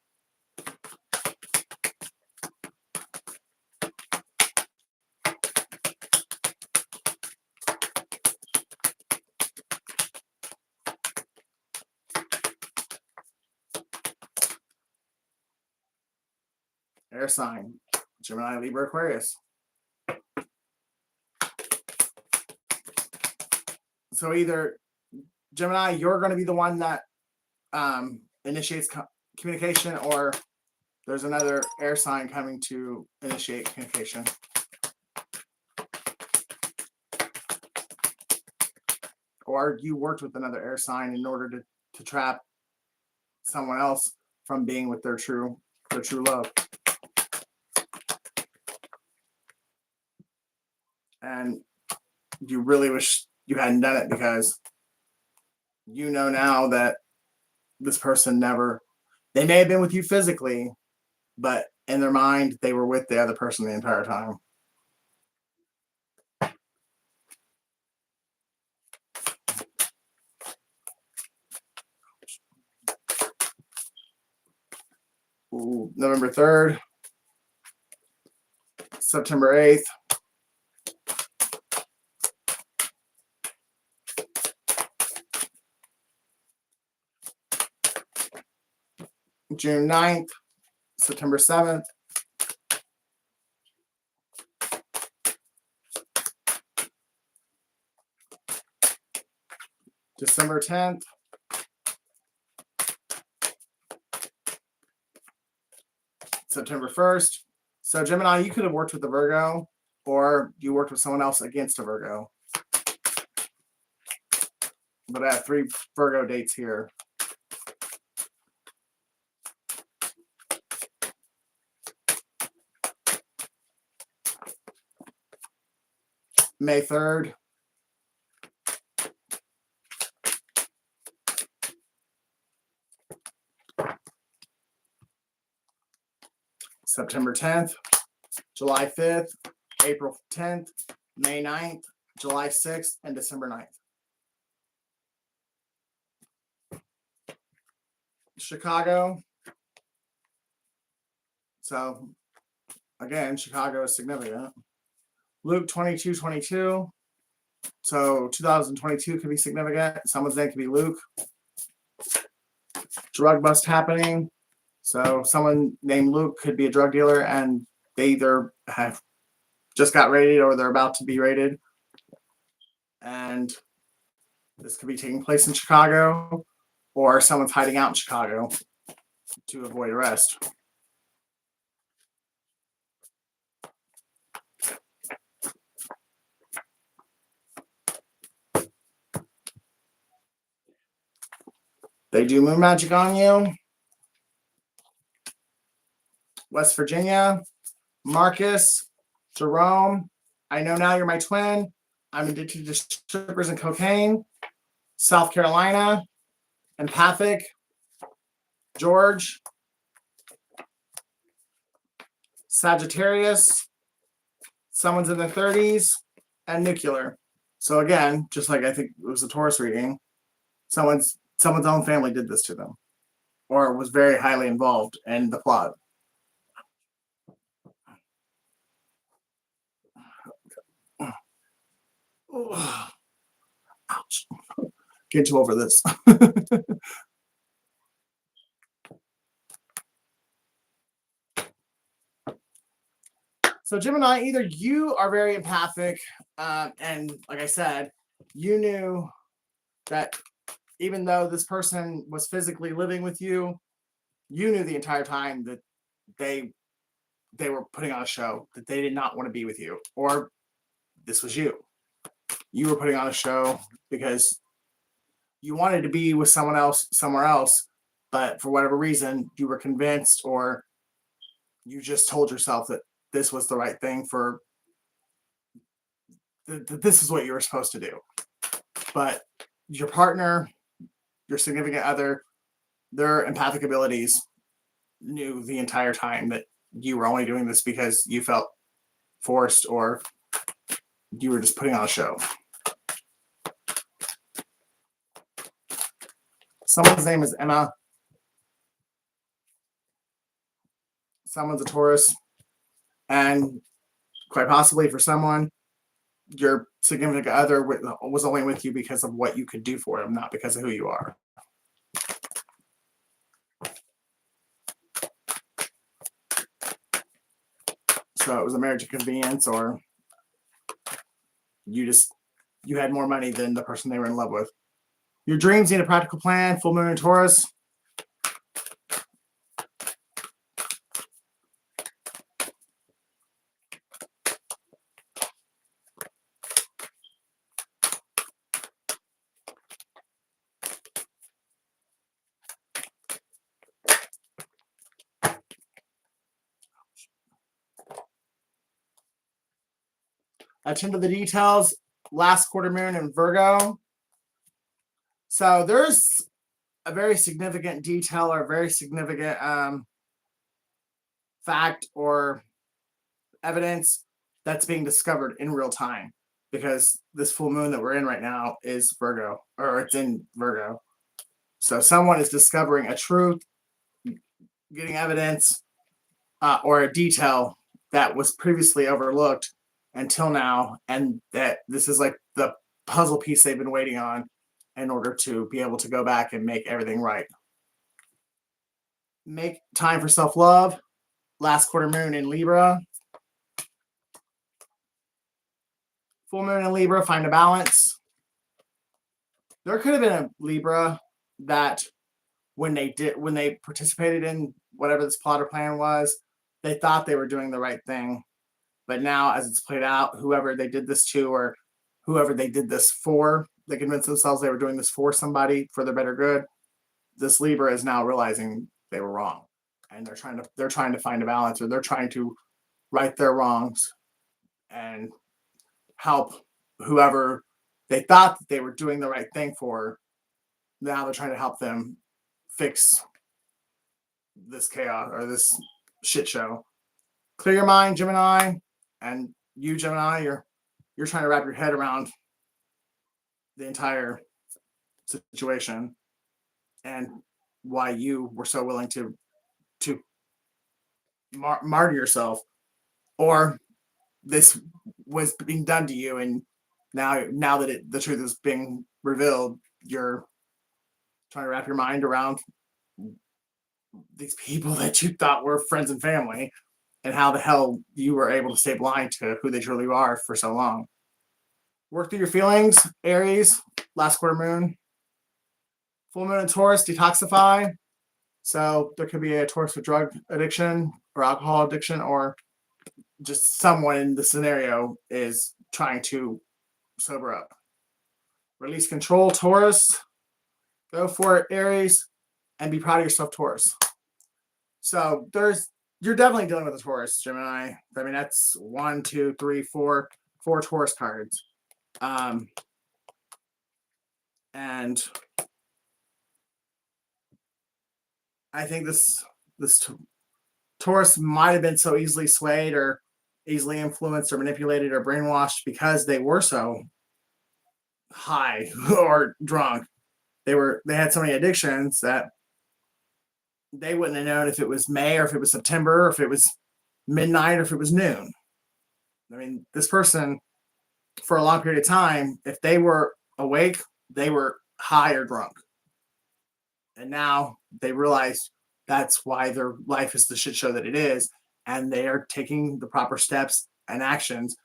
Air sign, Gemini, Libra, Aquarius. So either Gemini, you're going to be the one that initiates communication, or there's another air sign coming to initiate communication. Or you worked with another air sign in order to trap someone else from being with their true love. And you really wish you hadn't done it, because you know now that this person they may have been with you physically, but in their mind, they were with the other person the entire time. Ooh, November 3rd, September 8th. June 9th, September 7th. December 10th. September 1st. So Gemini, you could have worked with the Virgo, or you worked with someone else against a Virgo. But I have 3 Virgo dates here. May 3rd. September 10th, July 5th, April 10th, May 9th, July 6th, and December 9th. Chicago. So, again, Chicago is significant. Luke 22:22. So, 2022 could be significant. Someone's name could be Luke. Drug bust happening. So, someone named Luke could be a drug dealer, and they either have just got raided or they're about to be raided. And this could be taking place in Chicago, or someone's hiding out in Chicago to avoid arrest. They do moon magic on you. West Virginia, Marcus, Jerome. I know now you're my twin. I'm addicted to strippers and cocaine. South Carolina, empathic. George, Sagittarius. Someone's in their 30s, and nuclear. So again, just like I think it was a Taurus reading, someone's own family did this to them, or was very highly involved in the plot. Oh, ouch. Get you over this. So Gemini, either you are very empathic, and like I said, you knew that even though this person was physically living with you, you knew the entire time that they were putting on a show, that they did not want to be with you, or this was you. You were putting on a show because you wanted to be with someone else somewhere else, but for whatever reason, you were convinced, or you just told yourself that this was the right thing for this is what you were supposed to do. But your partner, your significant other, their empathic abilities knew the entire time that you were only doing this because you felt forced, or you were just putting on a show. Someone's name is Emma. Someone's a Taurus. And quite possibly for someone, your significant other was only with you because of what you could do for them, not because of who you are. So it was a marriage of convenience, or you had more money than the person they were in love with. Your dreams need a practical plan. Full moon in Taurus. Attend to the details. Last quarter moon in Virgo. So there's a very significant detail, or a very significant fact or evidence that's being discovered in real time, because this full moon that we're in right now is Virgo, or it's in Virgo. So someone is discovering a truth, getting evidence, or a detail that was previously overlooked until now, and that this is like the puzzle piece they've been waiting on in order to be able to go back and make everything right. Make time for self-love. Last quarter moon in Libra. Full moon in Libra, find a balance. There could have been a Libra that when they participated in whatever this plot or plan was, they thought they were doing the right thing. But now, as it's played out, whoever they did this to, or whoever they did this for, they convinced themselves they were doing this for somebody, for their better good. This Libra is now realizing they were wrong, and they're trying to find a balance, or they're trying to right their wrongs and help whoever they thought that they were doing the right thing for, now they're trying to help them fix this chaos or this shit show. Clear your mind, Gemini, and you, Gemini, you're trying to wrap your head around the entire situation and why you were so willing to martyr yourself, or this was being done to you, and now that the truth is being revealed, you're trying to wrap your mind around these people that you thought were friends and family, and how the hell you were able to stay blind to who they truly are for so long. Work through your feelings, Aries, last quarter moon. Full moon in Taurus, detoxify. So there could be a Taurus with drug addiction or alcohol addiction, or just someone in the scenario is trying to sober up. Release control, Taurus. Go for it, Aries, and be proud of yourself, Taurus. So you're definitely dealing with a Taurus, Gemini. I mean, that's 1, 2, 3, 4 Taurus cards. And I think this Taurus might have been so easily swayed or easily influenced or manipulated or brainwashed because they were so high or drunk. They had so many addictions that they wouldn't have known if it was May or if it was September or if it was midnight or if it was noon. I mean, this person, for a long period of time, if they were awake, they were high or drunk. And now they realize that's why their life is the shit show that it is. And they are taking the proper steps and actions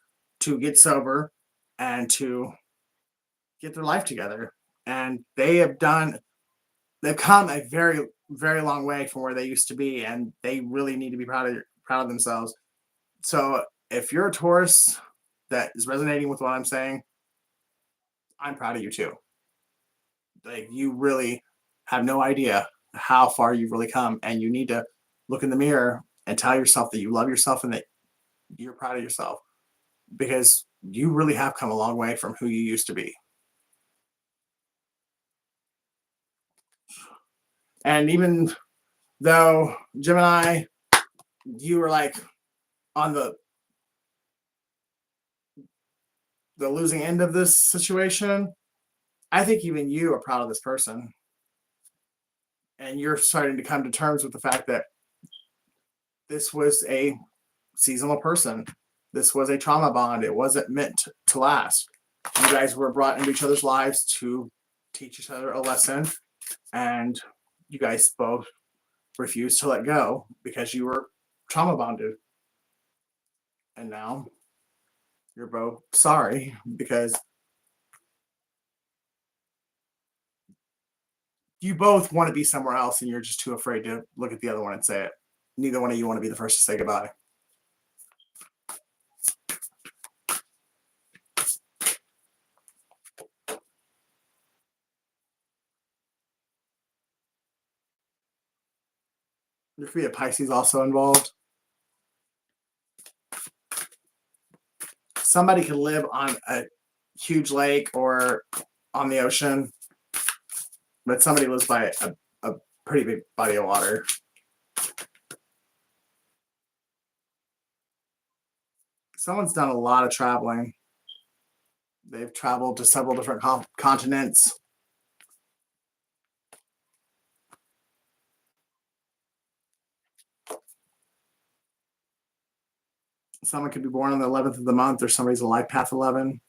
to get sober and to get their life together. And they've come a very, very long way from where they used to be. And they really need to be proud of themselves. So if you're a Taurus that is resonating with what I'm saying, I'm proud of you too. Like, you really have no idea how far you've really come, and you need to look in the mirror and tell yourself that you love yourself and that you're proud of yourself, because you really have come a long way from who you used to be. And even though, Gemini, you were like on the losing end of this situation, I think even you are proud of this person. And you're starting to come to terms with the fact that this was a seasonal person. This was a trauma bond. It wasn't meant to last. You guys were brought into each other's lives to teach each other a lesson. And you guys both refused to let go because you were trauma bonded. And now you're both sorry because you both want to be somewhere else and you're just too afraid to look at the other one and say it. Neither one of you want to be the first to say goodbye. There could be a Pisces also involved. Somebody could live on a huge lake or on the ocean, but somebody lives by a pretty big body of water. Someone's done a lot of traveling. They've traveled to several different continents. Someone could be born on the 11th of the month, or somebody's a life path 11.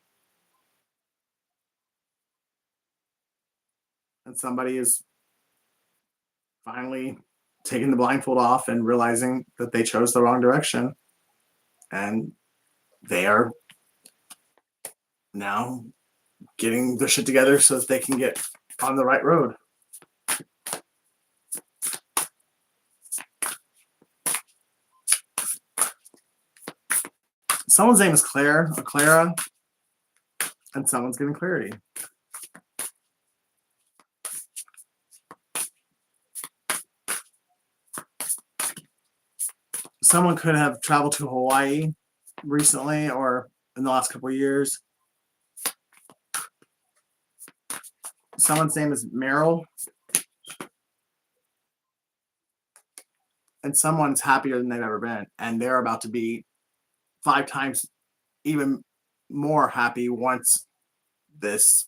And somebody is finally taking the blindfold off and realizing that they chose the wrong direction. And they are now getting their shit together so that they can get on the right road. Someone's name is Claire or Clara, and someone's getting clarity. Someone could have traveled to Hawaii recently or in the last couple of years. someone's name is Meryl, and someone's happier than they've ever been, and they're about to be 5 times even more happy once this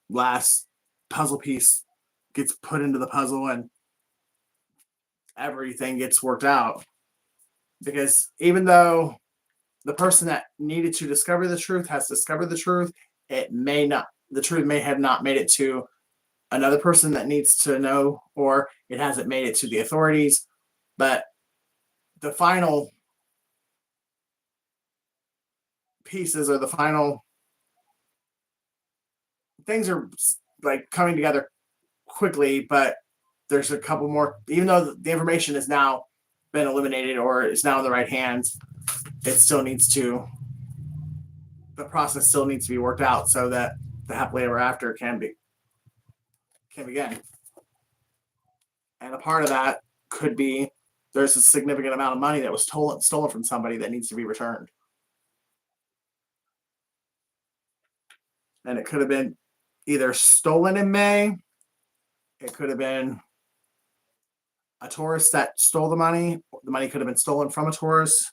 last puzzle piece gets put into the puzzle and everything gets worked out. Because even though the person that needed to discover the truth has discovered the truth, the truth may have not made it to another person that needs to know, or it hasn't made it to the authorities. But the final pieces, or the final things, are like coming together quickly, but there's a couple more. Even though the information has now been eliminated or is now in the right hands, it still needs to. The process still needs to be worked out so that the happily ever after can begin. And a part of that could be there's a significant amount of money that was stolen from somebody that needs to be returned. And it could have been either stolen in May. It could have been a tourist that stole the money. The money could have been stolen from a tourist.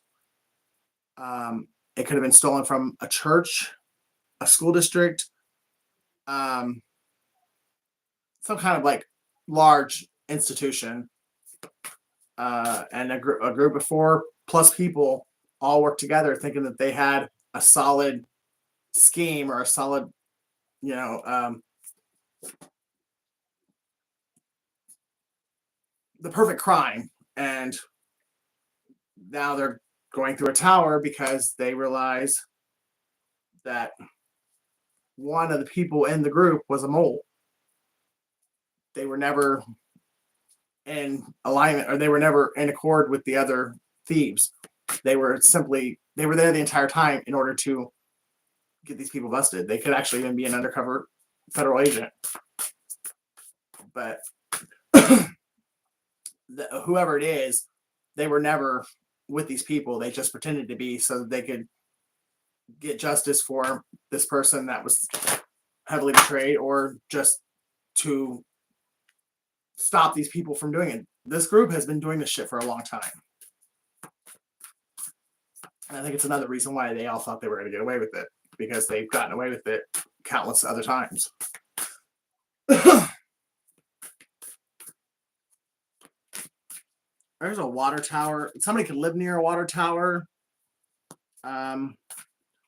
It could have been stolen from a church, a school district, some kind of like large institution, and a group of 4+ people all worked together thinking that they had a solid scheme or a solid, the perfect crime. And now they're going through a tower because they realize that one of the people in the group was a mole. They were never in alignment, or they were never in accord with the other thieves. They were there the entire time in order to get these people busted. They could actually even be an undercover federal agent. But whoever it is, they were never with these people. They just pretended to be so that they could get justice for this person that was heavily betrayed, or just to stop these people from doing it. This group has been doing this shit for a long time. And I think it's another reason why they all thought they were going to get away with it, because they've gotten away with it countless other times. There's a water tower. Somebody could live near a water tower.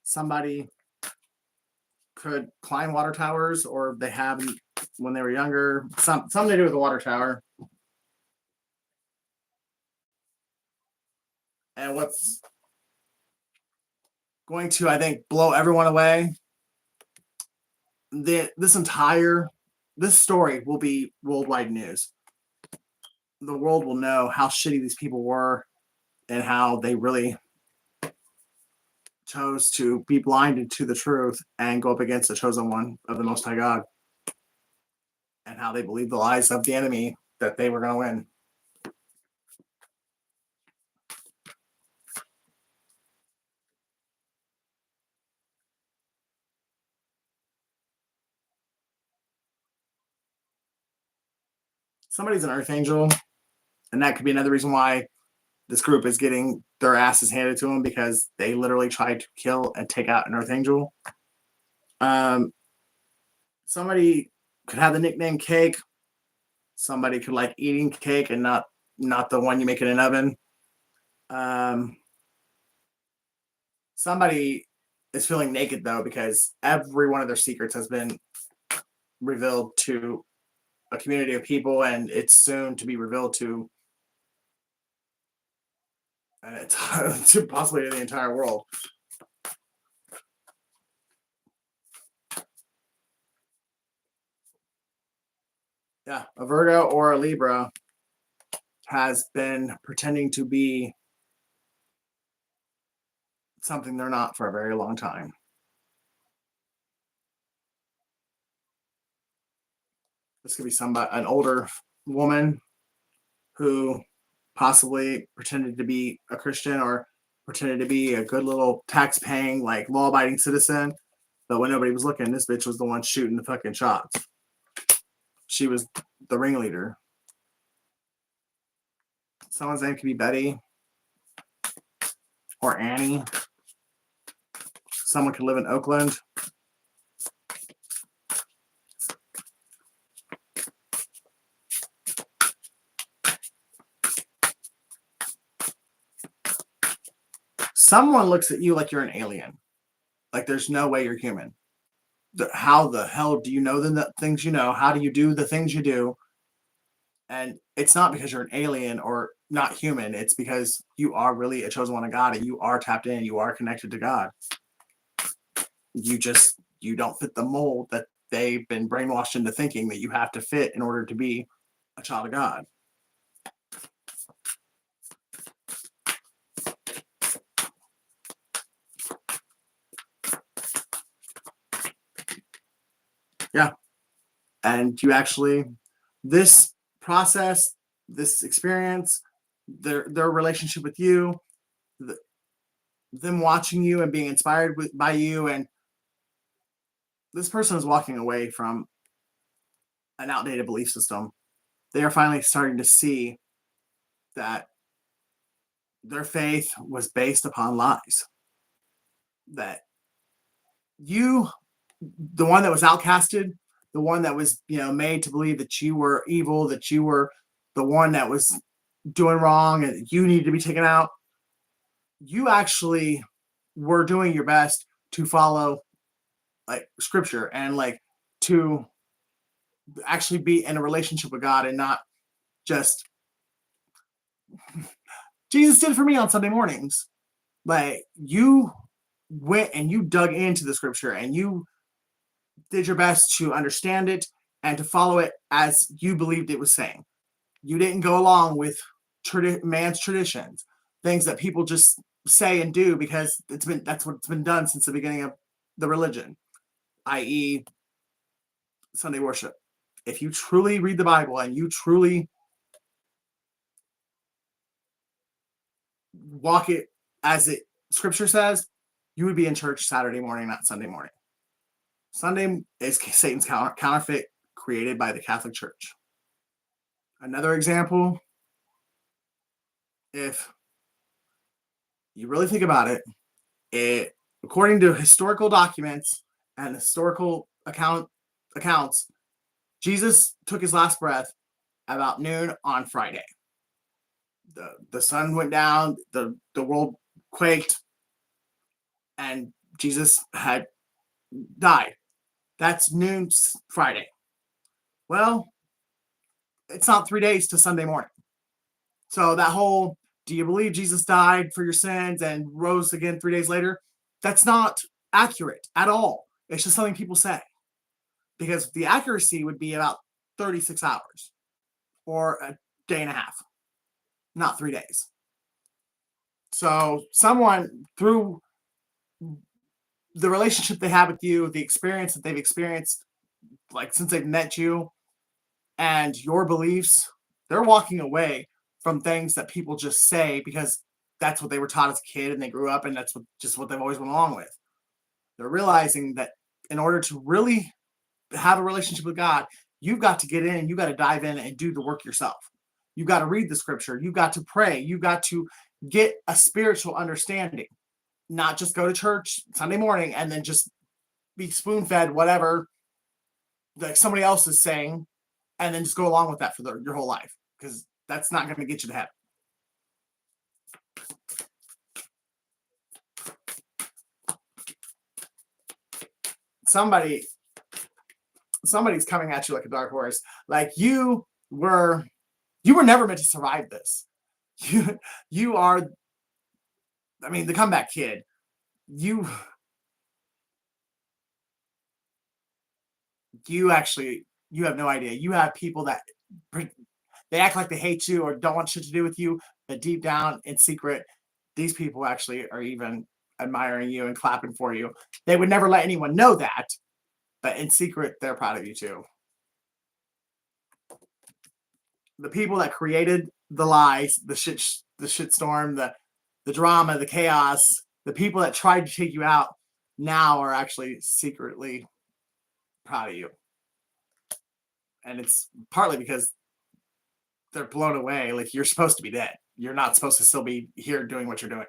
Somebody could climb water towers, or they have when they were younger. Something to do with the water tower. And what's going to, I think, blow everyone away, this story will be worldwide news. The world will know how shitty these people were and how they really chose to be blinded to the truth and go up against the chosen one of the Most High God, and how they believed the lies of the enemy that they were going to win. Somebody's an earth angel, and that could be another reason why this group is getting their asses handed to them, because they literally tried to kill and take out an earth angel. Somebody could have the nickname Cake. Somebody could like eating cake and not the one you make in an oven. Somebody is feeling naked, though, because every one of their secrets has been revealed to a community of people, and it's soon to be revealed to possibly the entire world. Yeah, a Virgo or a Libra has been pretending to be something they're not for a very long time. This could be an older woman who possibly pretended to be a Christian, or pretended to be a good little tax-paying, like law-abiding citizen, But when nobody was looking, this bitch was the one shooting the fucking shots. She was the ringleader. Someone's name could be Betty or Annie. Someone could live in Oakland. Someone looks at you like you're an alien. Like there's no way you're human. How the hell do you know the things you know? How do you do the things you do? And it's not because you're an alien or not human. It's because you are really a chosen one of God and you are tapped in. You are connected to God. You don't fit the mold that they've been brainwashed into thinking that you have to fit in order to be a child of God. Yeah. And you actually, this process, this experience, their relationship with you, them watching you and being inspired by you, and this person is walking away from an outdated belief system. They are finally starting to see that their faith was based upon lies. That you, the one that was outcasted, the one that was, made to believe that you were evil, that you were the one that was doing wrong and you needed to be taken out, you actually were doing your best to follow like scripture and like to actually be in a relationship with God and not just Jesus did it for me on Sunday mornings. Like you went and you dug into the scripture and you did your best to understand it and to follow it as you believed it was saying. You didn't go along with man's traditions, things that people just say and do because that's what's been done since the beginning of the religion, i.e. Sunday worship. If you truly read the Bible and you truly walk it as it scripture says, you would be in church Saturday morning, not Sunday morning. Sunday is Satan's counterfeit created by the Catholic Church. Another example, if you really think about it, according to historical documents and historical accounts, Jesus took his last breath about noon on Friday. The sun went down, the world quaked, and Jesus had died. That's noon Friday. Well, it's not 3 days to Sunday morning. So that whole, do you believe Jesus died for your sins and rose again 3 days later? That's not accurate at all. It's just something people say. Because the accuracy would be about 36 hours or a day and a half, not 3 days. So someone, through the relationship they have with you, the experience that they've experienced, like since they've met you, and your beliefs, they're walking away from things that people just say because that's what they were taught as a kid and they grew up and that's what they've always went along with. They're realizing that in order to really have a relationship with God, you've got to get in and you've got to dive in and do the work yourself. You've got to read the scripture. You've got to pray. You've got to get a spiritual understanding, not just go to church Sunday morning and then just be spoon-fed whatever like somebody else is saying and then just go along with that for your whole life, because that's not going to get you to heaven. Somebody's coming at you like a dark horse. Like you were never meant to survive this. You are, I mean, the comeback kid. You have no idea. You have people that they act like they hate you or don't want shit to do with you, but deep down in secret, these people actually are even admiring you and clapping for you. They would never let anyone know that, but in secret, they're proud of you too. The people that created the lies, the shitstorm, the drama, the chaos, the people that tried to take you out, now are actually secretly proud of you. And it's partly because they're blown away. Like, you're supposed to be dead. You're not supposed to still be here doing what you're doing.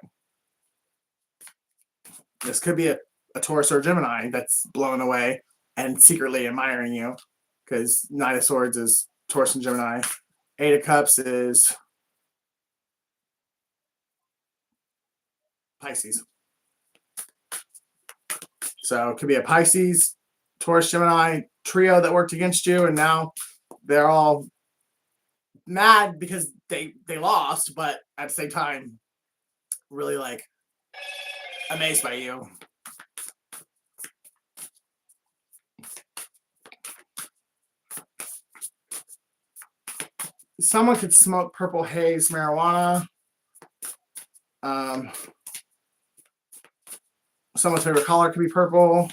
This could be a Taurus or a Gemini that's blown away and secretly admiring you, because Knight of Swords is Taurus and Gemini. Eight of Cups is Pisces. So it could be a Pisces, Taurus, Gemini trio that worked against you, and now they're all mad because they lost, but at the same time, really like amazed by you. Someone could smoke purple haze marijuana. Someone's favorite color could be purple.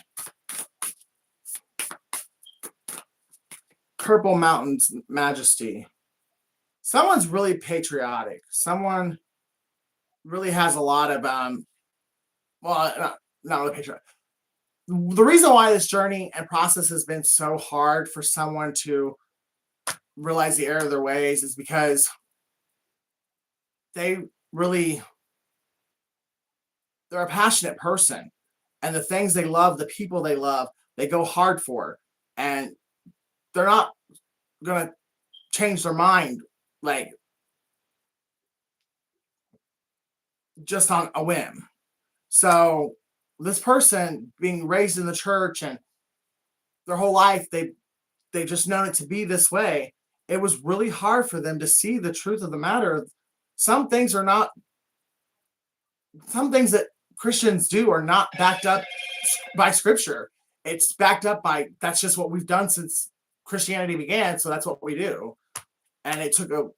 Purple Mountains Majesty. Someone's really patriotic. Someone really has a lot of not really patriotic. The reason why this journey and process has been so hard for someone to realize the error of their ways is because they're a passionate person, and the things they love, the people they love, they go hard for, and they're not gonna change their mind like just on a whim. So this person being raised in the church and their whole life they just known it to be this way, it was really hard for them to see the truth of the matter. Some things that Christians do are not backed up by scripture. It's backed up by, that's just what we've done since Christianity began, so that's what we do. And it took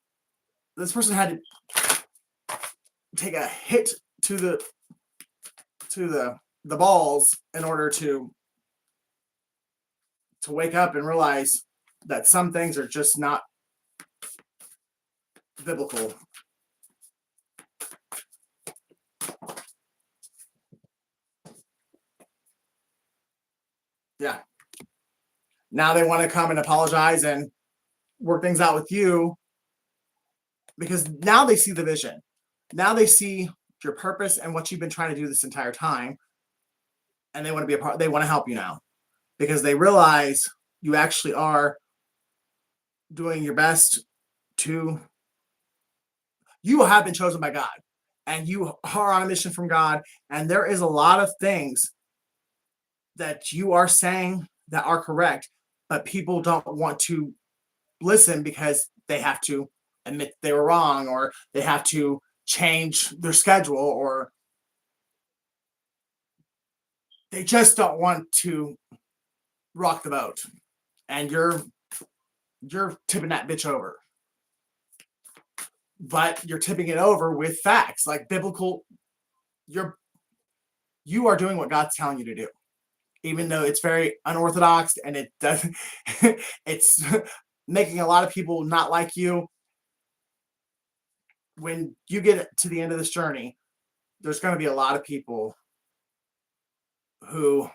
this person had to take a hit to the balls in order to wake up and realize that some things are just not biblical. Yeah. Now they want to come and apologize and work things out with you, because now they see the vision. Now they see your purpose and what you've been trying to do this entire time. And they want to be a part, they want to help you now, because they realize you actually are doing your best you have been chosen by God, and you are on a mission from God. And there is a lot of things that you are saying that are correct, but people don't want to listen because they have to admit they were wrong, or they have to change their schedule, or they just don't want to rock the boat. And you're tipping that bitch over. But you're tipping it over with facts, like biblical. You are doing what God's telling you to do, even though it's very unorthodox and it doesn't. It's making a lot of people not like you. When you get to the end of this journey, there's going to be a lot of people who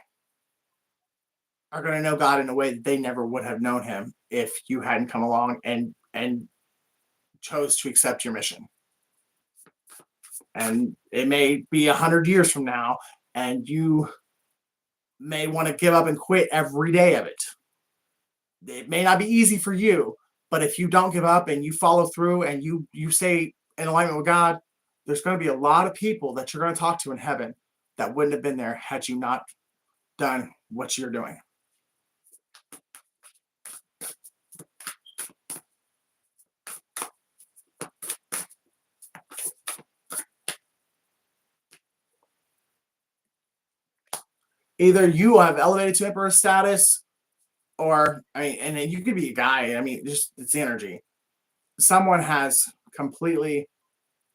are going to know God in a way that they never would have known him if you hadn't come along and chose to accept your mission. And it may be 100 years from now, and you may want to give up and quit every day of it. It may not be easy for you, but if you don't give up and you follow through and you stay in alignment with God, there's going to be a lot of people that you're going to talk to in heaven that wouldn't have been there had you not done what you're doing. Either you have elevated to emperor status, or and then you could be a guy. Just it's the energy. Someone has completely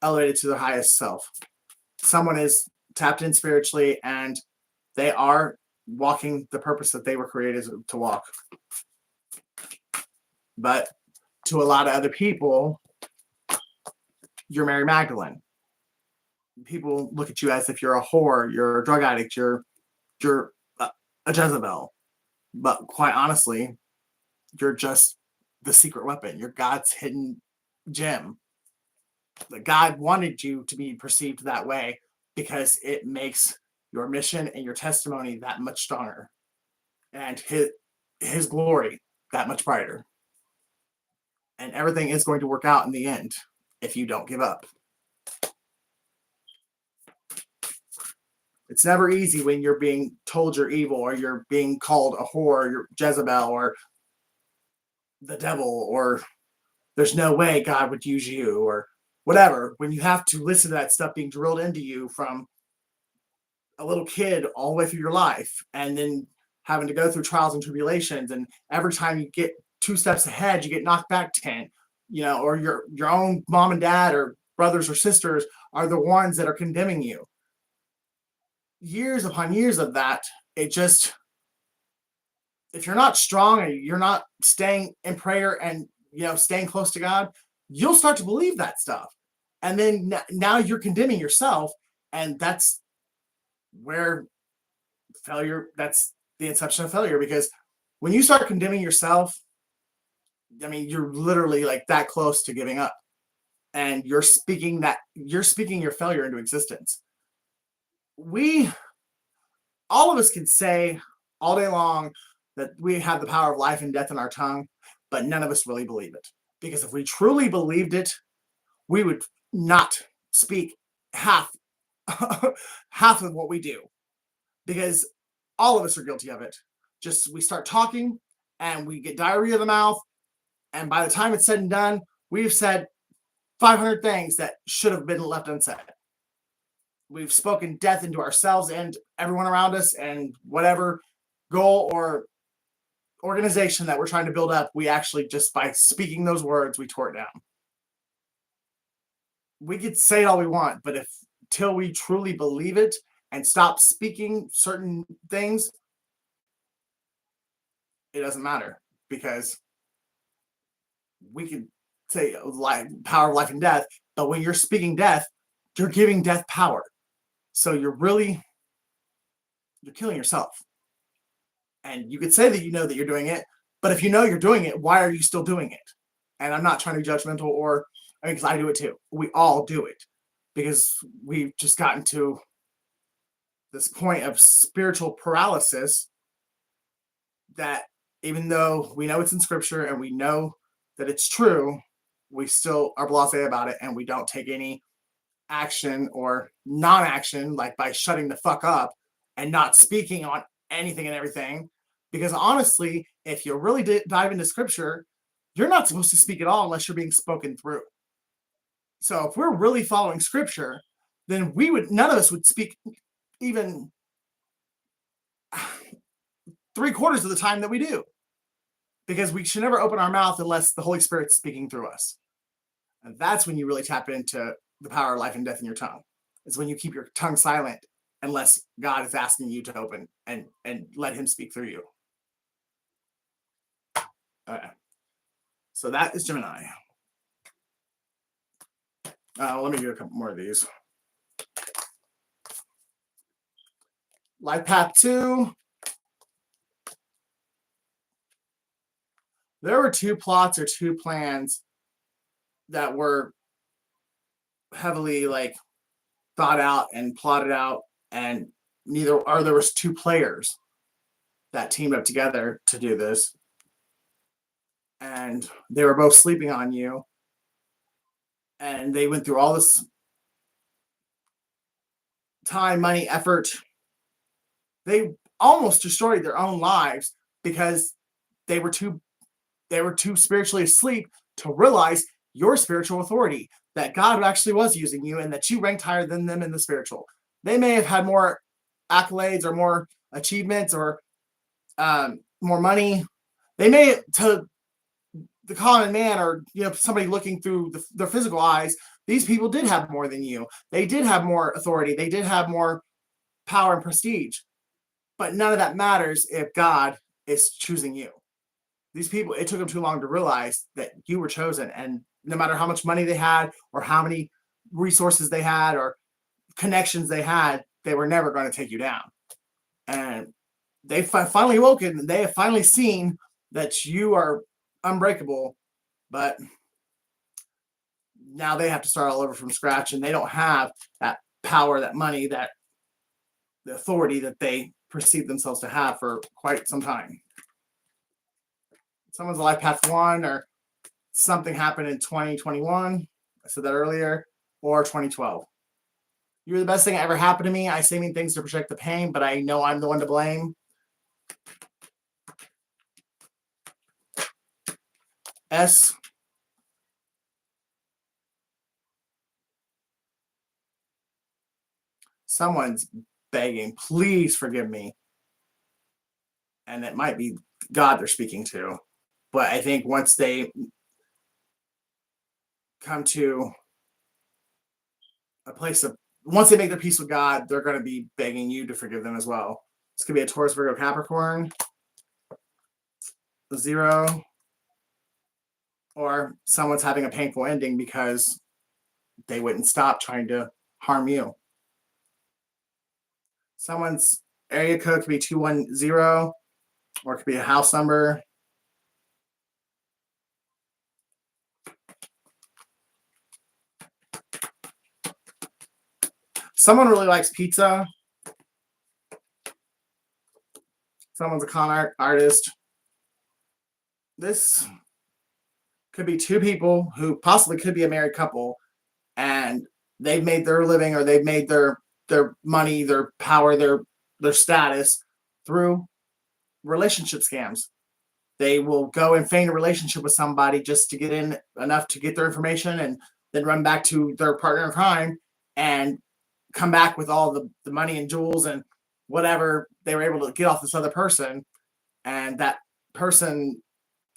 elevated to their highest self. Someone is tapped in spiritually, and they are walking the purpose that they were created to walk. But to a lot of other people, you're Mary Magdalene. People look at you as if you're a whore, you're a drug addict, you're you're a Jezebel. But quite honestly, you're just the secret weapon. You're God's hidden gem. That God wanted you to be perceived that way because it makes your mission and your testimony that much stronger, and his glory that much brighter. And everything is going to work out in the end if you don't give up. It's never easy when you're being told you're evil, or you're being called a whore, or you're Jezebel, or the devil, or there's no way God would use you, or whatever. When you have to listen to that stuff being drilled into you from a little kid all the way through your life, and then having to go through trials and tribulations, and every time you get 2 steps ahead, you get knocked back 10, or your own mom and dad or brothers or sisters are the ones that are condemning you. Years upon years of that, it just, if you're not strong and you're not staying in prayer and staying close to God, you'll start to believe that stuff. And then now you're condemning yourself, and that's where failure, that's the inception of failure. Because when you start condemning yourself, I mean, you're literally like that close to giving up, and you're speaking your failure into existence. All of us can say all day long that we have the power of life and death in our tongue, but none of us really believe it. Because if we truly believed it, we would not speak half of what we do. Because all of us are guilty of it. Just we start talking and we get diarrhea of the mouth, and by the time it's said and done, we've said 500 things that should have been left unsaid. We've spoken death into ourselves and everyone around us, and whatever goal or organization that we're trying to build up, we actually, just by speaking those words, we tore it down. We could say it all we want, but till we truly believe it and stop speaking certain things, it doesn't matter. Because we could say power of life and death, but when you're speaking death, you're giving death power. So you're killing yourself. And you could say that that you're doing it, but if you know you're doing it, why are you still doing it? And I'm not trying to be judgmental, because I do it too. We all do it because we've just gotten to this point of spiritual paralysis that even though we know it's in scripture and we know that it's true, we still are blasé about it, and we don't take any action or non-action, like by shutting the fuck up and not speaking on anything and everything. Because honestly, if you really dive into scripture, you're not supposed to speak at all unless you're being spoken through. So if we're really following scripture, then none of us would speak even 3/4 of the time that we do. Because we should never open our mouth unless the Holy Spirit's speaking through us. And that's when you really tap into the power of life and death in your tongue. It's when you keep your tongue silent unless God is asking you to open and let him speak through you. Okay. So that is Gemini. Let me do a couple more of these. Life Path 2. There were 2 plots or 2 plans that were heavily thought out and plotted out, and there was 2 players that teamed up together to do this, and they were both sleeping on you, and they went through all this time, money, effort. They almost destroyed their own lives because they were too spiritually asleep to realize your spiritual authority, that God actually was using you, and that you ranked higher than them in the spiritual. They may have had more accolades or more achievements or more money. They may, to the common man or somebody looking through their physical eyes, these people did have more than you. They did have more authority. They did have more power and prestige. But none of that matters if God is choosing you. These people, it took them too long to realize that you were chosen, and no matter how much money they had or how many resources they had or connections they had, they were never going to take you down. And they finally woken. They have finally seen that you are unbreakable, but now they have to start all over from scratch, and they don't have that power, that money, that the authority that they perceive themselves to have for quite some time. Someone's life path one, or something happened in 2021. I said that earlier, or 2012. You're the best thing that ever happened to me. I say mean things to project the pain, but I know I'm the one to blame. S. Someone's begging, please forgive me. And it might be God they're speaking to. But I think once they come to a place of, once they make their peace with God, they're going to be begging you to forgive them as well. This could be a Taurus, Virgo, Capricorn, 0, or someone's having a painful ending because they wouldn't stop trying to harm you. Someone's area code could be 210, or it could be a house number. Someone really likes pizza. Someone's a con artist. This could be two people who possibly could be a married couple, and they've made their living, or they've made their money, their power, their status through relationship scams. They will go and feign a relationship with somebody just to get in enough to get their information, and then run back to their partner in crime and come back with all the money and jewels and whatever they were able to get off this other person. And that person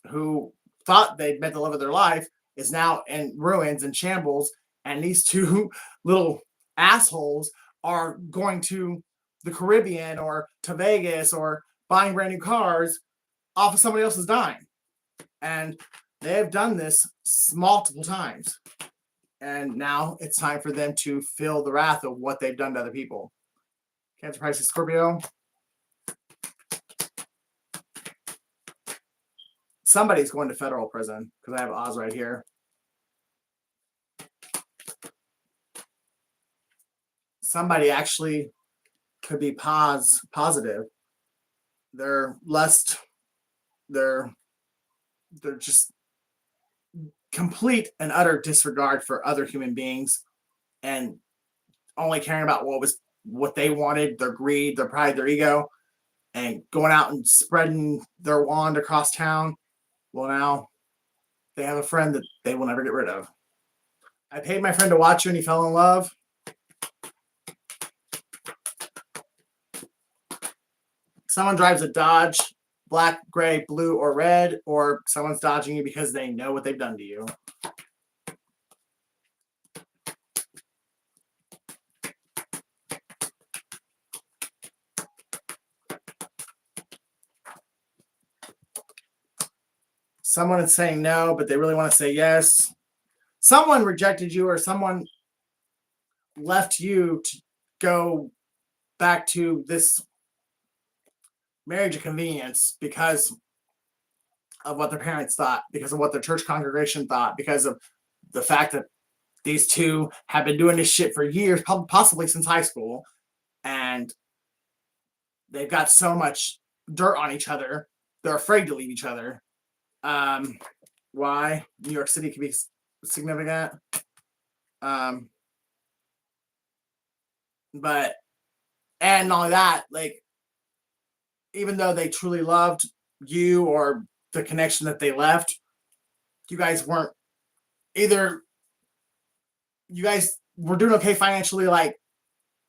who thought they'd met the love of their life is now in ruins and shambles. And these two little assholes are going to the Caribbean or to Vegas or buying brand new cars off of somebody else's dime. And they have done this multiple times. And now it's time for them to feel the wrath of what they've done to other people. Cancer, Pisces, Scorpio. Somebody's going to federal prison because I have Oz right here. Somebody actually could be positive. They're lust. They're just complete and utter disregard for other human beings, and only caring about what they wanted, their greed, their pride, their ego, and going out and spreading their wand across town. Well, now they have a friend that they will never get rid of. I paid my friend to watch you and he fell in love. Someone drives a Dodge, black, gray, blue, or red, or someone's dodging you because they know what they've done to you. Someone is saying no, but they really want to say yes. Someone rejected you, or someone left you to go back to this marriage of convenience because of what their parents thought, because of what their church congregation thought, because of the fact that these two have been doing this shit for years, possibly since high school, and they've got so much dirt on each other, they're afraid to leave each other. Why? New York City could be significant. But, and not only that, like, even though they truly loved you or the connection that they left, you guys weren't either. You guys were doing okay financially, like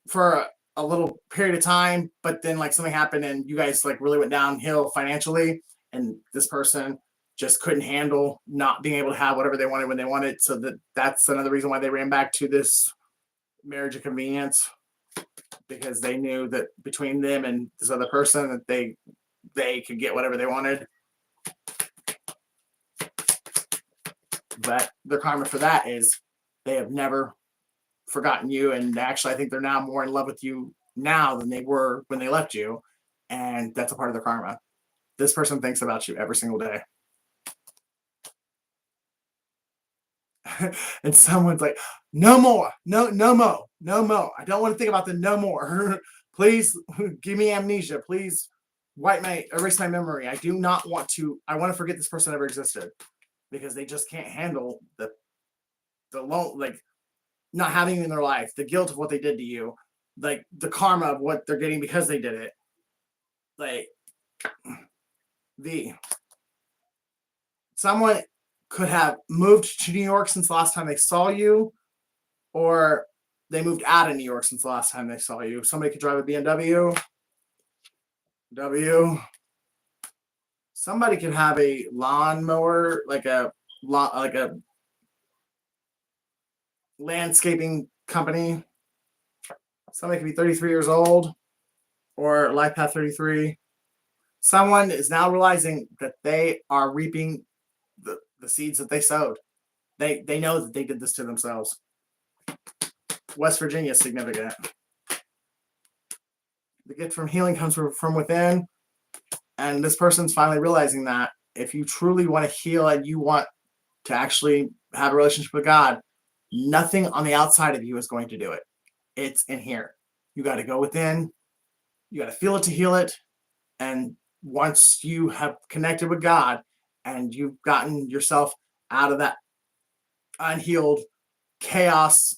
for a little period of time, but then like something happened and you guys like really went downhill financially, and this person just couldn't handle not being able to have whatever they wanted when they wanted. So that's another reason why they ran back to this marriage of convenience, because they knew that between them and this other person that they could get whatever they wanted. But their karma for that is they have never forgotten you, and actually I think they're now more in love with you now than they were when they left you. And that's a part of their karma. This person thinks about you every single day. And someone's like, no more, no more. I don't want to think about the no more. Please give me amnesia. Please erase my memory. I do not want to. I want to forget this person ever existed, because they just can't handle the like not having you in their life, the guilt of what they did to you, like the karma of what they're getting because they did it. Like someone could have moved to New York since the last time they saw you, or they moved out of New York since the last time they saw you. Somebody could drive a BMW. Somebody could have a lawnmower, like a landscaping company. Somebody could be 33 years old, or Life Path 33. Someone is now realizing that they are reaping the seeds that they sowed. They know that they did this to themselves. West Virginia is significant. The gift from healing comes from within. And this person's finally realizing that if you truly want to heal and you want to actually have a relationship with God, nothing on the outside of you is going to do it. It's in here. You got to go within. You got to feel it to heal it. And once you have connected with God and you've gotten yourself out of that unhealed chaos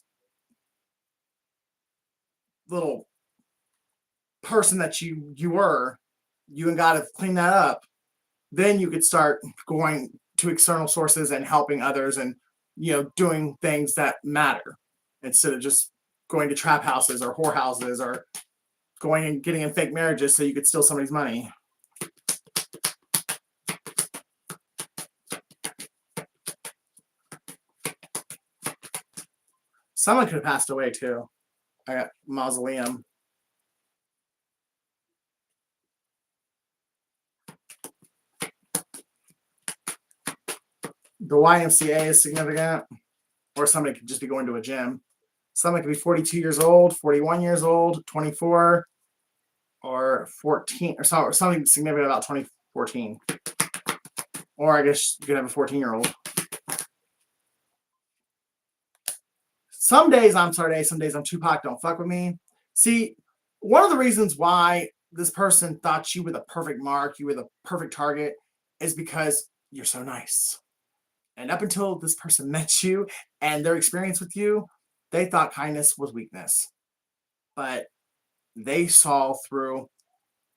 little person that you were, you and God have cleaned that up, then you could start going to external sources and helping others and, doing things that matter instead of just going to trap houses or whorehouses or going and getting in fake marriages so you could steal somebody's money. Someone could have passed away too. I got mausoleum. The YMCA is significant, or somebody could just be going to a gym. Somebody could be 42 years old, 41 years old, 24, or 14, or something significant about 2014. Or I guess you could have a 14-year-old. Some days I'm Sade, some days I'm Tupac, don't fuck with me. See, one of the reasons why this person thought you were the perfect mark, you were the perfect target, is because you're so nice. And up until this person met you and their experience with you, they thought kindness was weakness. But they saw through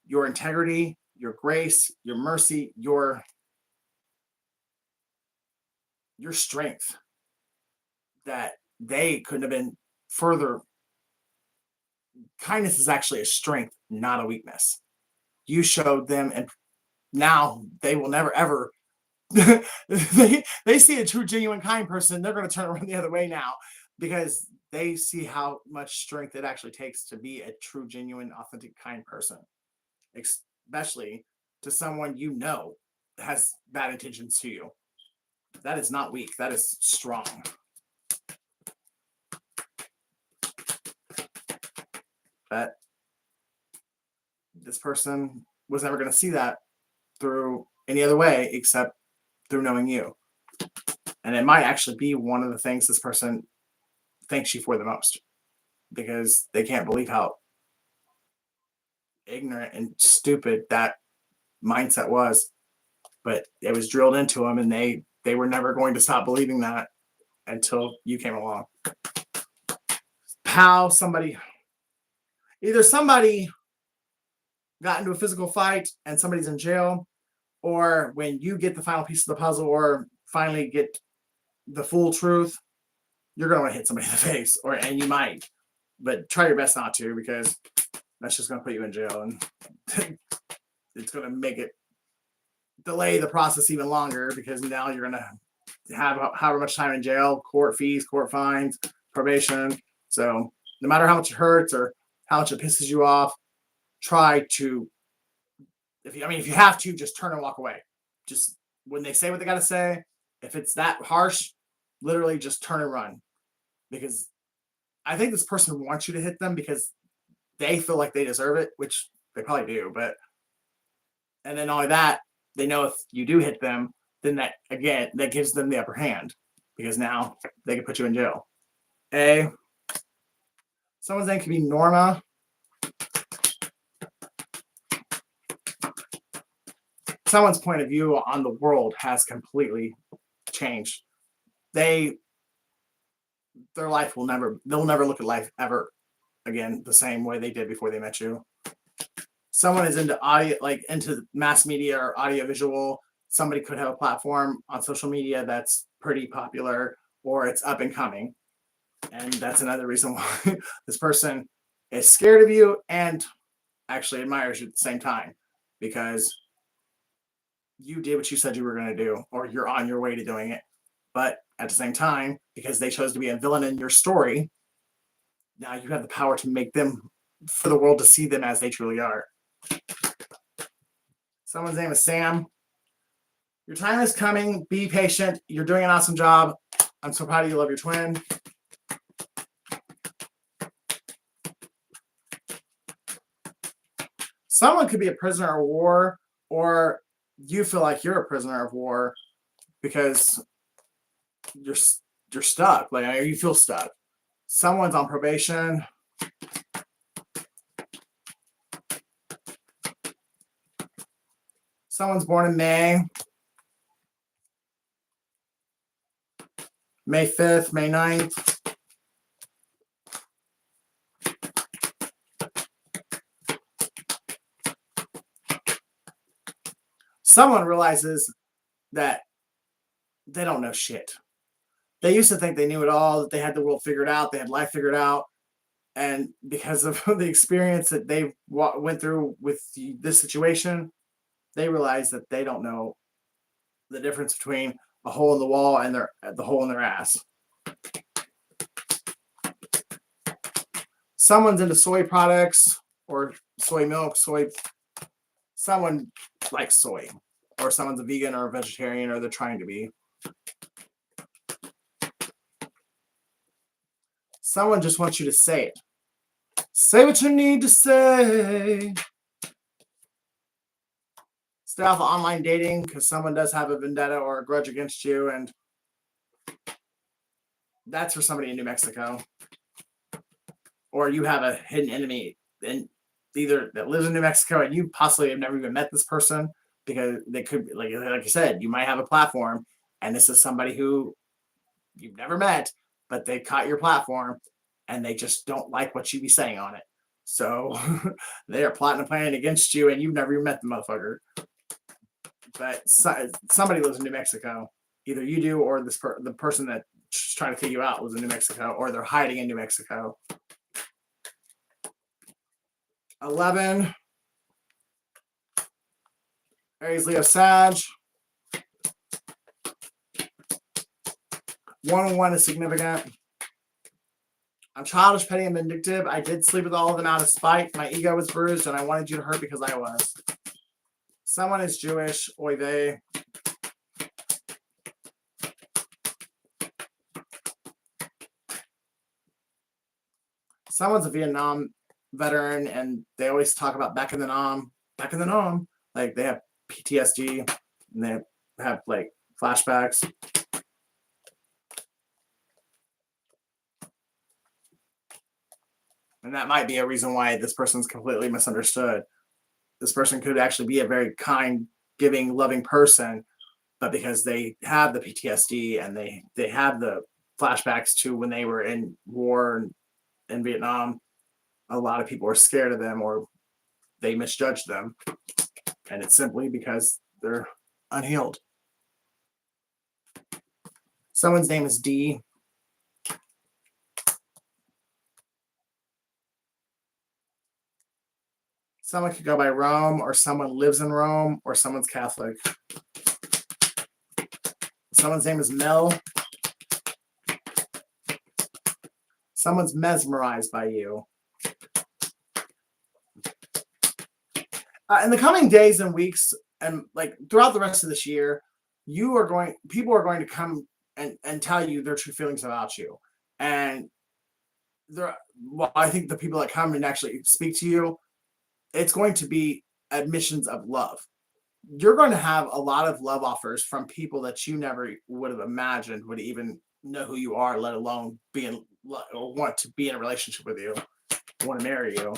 your integrity, your grace, your mercy, your strength, that they couldn't have been further. Kindness is actually a strength, not a weakness. You showed them, and now they will never ever they see a true, genuine, kind person, they're going to turn around the other way now, because they see how much strength it actually takes to be a true, genuine, authentic, kind person, especially to someone has bad intentions to you. That is not weak. That is strong. But this person was never going to see that through any other way except through knowing you. And it might actually be one of the things this person thanks you for the most, because they can't believe how ignorant and stupid that mindset was. But it was drilled into them, and they were never going to stop believing that until you came along. How either somebody got into a physical fight and somebody's in jail, or when you get the final piece of the puzzle or finally get the full truth, you're going to want to hit somebody in the face, and you might, but try your best not to, because that's just going to put you in jail, and it's going to make it delay the process even longer, because now you're going to have however much time in jail, court fees, court fines, probation. So no matter how much it hurts or how much it pisses you off, try to, if you have to, just turn and walk away. Just when they say what they got to say, if it's that harsh, literally just turn and run. Because I think this person wants you to hit them because they feel like they deserve it, which they probably do, but And then not only that, they know if you do hit them, then that gives them the upper hand because now they can put you in jail. A, someone's name could be Norma. Someone's point of view on the world has completely changed. Their life they'll never look at life ever again the same way they did before they met you. Someone is into audio, like into mass media or audiovisual. Somebody could have a platform on social media that's pretty popular or it's up and coming. And that's another reason why this person is scared of you and actually admires you at the same time, because you did what you said you were going to do, or you're on your way to doing it. But at the same time, because they chose to be a villain in your story, now you have the power to make them, for the world to see them as they truly are. Someone's name is Sam. Your time is coming. Be patient. You're doing an awesome job. I'm so proud of you. Love your twin. Someone could be a prisoner of war, or you feel like you're a prisoner of war because you're stuck. Like you feel stuck. Someone's on probation. Someone's born in May 5th, May 9th. Someone realizes that they don't know shit. They used to think they knew it all, that they had the world figured out, they had life figured out. And because of the experience that they went through with this situation, they realize that they don't know the difference between a hole in the wall and the hole in their ass. Someone's into soy products or soy milk, someone likes soy, or someone's a vegan or a vegetarian, or they're trying to be. Someone just wants you to say it. Say what you need to say. Stay off of online dating because someone does have a vendetta or a grudge against you, and that's for somebody in New Mexico. Or you have a hidden enemy in either that lives in New Mexico and you possibly have never even met this person, because they could be, like I said, you might have a platform and this is somebody who you've never met, but they caught your platform and they just don't like what you be saying on it. So they are plotting and planning against you and you've never even met the motherfucker. But somebody lives in New Mexico. Either you do or the person that's trying to take you out lives in New Mexico, or they're hiding in New Mexico. 11. Aries, Leo, Sag. 1-1 is significant. I'm childish, petty, and vindictive. I did sleep with all of them out of spite. My ego was bruised, and I wanted you to hurt because I was. Someone is Jewish. Oy vey. Someone's a Vietnam veteran, and they always talk about back in the Nam. Like they have PTSD, and they have like flashbacks. And that might be a reason why this person's completely misunderstood. This person could actually be a very kind, giving, loving person, but because they have the PTSD and they have the flashbacks to when they were in war in Vietnam, a lot of people are scared of them or they misjudge them. And it's simply because they're unhealed. Someone's name is D. Someone could go by Rome, or someone lives in Rome, or someone's Catholic. Someone's name is Mel. Someone's mesmerized by you. In the coming days and weeks, and like throughout the rest of this year, people are going to come and tell you their true feelings about you. And I think the people that come and actually speak to you, it's going to be admissions of love. you're going to have a lot of love offers from people that you never would have imagined would even know who you are, let alone be in or want to be in a relationship with you, want to marry you.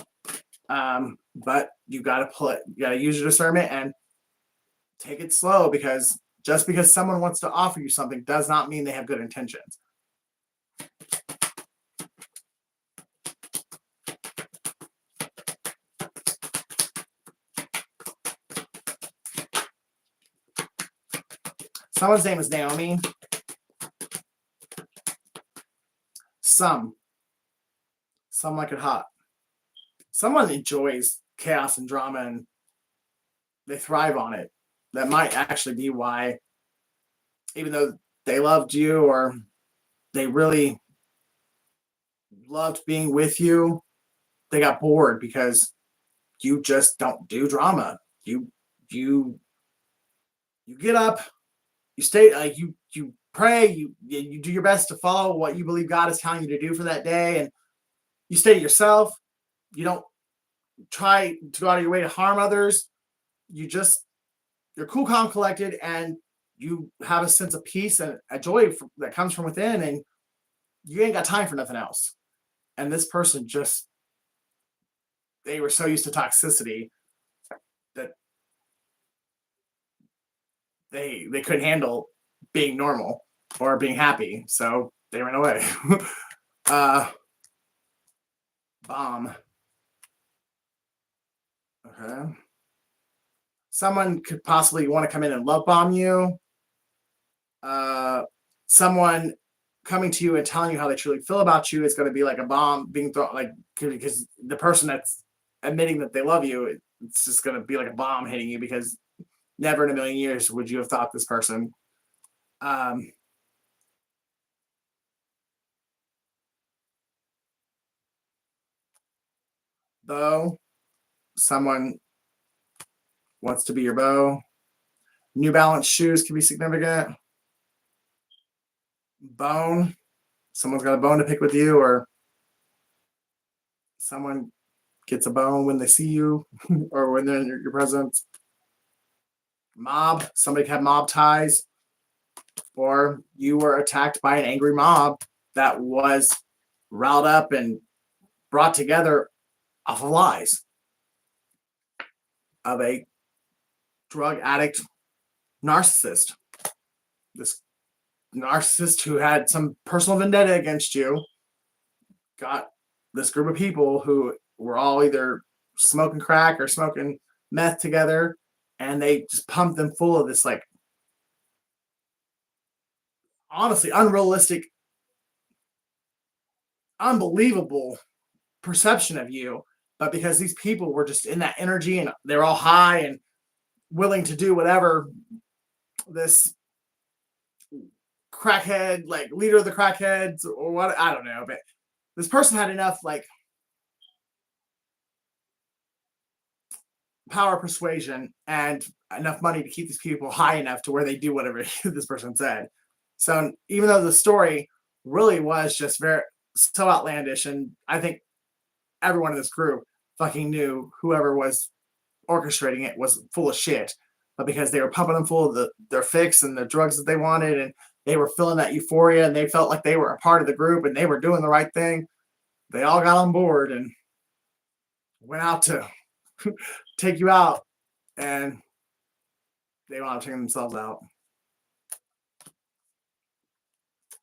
But you got to use your discernment and take it slow, because just because someone wants to offer you something does not mean they have good intentions. Someone's name is Naomi. Some like it hot. Someone enjoys chaos and drama and they thrive on it. That might actually be why, even though they loved you or they really loved being with you, they got bored because you just don't do drama. You get up, you stay, you pray, you do your best to follow what you believe God is telling you to do for that day, and you stay to yourself. You don't try to go out of your way to harm others. You're cool, calm, collected, and you have a sense of peace and a joy that comes from within, and you ain't got time for nothing else. And this person they were so used to toxicity that they couldn't handle being normal or being happy, so they ran away. Bomb. Okay. Someone could possibly want to come in and love bomb you. Someone coming to you and telling you how they truly feel about you is going to be like a bomb being thrown, like, because the person that's admitting that they love you, it's just going to be like a bomb hitting you, because never in a million years would you have thought this person. Beau. Someone wants to be your beau. New Balance shoes can be significant. Bone. Someone's got a bone to pick with you, or someone gets a bone when they see you or when they're in your presence. Mob. Somebody had mob ties, or you were attacked by an angry mob that was riled up and brought together off of lies of a drug addict narcissist. This narcissist who had some personal vendetta against you got this group of people who were all either smoking crack or smoking meth together, and they just pumped them full of this, like, honestly unrealistic, unbelievable perception of you. But because these people were just in that energy and they're all high and willing to do whatever this crackhead, like leader of the crackheads or what, I don't know, but this person had enough, like, power, persuasion, and enough money to keep these people high enough to where they do whatever this person said. So even though the story really was just very so outlandish, and I think everyone in this group fucking knew whoever was orchestrating it was full of shit, but because they were pumping them full of their fix and the drugs that they wanted, and they were feeling that euphoria, and they felt like they were a part of the group and they were doing the right thing, they all got on board and went out to take you out, and they wound up taking themselves out.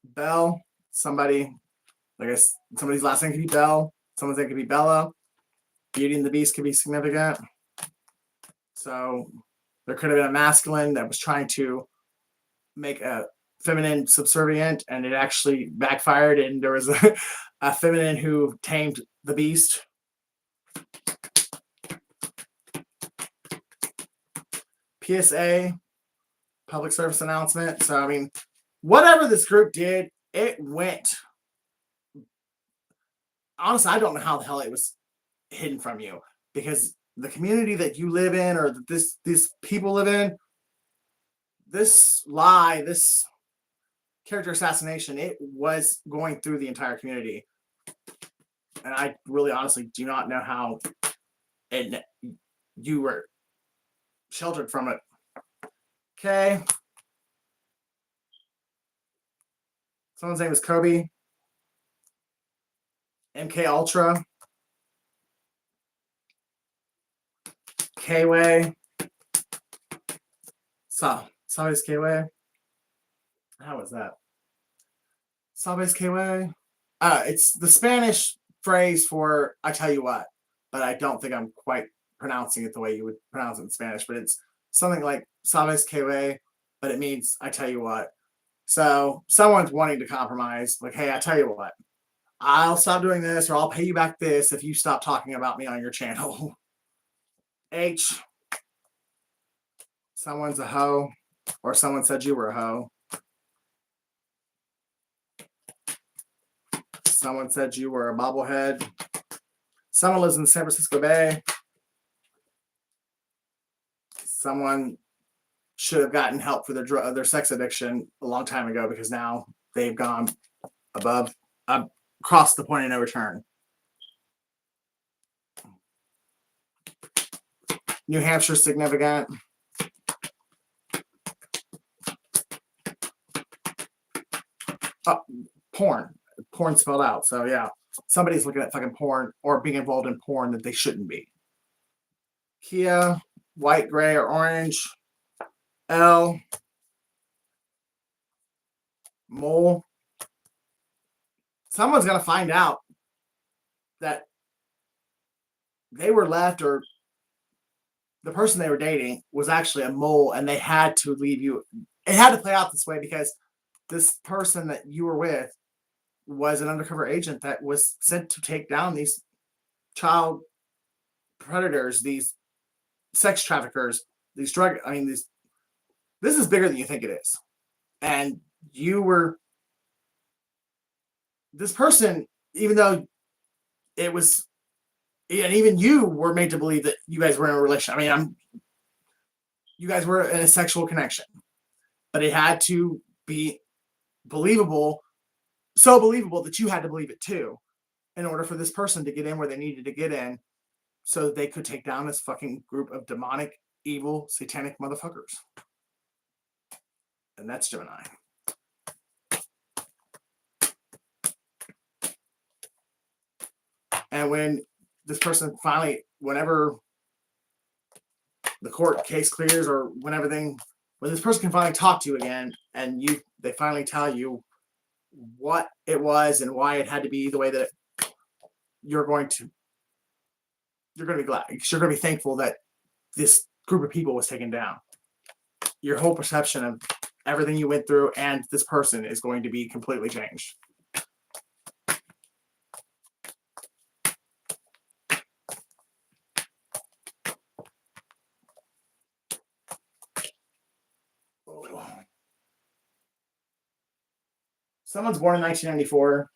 Belle, somebody's last name could be Belle, someone's name could be Bella. Beauty and the Beast could be significant. So there could have been a masculine that was trying to make a feminine subservient, and it actually backfired, and there was a feminine who tamed the beast. PSA, public service announcement. So, I mean, whatever this group did, it went. Honestly, I don't know how the hell it was hidden from you, because the community that you live in, or these people live in, this lie, this character assassination, it was going through the entire community. And I really honestly do not know how you were sheltered from it Okay. Someone's name is Kobe. MK Ultra. K-Way. Sabes K-Way. How was that? Sabes K-Way. It's the Spanish phrase for I tell you what, but I don't think I'm quite pronouncing it the way you would pronounce it in Spanish, but it's something like Sabes K-Way, but it means I tell you what. So someone's wanting to compromise, like, hey, I tell you what, I'll stop doing this or I'll pay you back this if you stop talking about me on your channel. H, someone's a hoe, or someone said you were a hoe. Someone said you were a bobblehead. Someone lives in the San Francisco Bay. Someone should have gotten help for their sex addiction a long time ago because now they've gone across the point of no return. New Hampshire significant. Oh, porn spelled out. So yeah, somebody's looking at fucking porn or being involved in porn that they shouldn't be. Kia, white, gray, or orange. L, mole. Someone's gonna find out that they were left, or the person they were dating was actually a mole, and they had to leave you. It had to play out this way because this person that you were with was an undercover agent that was sent to take down these child predators, these sex traffickers, these drug. I mean, this is bigger than you think it is. And you were this person, even though it was, and even you were made to believe that you guys were in a relationship. I mean, you guys were in a sexual connection, but it had to be believable, so believable that you had to believe it too, in order for this person to get in where they needed to get in, so that they could take down this fucking group of demonic, evil, satanic motherfuckers. And that's Gemini. And when this person finally, whenever the court case clears or when this person can finally talk to you again, and they finally tell you what it was and why it had to be the way that you're going to be glad. You're going to be thankful that this group of people was taken down. Your whole perception of everything you went through and this person is going to be completely changed. Someone's born in 1994.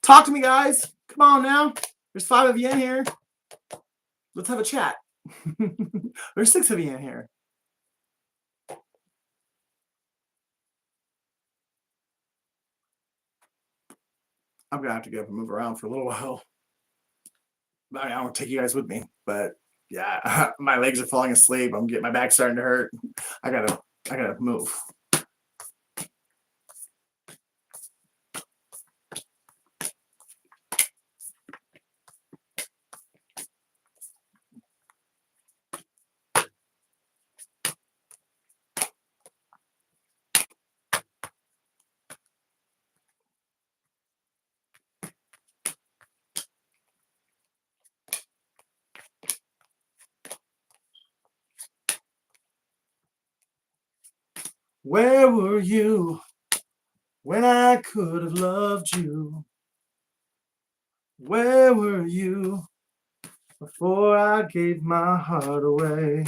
Talk to me, guys. Come on now. There's 5 of you in here. Let's have a chat. There's 6 of you in here. I'm going to have to go up and move around for a little while. I mean, I don't take you guys with me, but yeah, my legs are falling asleep. I'm getting my back starting to hurt. I gotta move. Where were you when I could have loved you? Where were you before I gave my heart away?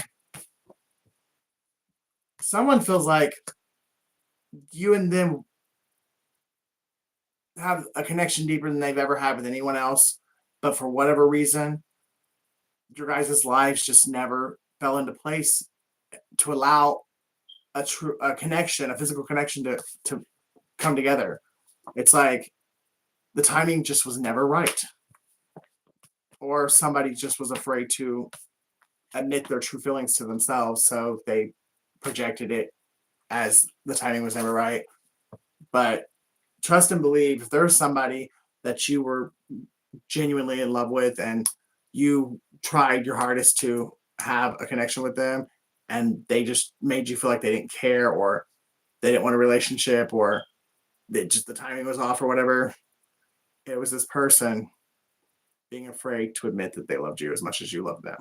Someone feels like you and them have a connection deeper than they've ever had with anyone else, but for whatever reason, your guys' lives just never fell into place to allow a connection, a physical connection to come together. It's like the timing just was never right, or somebody just was afraid to admit their true feelings to themselves, so they projected it as the timing was never right. But trust and believe, if there's somebody that you were genuinely in love with and you tried your hardest to have a connection with them and they just made you feel like they didn't care, or they didn't want a relationship, or the timing was off or whatever, it was this person being afraid to admit that they loved you as much as you loved them.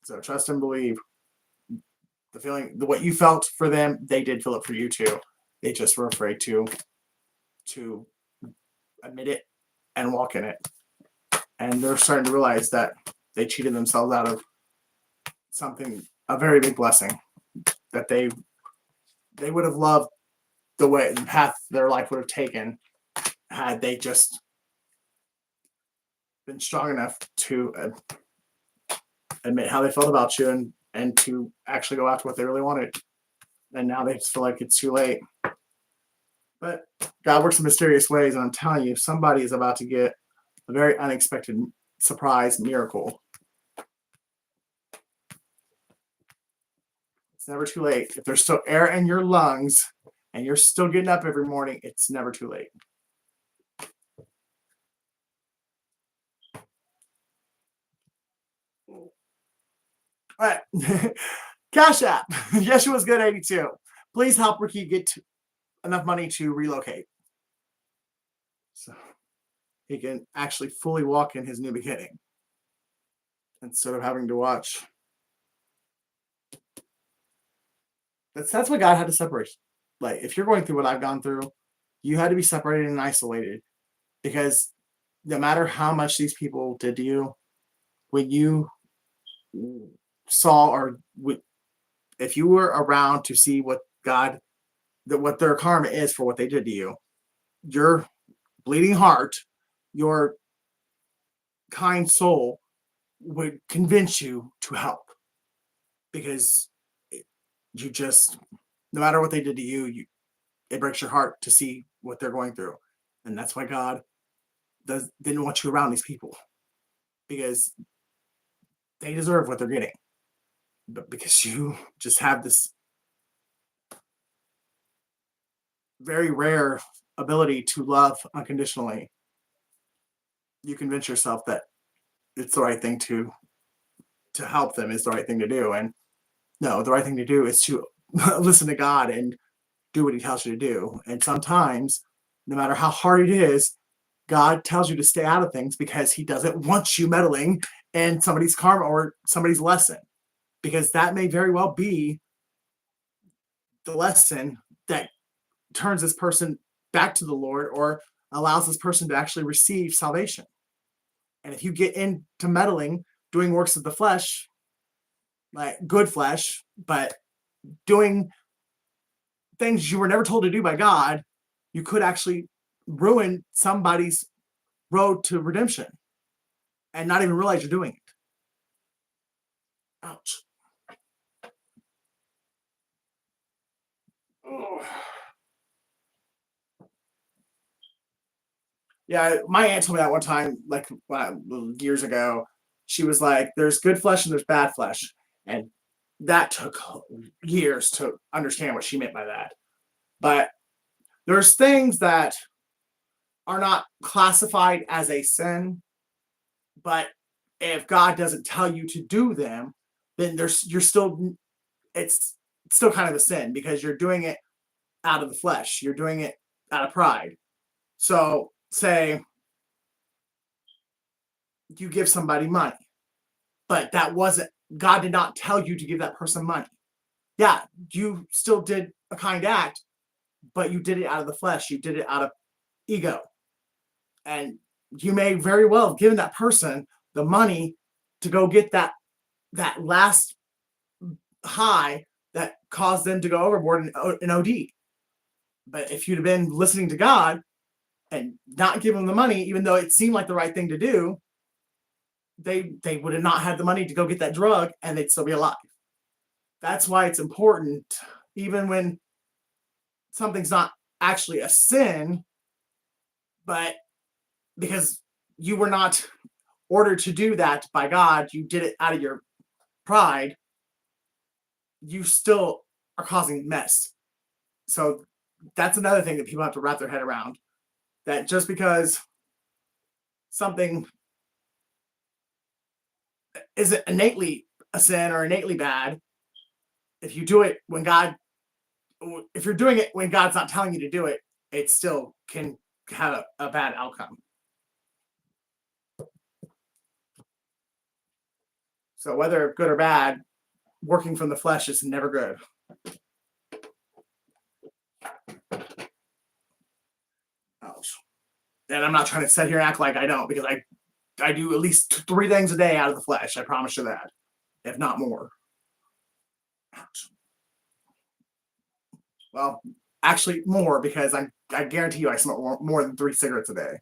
So trust and believe, the feeling, what you felt for them, they did feel it for you too. They just were afraid to admit it and walk in it. And they're starting to realize that they cheated themselves out of something, a very big blessing, that they would have loved the path their life would have taken had they just been strong enough to admit how they felt about you and to actually go after what they really wanted. And now they just feel like it's too late. But God works in mysterious ways, and I'm telling you, somebody is about to get a very unexpected surprise miracle. It's never too late. If there's still air in your lungs and you're still getting up every morning, it's never too late. All right. Cash App. Yeshua's Good 82. Please help Ricky get enough money to relocate, so he can actually fully walk in his new beginning instead of having to watch. That's what God had to separate. Like, if you're going through what I've gone through, you had to be separated and isolated, because no matter how much these people did to you, when you saw, or if you were around to see what their karma is for what they did to you, your bleeding heart, your kind soul would convince you to help, because you just, no matter what they did to you, it breaks your heart to see what they're going through. And that's why God didn't want you around these people, because they deserve what they're getting. But because you just have this very rare ability to love unconditionally, you convince yourself that it's the right thing to help them, is the right thing to do. And no, the right thing to do is to listen to God and do what he tells you to do. And sometimes, no matter how hard it is, God tells you to stay out of things because he doesn't want you meddling in somebody's karma or somebody's lesson, because that may very well be the lesson that turns this person back to the Lord, or allows this person to actually receive salvation. And if you get into meddling, doing works of the flesh, like good flesh, but doing things you were never told to do by God, you could actually ruin somebody's road to redemption and not even realize you're doing it. Ouch. Oh. Yeah, my aunt told me that one time, like years ago. She was like, there's good flesh and there's bad flesh. And that took years to understand what she meant by that. But there's things that are not classified as a sin, but if God doesn't tell you to do them, then it's still kind of a sin, because you're doing it out of the flesh. You're doing it out of pride. So say you give somebody money, but God did not tell you to give that person money. Yeah, you still did a kind act, but you did it out of the flesh. You did it out of ego. And you may very well have given that person the money to go get that last high that caused them to go overboard in OD. But if you'd have been listening to God and not giving them the money, even though it seemed like the right thing to do, they would have not had the money to go get that drug, and they'd still be alive. That's why it's important, even when something's not actually a sin, but because you were not ordered to do that by God, you did it out of your pride, you still are causing mess. So that's another thing that people have to wrap their head around. That just because something isn't innately a sin or innately bad, if you do it when if you're doing it when God's not telling you to do it, it still can have a bad outcome. So whether good or bad, working from the flesh is never good. Ouch. And I'm not trying to sit here and act like I don't, because I do at least 3 things a day out of the flesh. I promise you that, if not more. Ouch. Well, actually more, because I guarantee you I smoke more than 3 cigarettes a day.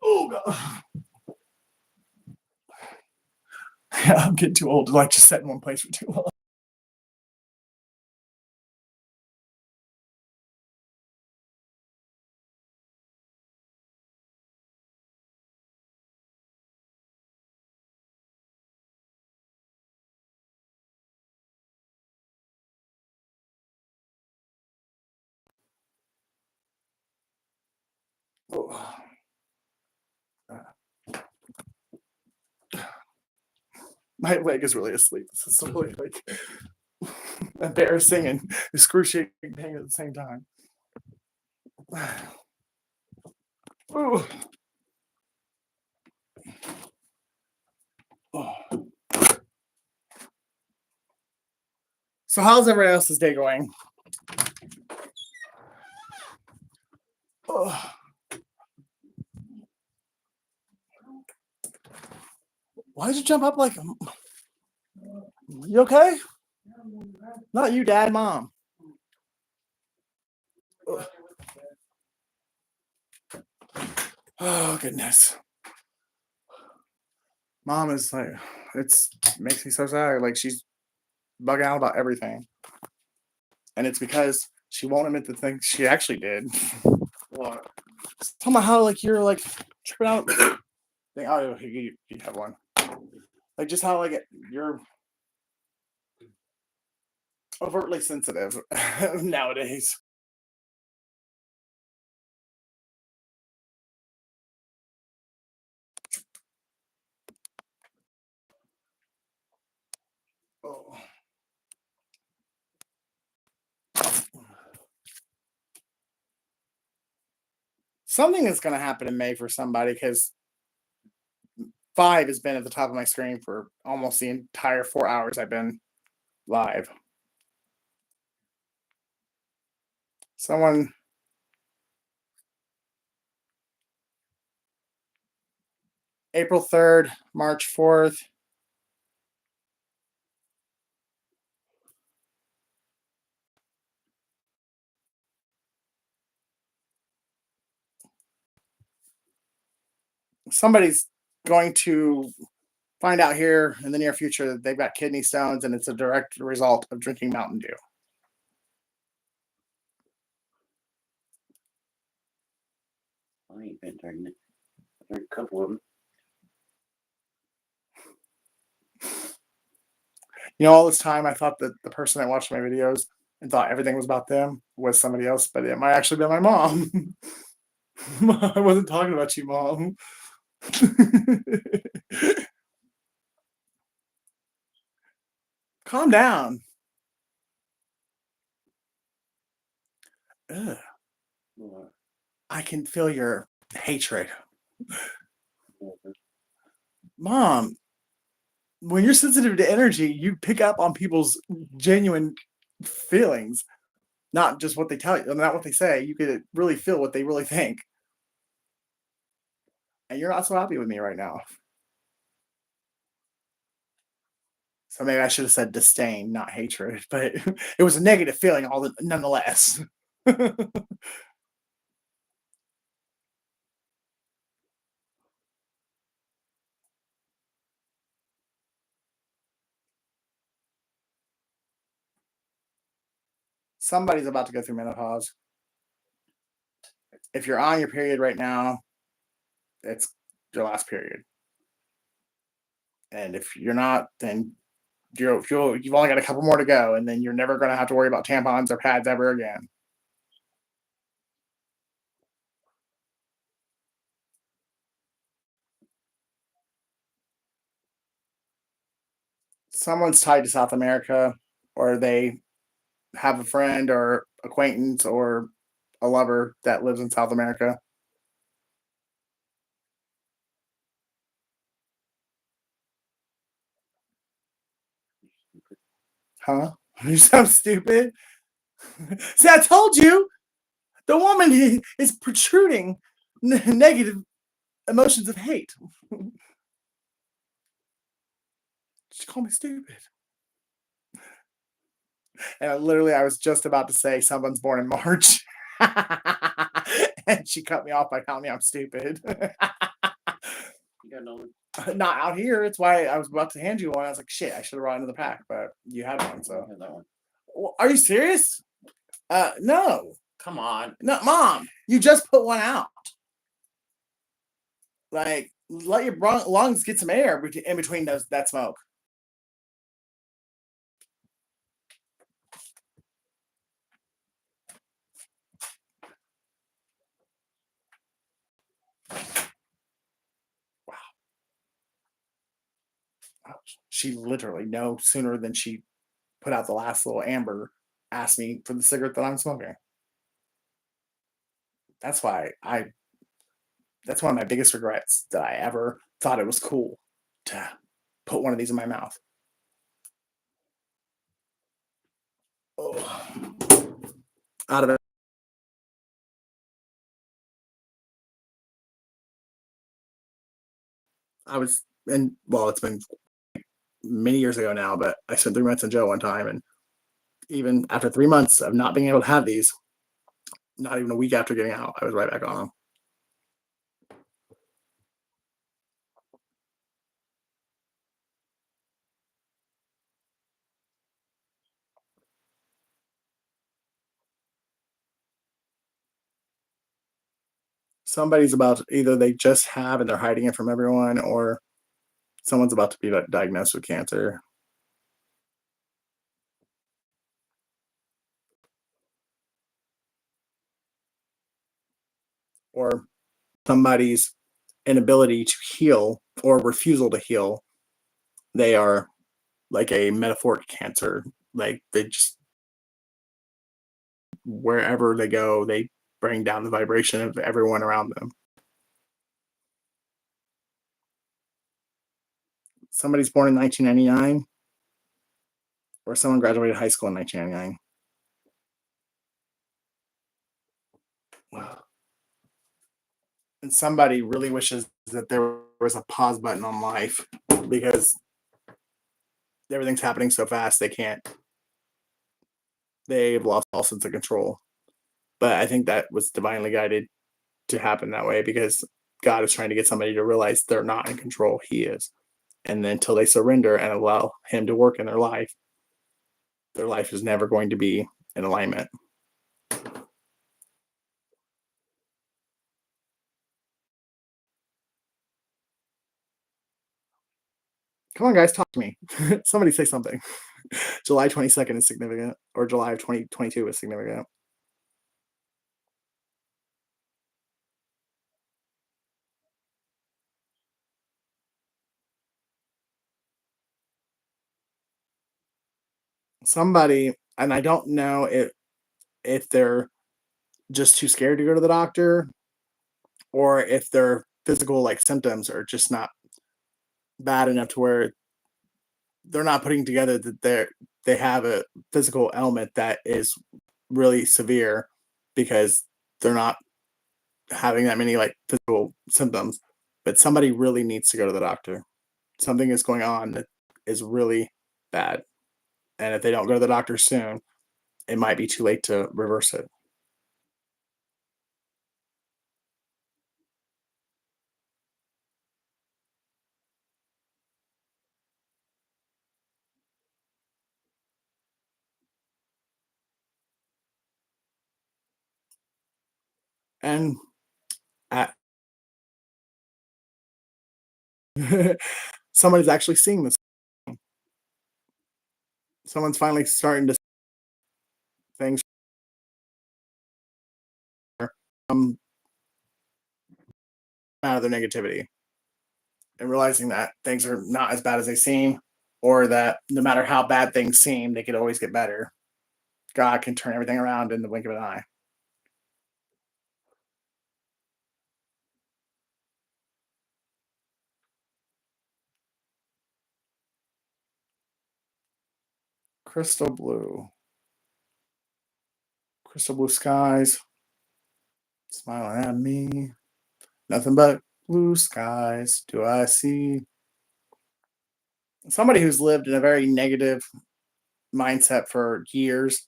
Oh God. Yeah, I'm getting too old to like just sit in one place for too long. Oh. My leg is really asleep. This is really like embarrassing and excruciating pain at the same time. Ooh. Oh. So how's everyone else's day going? Oh. Why did you jump up like? You okay? Not you, Dad, Mom. Ugh. Oh goodness. Mom is like, makes me so sad. Like she's bugging out about everything, and it's because she won't admit the things she actually did. What? Tell me how like you're like tripping out. Oh, you have one. Like just how like you're overtly sensitive nowadays. Oh. Something is going to happen in May for somebody, because 5 has been at the top of my screen for almost the entire 4 hours I've been live. Someone. April 3rd, March 4th. Somebody's going to find out here in the near future that they've got kidney stones, and it's a direct result of drinking Mountain Dew. I ain't been drinking it. I drank a couple of them. You know, all this time I thought that the person that watched my videos and thought everything was about them was somebody else, but it might actually be my mom. I wasn't talking about you, Mom. Calm down. Ugh. I can feel your hatred. Mom, when you're sensitive to energy, you pick up on people's genuine feelings, not just what they tell you, not what they say. You could really feel what they really think. And you're not so happy with me right now. So maybe I should have said disdain, not hatred, but it was a negative feeling nonetheless. Somebody's about to go through menopause. If you're on your period right now, it's your last period. And if you're not, then you've only got a couple more to go, and then you're never going to have to worry about tampons or pads ever again. Someone's tied to South America, or they have a friend or acquaintance or a lover that lives in South America. Huh? You sound stupid. See, I told you the woman is protruding negative emotions of hate. She called me stupid. And I was just about to say someone's born in March. And she cut me off by telling me I'm stupid. Not out here. It's why I was about to hand you one. I was like, shit, I should have brought another pack, but you had one. So, well, are you serious? No. Come on. No, Mom, you just put one out. Like, let your lungs get some air in between that smoke. She literally, no sooner than she put out the last little amber, asked me for the cigarette that I'm smoking. That's why that's one of my biggest regrets, that I ever thought it was cool to put one of these in my mouth. Oh. Out of it. It's been many years ago now, but I spent 3 months in jail one time, and even after 3 months of not being able to have these, not even a week after getting out, I was right back on them. Somebody's about either they just have and they're hiding it from everyone, or someone's about to be diagnosed with cancer. Or somebody's inability to heal or refusal to heal. They are like a metaphoric cancer. Like, they just, wherever they go, they bring down the vibration of everyone around them. Somebody's born in 1999, or someone graduated high school in 1999. And somebody really wishes that there was a pause button on life, because everything's happening so fast they've lost all sense of control. But I think that was divinely guided to happen that way, because God is trying to get somebody to realize they're not in control. He is. And then until they surrender and allow him to work in their life is never going to be in alignment. Come on, guys, talk to me. Somebody say something. July 22nd is significant, or July of 2022 is significant. Somebody, and I don't know if they're just too scared to go to the doctor, or if their physical like symptoms are just not bad enough to where they're not putting together that they have a physical ailment that is really severe, because they're not having that many like physical symptoms. But somebody really needs to go to the doctor. Something is going on that is really bad, and if they don't go to the doctor soon, it might be too late to reverse it. And somebody's actually seeing this. Someone's finally starting to see things out of their negativity and realizing that things are not as bad as they seem, or that no matter how bad things seem, they could always get better. God can turn everything around in the wink of an eye. Crystal blue. Crystal blue skies. Smiling at me. Nothing but blue skies do I see. Somebody who's lived in a very negative mindset for years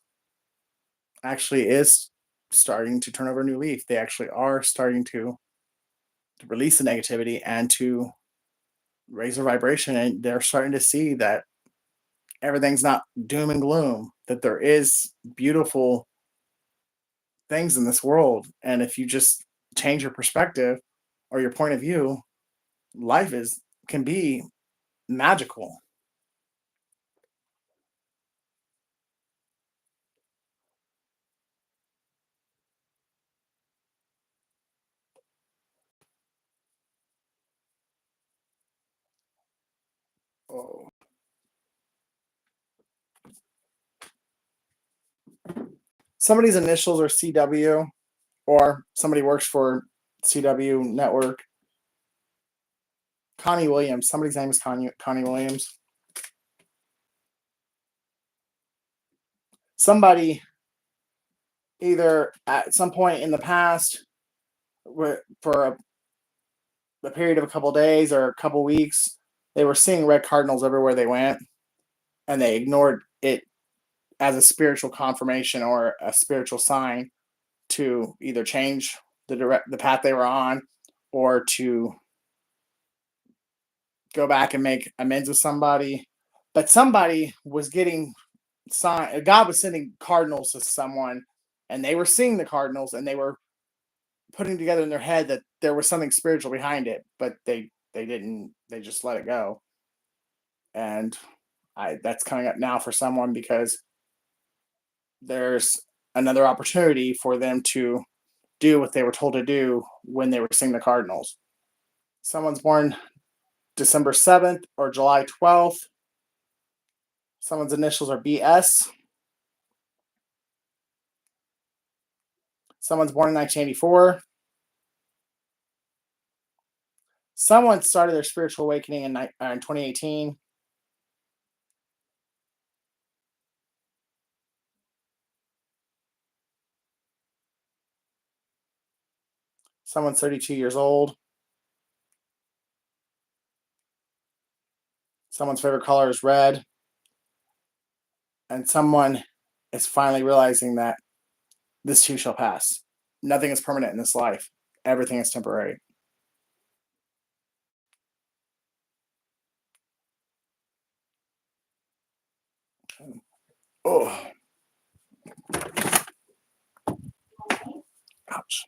actually is starting to turn over a new leaf. They actually are starting to release the negativity and to raise their vibration. And they're starting to see that everything's not doom and gloom, that there is beautiful things in this world. And if you just change your perspective or your point of view, life is can be magical. Oh. Somebody's initials are CW, or somebody works for CW Network. Connie Williams. Somebody's name is Connie Williams. Somebody either at some point in the past for a period of a couple of days or a couple of weeks, they were seeing red cardinals everywhere they went, and they ignored it as a spiritual confirmation or a spiritual sign to either change the path they were on, or to go back and make amends with somebody. But somebody was getting God was sending cardinals to someone, and they were seeing the cardinals, and they were putting together in their head that there was something spiritual behind it, but they didn't. They just let it go. And that's coming up now for someone, because there's another opportunity for them to do what they were told to do when they were seeing the cardinals. Someone's born December 7th or July 12th. Someone's initials are BS. Someone's born in 1984. Someone started their spiritual awakening in 2018. Someone's 32 years old. Someone's favorite color is red. And someone is finally realizing that this too shall pass. Nothing is permanent in this life. Everything is temporary. Oh. Ouch.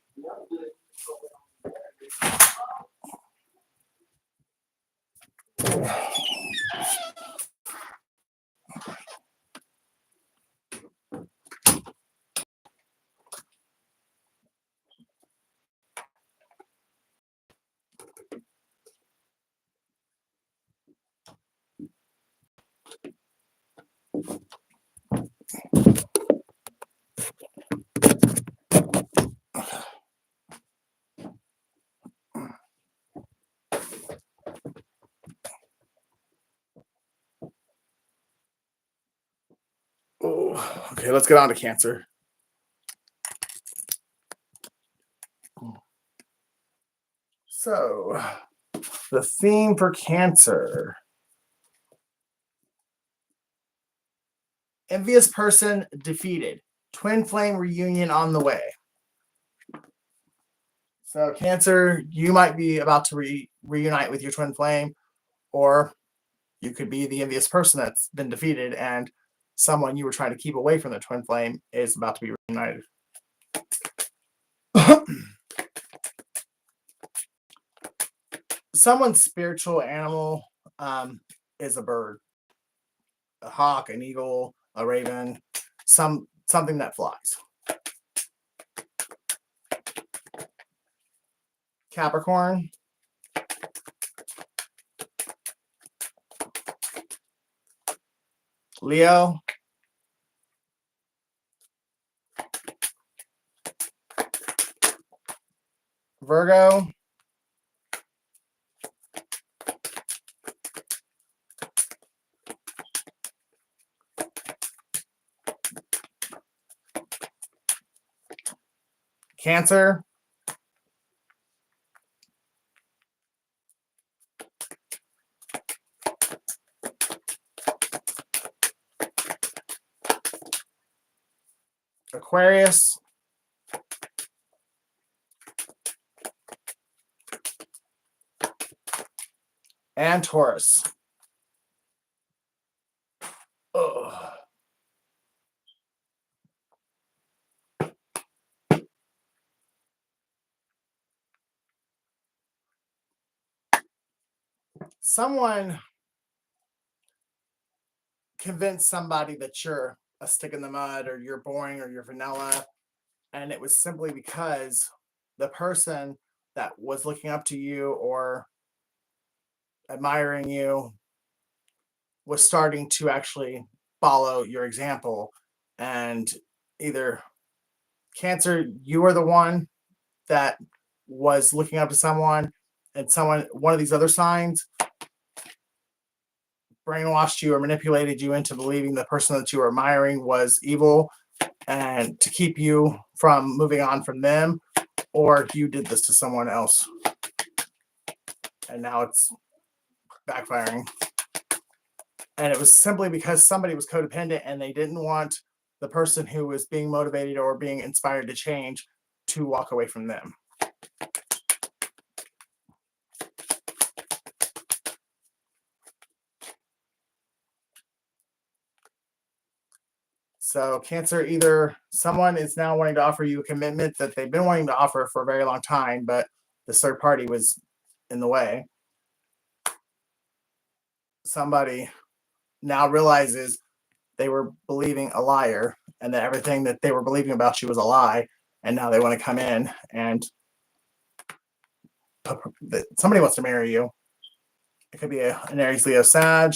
Oh, okay, let's get on to Cancer. So, the theme for Cancer: envious person defeated. Twin flame reunion on the way. So, Cancer, you might be about to reunite with your twin flame, or you could be the envious person that's been defeated, and someone you were trying to keep away from the twin flame is about to be reunited. someone's spiritual animal is a bird, a hawk, an eagle, a raven, something that flies. Capricorn, Leo, Virgo, Cancer, Aquarius, and Taurus. Ugh. Someone convinced somebody that you're a stick in the mud or you're boring or you're vanilla. And it was simply because the person that was looking up to you or admiring you was starting to actually follow your example. And either Cancer, you are the one that was looking up to someone, and one of these other signs brainwashed you or manipulated you into believing the person that you were admiring was evil and to keep you from moving on from them, or you did this to someone else and now it's backfiring. And it was simply because somebody was codependent and they didn't want the person who was being motivated or being inspired to change to walk away from them. So Cancer, either someone is now wanting to offer you a commitment that they've been wanting to offer for a very long time, but the third party was in the way. Somebody now realizes they were believing a liar and that everything that they were believing about you was a lie. And now they want to come in and somebody wants to marry you. It could be an Aries, Leo, Sag,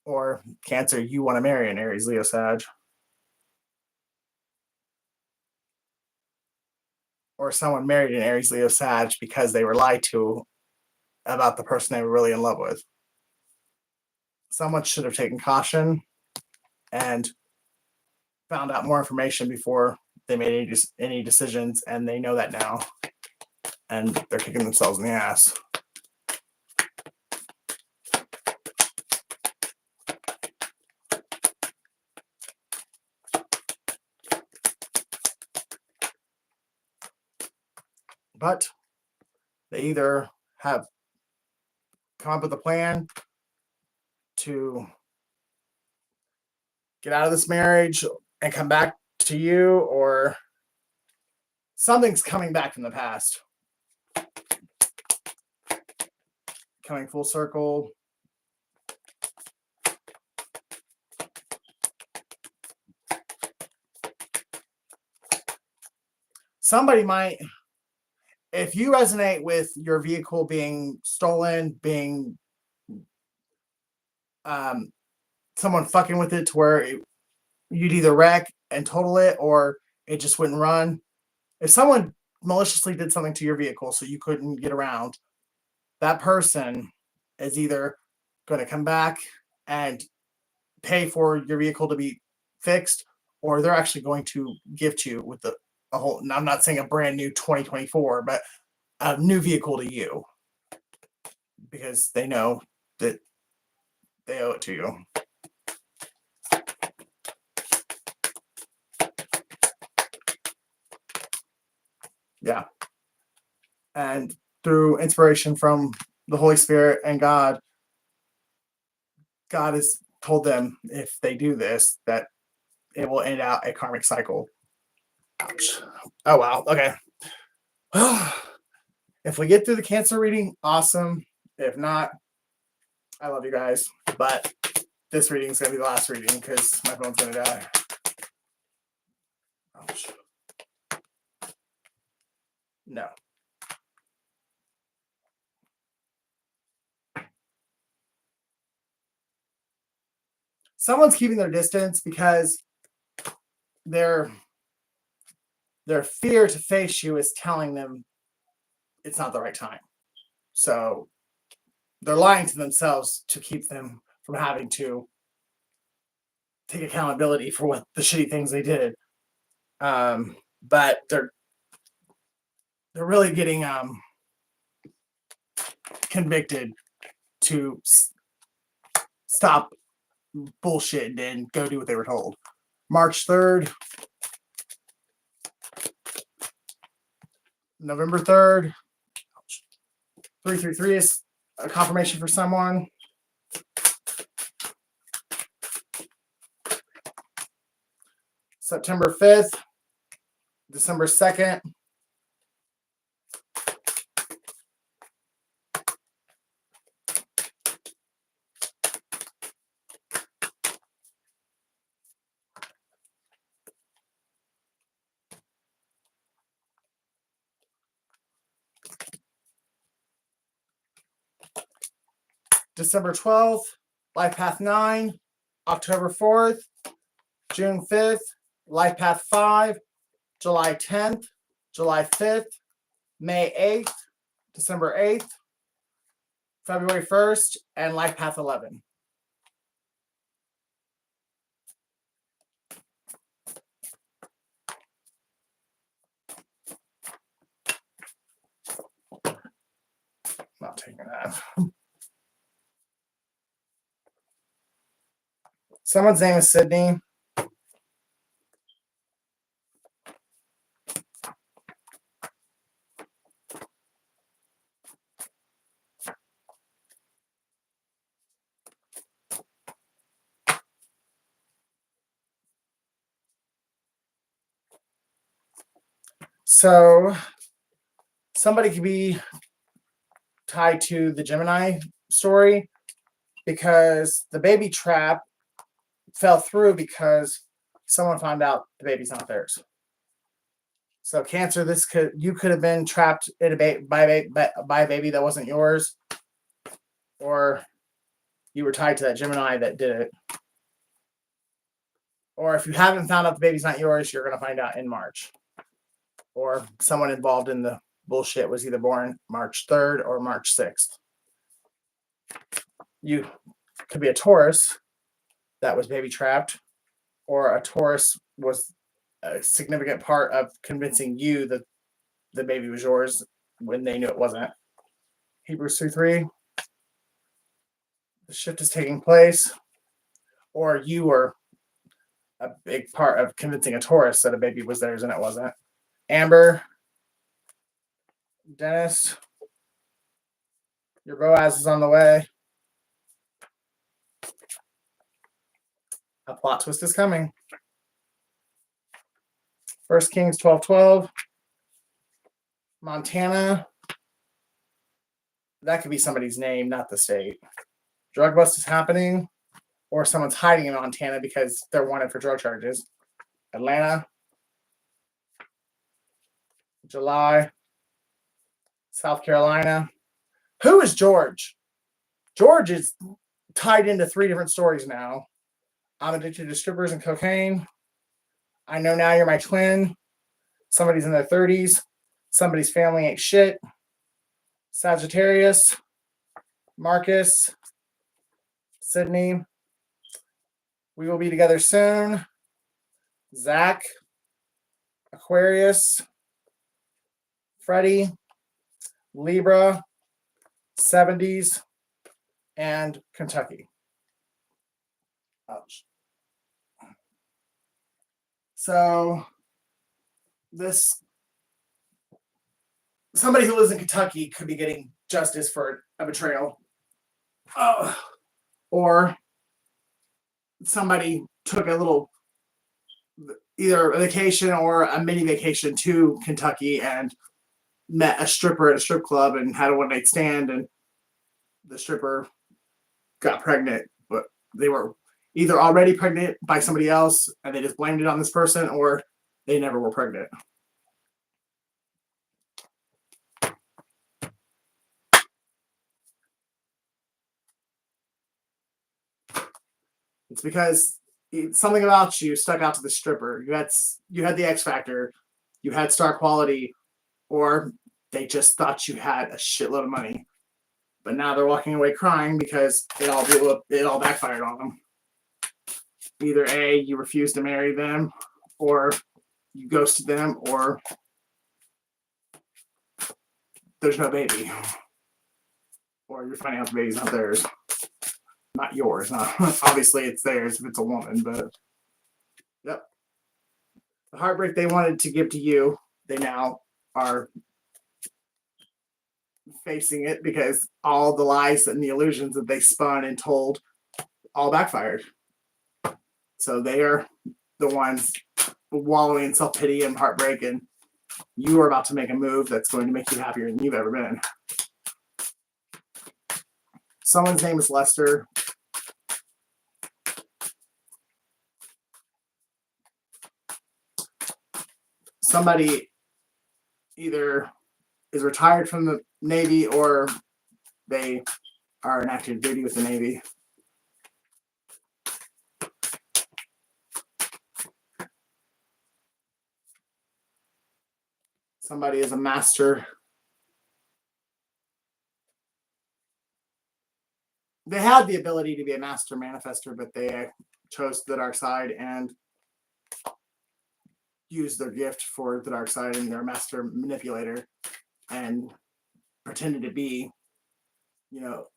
or Cancer, you want to marry an Aries, Leo, Sag. Or someone married an Aries, Leo, Sag because they were lied to about the person they were really in love with. Someone should have taken caution and found out more information before they made any decisions, and they know that now, and they're kicking themselves in the ass. But they either have come up with a plan to get out of this marriage and come back to you, or something's coming back from the past. Coming full circle. Somebody might, if you resonate with your vehicle being stolen, being someone fucking with it to where you'd either wreck and total it or it just wouldn't run. If someone maliciously did something to your vehicle so you couldn't get around, that person is either going to come back and pay for your vehicle to be fixed, or they're actually going to gift you with a whole, I'm not saying a brand new 2024, but a new vehicle to you because they know that they owe it to you. Yeah. And through inspiration from the Holy Spirit and God has told them if they do this, that it will end out a karmic cycle. Ouch. Oh, wow. Okay. If we get through the Cancer reading, awesome. If not, I love you guys. But this reading is going to be the last reading because my phone's going to die. Ouch. No. Someone's keeping their distance because their fear to face you is telling them it's not the right time. So they're lying to themselves to keep them from having to take accountability for what the shitty things they did. But they're really getting convicted to stop bullshit and go do what they were told. March 3rd, November 3rd, 333 is a confirmation for someone. September 5th, December 2nd, December 12th, Life Path 9, October 4th, June 5th, Life Path 5, July 10th, July 5th, May 8th, December 8th, February 1st, and Life Path 11. Not taking that. Someone's name is Sydney. So somebody could be tied to the Gemini story because the baby trap fell through because someone found out the baby's not theirs. So Cancer, you could have been trapped in by a baby that wasn't yours, or you were tied to that Gemini that did it. Or if you haven't found out the baby's not yours, you're going to find out in March. Or someone involved in the bullshit was either born March 3rd or March 6th. You could be a Taurus that was baby trapped, or a Taurus was a significant part of convincing you that the baby was yours when they knew it wasn't. Hebrews 3:3. The shift is taking place, or you were a big part of convincing a Taurus that a baby was theirs and it wasn't. Amber, Dennis, your Boaz is on the way. A plot twist is coming. 1 Kings 12:12. Montana. That could be somebody's name, not the state. Drug bust is happening, or someone's hiding in Montana because they're wanted for drug charges. Atlanta. July. South Carolina. Who is George? George is tied into 3 different stories now. I'm addicted to strippers and cocaine. I know now you're my twin. Somebody's in their 30s. Somebody's family ain't shit. Sagittarius. Marcus. Sydney. We will be together soon. Zach. Aquarius. Freddie. Libra. 70s. And Kentucky. Ouch. So somebody who lives in Kentucky could be getting justice for a betrayal. Or somebody took either a vacation or a mini vacation to Kentucky and met a stripper at a strip club and had a one night stand, and the stripper got pregnant, but they were either already pregnant by somebody else and they just blamed it on this person, or they never were pregnant. It's because something about you stuck out to the stripper. You had the X factor, you had star quality, or they just thought you had a shitload of money. But now they're walking away crying because it all backfired on them. Either A, you refused to marry them, or you ghosted them, or there's no baby. Or you're finding out the baby's not theirs. Not yours. Not, obviously, it's theirs if it's a woman, but yep. The heartbreak they wanted to give to you, they now are facing it because all the lies and the illusions that they spun and told all backfired. So they are the ones wallowing in self-pity and heartbreak, and you are about to make a move that's going to make you happier than you've ever been. Someone's name is Lester. Somebody either is retired from the Navy or they are in active duty with the Navy. Somebody is a master. They had the ability to be a master manifester, but they chose the dark side and used their gift for the dark side, and they're a master manipulator and pretended to be,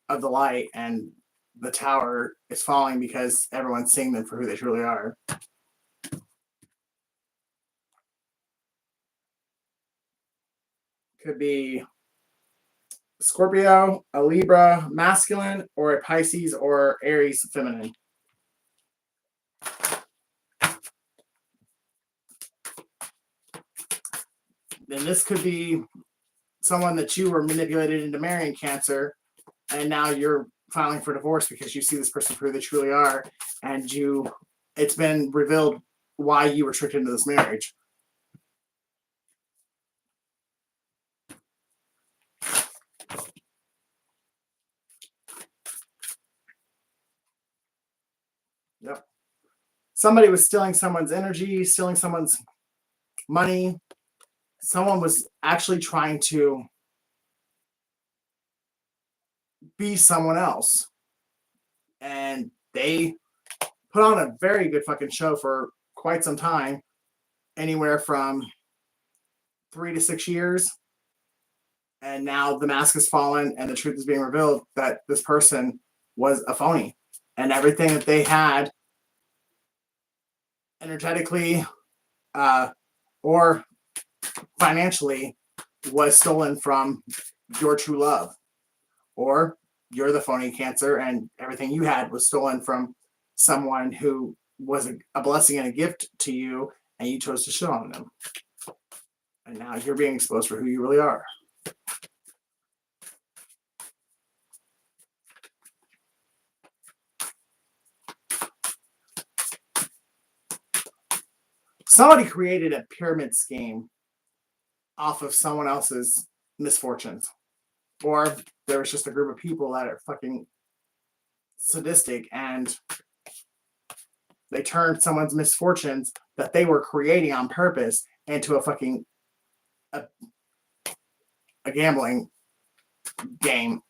of the light, and the tower is falling because everyone's seeing them for who they truly are. Could be Scorpio, a Libra masculine, or a Pisces or Aries feminine. Then this could be someone that you were manipulated into marrying Cancer, and now you're filing for divorce because you see this person for who they truly are, and it's been revealed why you were tricked into this marriage. Yep. Somebody was stealing someone's energy, stealing someone's money. Someone was actually trying to be someone else. And they put on a very good fucking show for quite some time, anywhere from 3 to 6 years. And now the mask has fallen and the truth is being revealed that this person was a phony. And everything that they had energetically or financially was stolen from your true love. Or you're the phony Cancer and everything you had was stolen from someone who was a blessing and a gift to you, and you chose to shit on them. And now you're being exposed for who you really are. Somebody created a pyramid scheme off of someone else's misfortunes. Or there was just a group of people that are fucking sadistic and they turned someone's misfortunes that they were creating on purpose into a fucking a gambling game.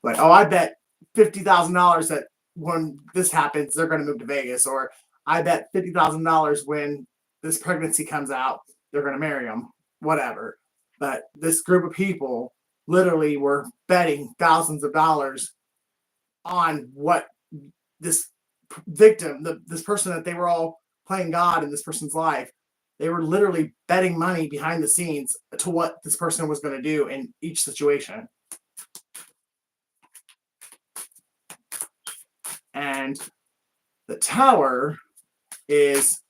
Like, oh, I bet $50,000 that when this happens, they're going to move to Vegas. Or I bet $50,000 when this pregnancy comes out, they're going to marry them. Whatever. But this group of people literally were betting thousands of dollars on what this victim, this person that they were all playing God in this person's life, they were literally betting money behind the scenes to what this person was going to do in each situation. And the tower is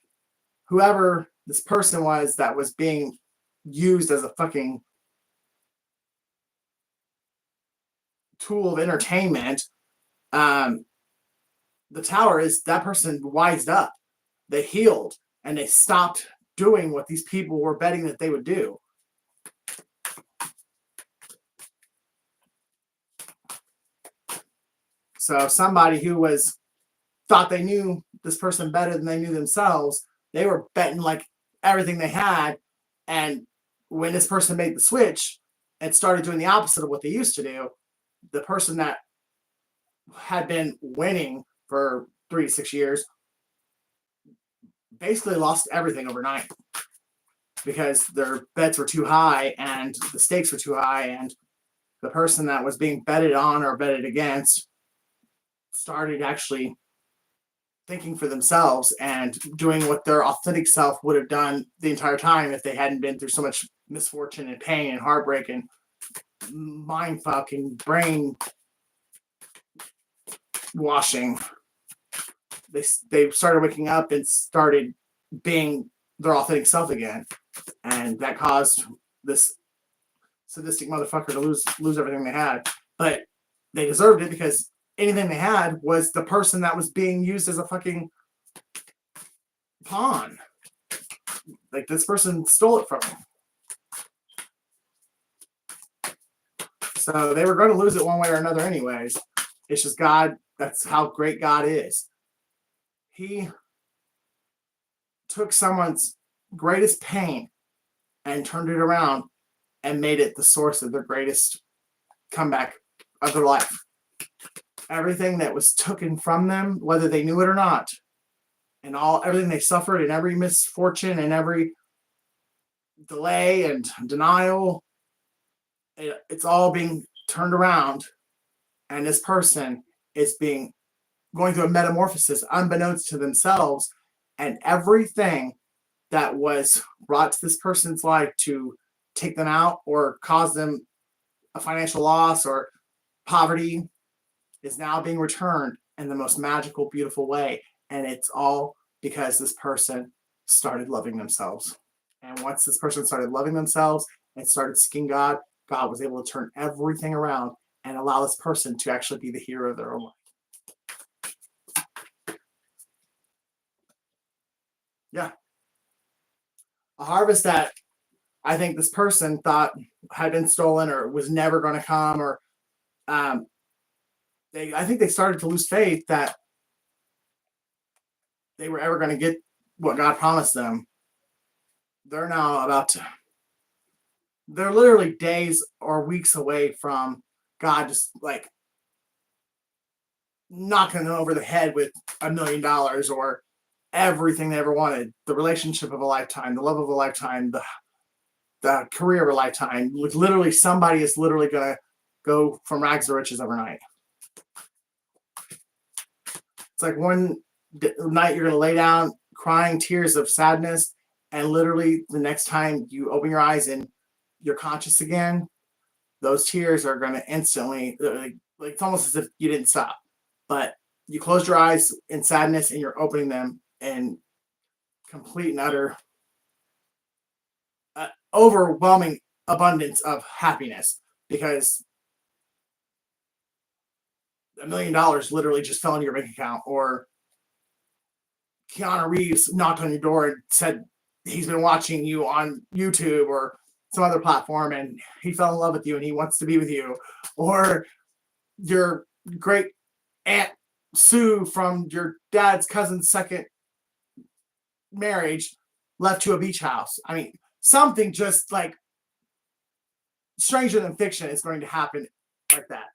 whoever this person was that was being used as a fucking tool of entertainment. The tower is that person wised up. They healed and they stopped doing what these people were betting that they would do. So somebody who thought they knew this person better than they knew themselves, they were betting like everything they had. And when this person made the switch and started doing the opposite of what they used to do, the person that had been winning for 3 to 6 years basically lost everything overnight because their bets were too high and the stakes were too high, and the person that was being betted on or betted against started actually thinking for themselves and doing what their authentic self would have done the entire time if they hadn't been through so much misfortune and pain and heartbreak and mind fuck and brain washing. They started waking up and started being their authentic self again, and that caused this sadistic motherfucker to lose everything they had. But they deserved it because anything they had was the person that was being used as a fucking pawn. Like, this person stole it from them. So they were going to lose it one way or another anyways. It's just God. That's how great God is. He took someone's greatest pain and turned it around and made it the source of their greatest comeback of their life. Everything that was taken from them, whether they knew it or not, and everything they suffered and every misfortune and every delay and denial, it's all being turned around, and this person is going through a metamorphosis unbeknownst to themselves, and everything that was brought to this person's life to take them out or cause them a financial loss or poverty is now being returned in the most magical, beautiful way. And it's all because this person started loving themselves. And once this person started loving themselves and started seeking God, God was able to turn everything around and allow this person to actually be the hero of their own life. Yeah. A harvest that I think this person thought had been stolen or was never going to come, or I think they started to lose faith that they were ever going to get what God promised them. They're now they're literally days or weeks away from God just like knocking them over the head with $1 million or everything they ever wanted. The relationship of a lifetime, the love of a lifetime, the career of a lifetime. Literally, somebody is literally going to go from rags to riches overnight. It's like one night you're going to lay down crying tears of sadness, and literally the next time you open your eyes and you're conscious again, those tears are going to instantly, like it's almost as if you didn't stop. But you closed your eyes in sadness and you're opening them in complete and utter overwhelming abundance of happiness, because $1 million literally just fell into your bank account, or Keanu Reeves knocked on your door and said he's been watching you on YouTube or some other platform and he fell in love with you and he wants to be with you, or your great aunt Sue from your dad's cousin's second marriage left to a beach house. I mean, something just like stranger than fiction is going to happen like that.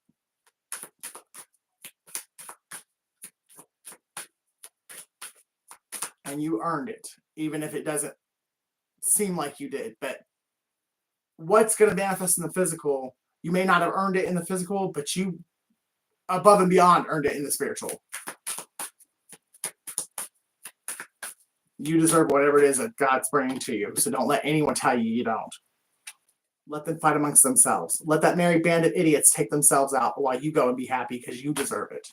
And you earned it, even if it doesn't seem like you did. But what's going to manifest in the physical, you may not have earned it in the physical, but you above and beyond earned it in the spiritual. You deserve whatever it is that God's bringing to you. So don't let anyone tell you you don't. Let them fight amongst themselves. Let that merry band of idiots take themselves out while you go and be happy, because you deserve it.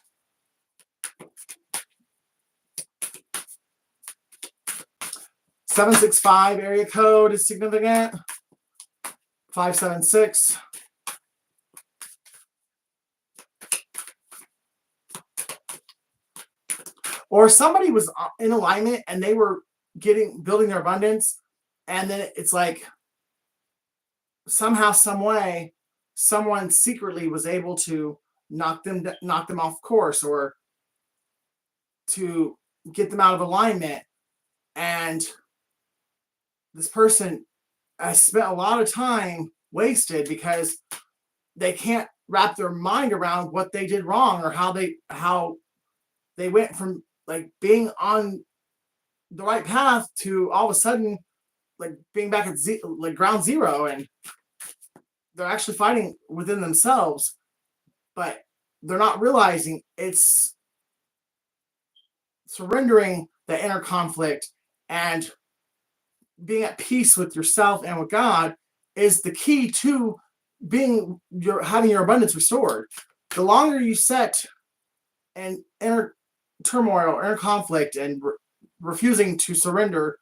(765) area code is significant. 576. or somebody was in alignment and they were building their abundance, and then it's like somehow, some way, someone secretly was able to knock them off course, or to get them out of alignment. And this person has spent a lot of time wasted because they can't wrap their mind around what they did wrong, or how they went from like being on the right path to all of a sudden like being back at like ground zero, and they're actually fighting within themselves, but they're not realizing it's surrendering the inner conflict and being at peace with yourself and with God is the key to having your abundance restored. The longer you set in inner turmoil, inner conflict, and refusing to surrender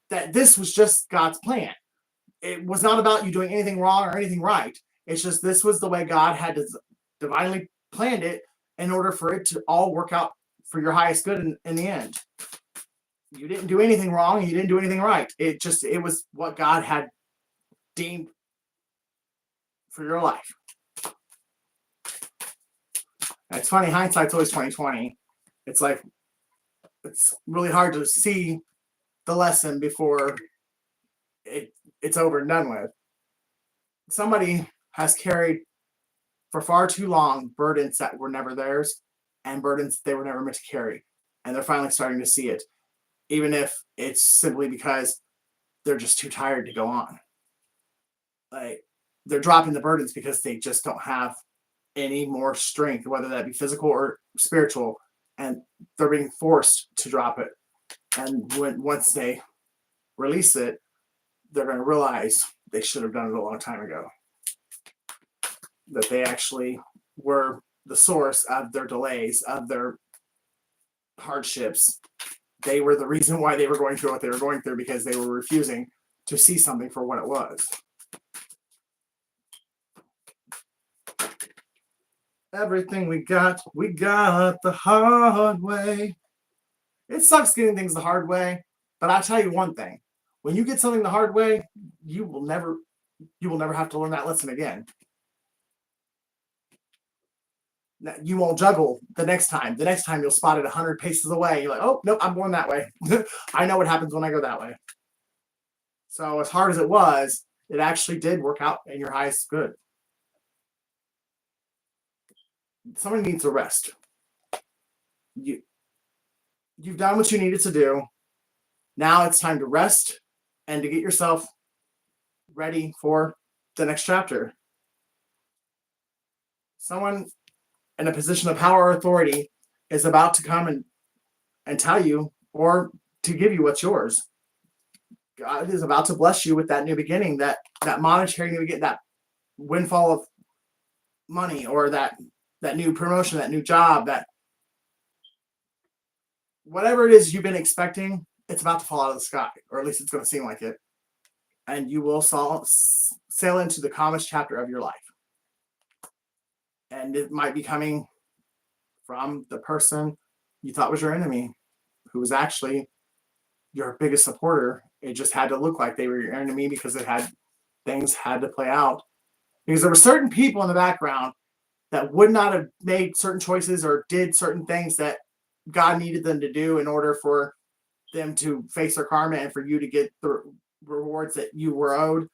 that this was just God's plan. It was not about you doing anything wrong or anything right. It's just this was the way God had divinely planned it in order for it to all work out for your highest good in the end. You didn't do anything wrong. You didn't do anything right. It was what God had deemed for your life. It's funny, hindsight's always 2020. It's like it's really hard to see the lesson before it's over and done with. Somebody has carried for far too long burdens that were never theirs, and burdens they were never meant to carry. And they're finally starting to see it, even if it's simply because they're just too tired to go on. Like they're dropping the burdens because they just don't have any more strength, whether that be physical or spiritual, and they're being forced to drop it. And once they release it, they're going to realize they should have done it a long time ago. That they actually were the source of their delays, of their hardships. They were the reason why they were going through what they were going through, because they were refusing to see something for what it was. Everything we got the hard way. It sucks getting things the hard way, but I'll tell you one thing. When you get something the hard way, you will never have to learn that lesson again. You won't juggle the next time. The next time you'll spot it 100 paces away. You're like, oh, nope, I'm going that way. I know what happens when I go that way. So as hard as it was, it actually did work out in your highest good. Somebody needs to rest. You've done what you needed to do. Now it's time to rest and to get yourself ready for the next chapter. Someone in a position of power or authority is about to come and tell you, or to give you what's yours. God is about to bless you with that new beginning, that monetary new beginning, that windfall of money, or that new promotion, that new job, that whatever it is you've been expecting, it's about to fall out of the sky, or at least it's going to seem like it. And you will sail into the calmest chapter of your life. And it might be coming from the person you thought was your enemy, who was actually your biggest supporter. It just had to look like they were your enemy because things had to play out. Because there were certain people in the background that would not have made certain choices or did certain things that God needed them to do in order for them to face their karma and for you to get the rewards that you were owed.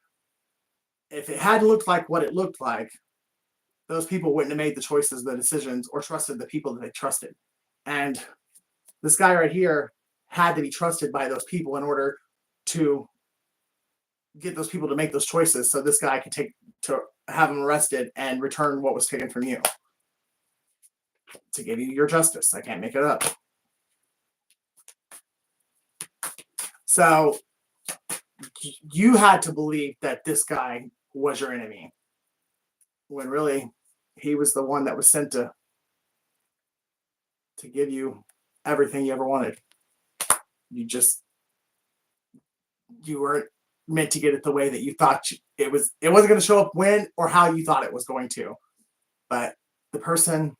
If it hadn't looked like what it looked like, those people wouldn't have made the choices, the decisions, or trusted the people that they trusted. And this guy right here had to be trusted by those people in order to get those people to make those choices, so this guy could have him arrested and return what was taken from you, to give you your justice. I can't make it up. So you had to believe that this guy was your enemy, when really he was the one that was sent to give you everything you ever wanted. You weren't meant to get it the way that you thought it was. It wasn't going to show up when or how you thought it was going to. But the person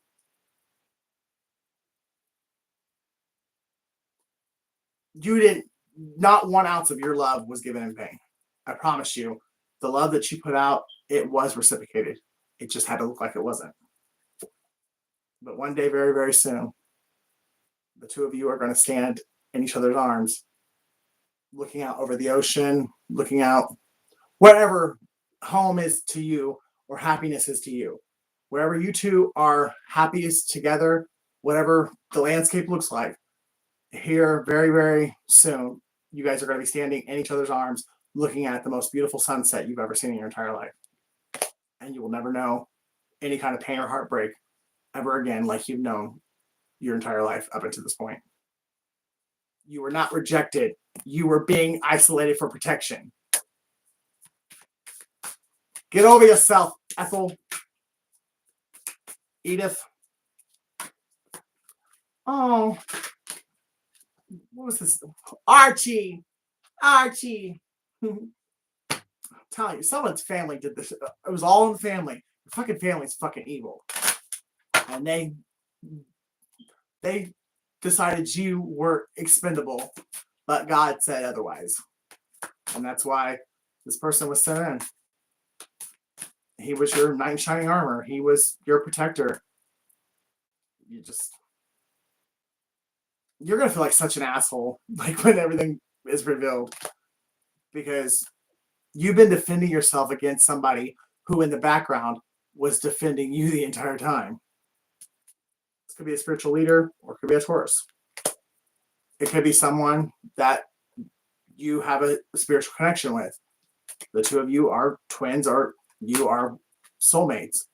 you didn't, not 1 ounce of your love was given in vain. I promise you, the love that you put out, it was reciprocated. It just had to look like it wasn't. But one day, very, very soon, the two of you are going to stand in each other's arms, looking out over the ocean, looking out wherever home is to you or happiness is to you. Wherever you two are happiest together, whatever the landscape looks like, here very, very soon, you guys are going to be standing in each other's arms, looking at the most beautiful sunset you've ever seen in your entire life. And you will never know any kind of pain or heartbreak ever again like you've known your entire life up until this point. You were not rejected. You were being isolated for protection. Get over yourself, Ethel. Edith. Oh, what was this? Archie. I'm telling you, someone's family did this. It was all in the family. The fucking family's fucking evil. And they decided you were expendable, but God said otherwise. And that's why this person was sent in. He was your knight in shining armor. He was your protector. You're going to feel like such an asshole, like when everything is revealed, because you've been defending yourself against somebody who in the background was defending you the entire time. This could be a spiritual leader, or it could be a Taurus. It could be someone that you have a spiritual connection with. The two of you are twins, or you are soulmates.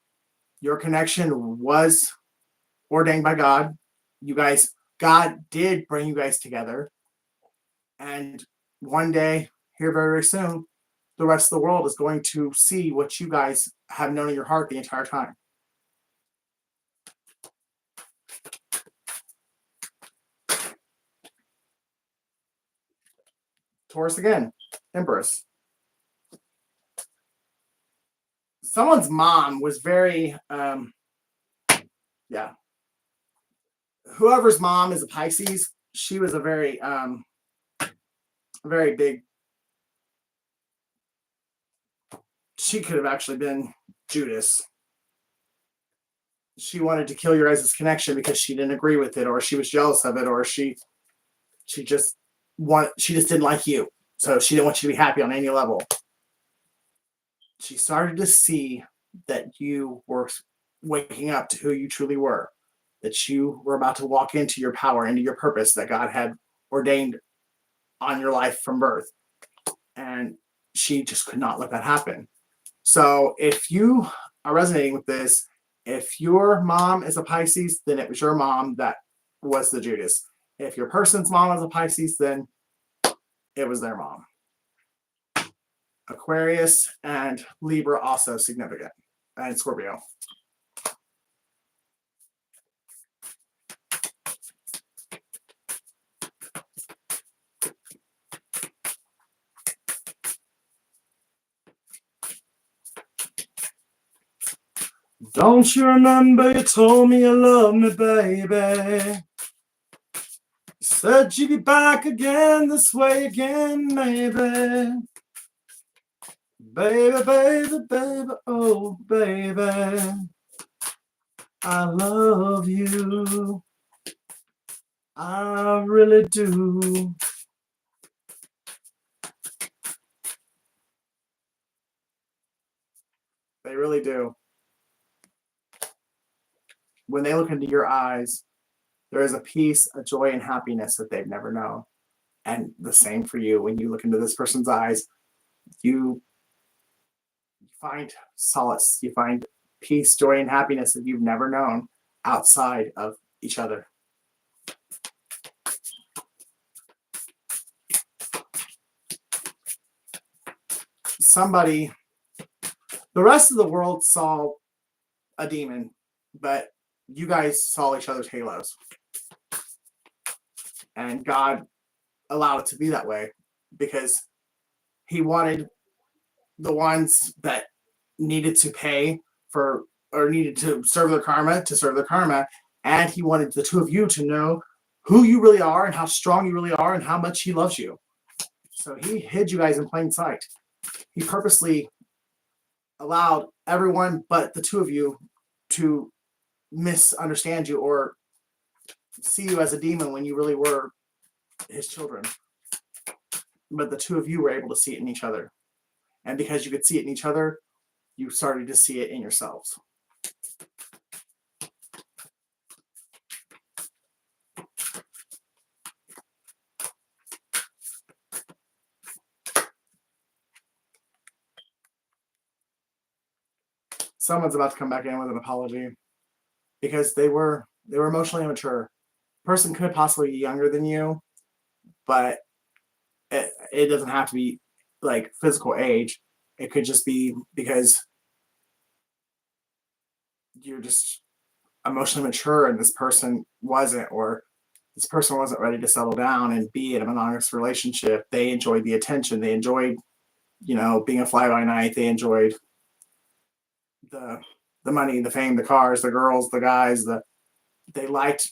Your connection was ordained by God. God did bring you guys together. And one day, here very, very soon, the rest of the world is going to see what you guys have known in your heart the entire time. Taurus again, Empress. Someone's mom was very, whoever's mom is a Pisces, she was a very, very big, she could have actually been Judas. She wanted to kill your guys' connection because she didn't agree with it, or she was jealous of it, or she just didn't like you. So she didn't want you to be happy on any level. She started to see that you were waking up to who you truly were, that you were about to walk into your power, into your purpose that God had ordained on your life from birth. And she just could not let that happen. So if you are resonating with this, if your mom is a Pisces, then it was your mom that was the Judas. If your person's mom is a Pisces, then it was their mom. Aquarius and Libra also significant. And Scorpio. Don't you remember you told me you loved me, baby? Said you'd be back again this way again, maybe. Baby, baby, baby, oh, baby. I love you. I really do. They really do. When they look into your eyes, there is a peace, a joy, and happiness that they've never known. And the same for you. When you look into this person's eyes, you find solace. You find peace, joy, and happiness that you've never known outside of each other. The rest of the world saw a demon, but you guys saw each other's halos. And God allowed it to be that way because he wanted the ones that needed to pay for or needed to serve their karma, and he wanted the two of you to know who you really are and how strong you really are and how much he loves you. So he hid you guys in plain sight. He purposely allowed everyone but the two of you to misunderstand you or see you as a demon when you really were his children. But the two of you were able to see it in each other. And because you could see it in each other, you started to see it in yourselves. Someone's about to come back in with an apology because they were emotionally immature. Person could possibly be younger than you, but it doesn't have to be like physical age. It could just be because you're just emotionally mature and this person wasn't, or this person wasn't ready to settle down and be in a monogamous relationship. They enjoyed the attention. They enjoyed, being a fly by night. They enjoyed the money, the fame, the cars, the girls, the guys. They liked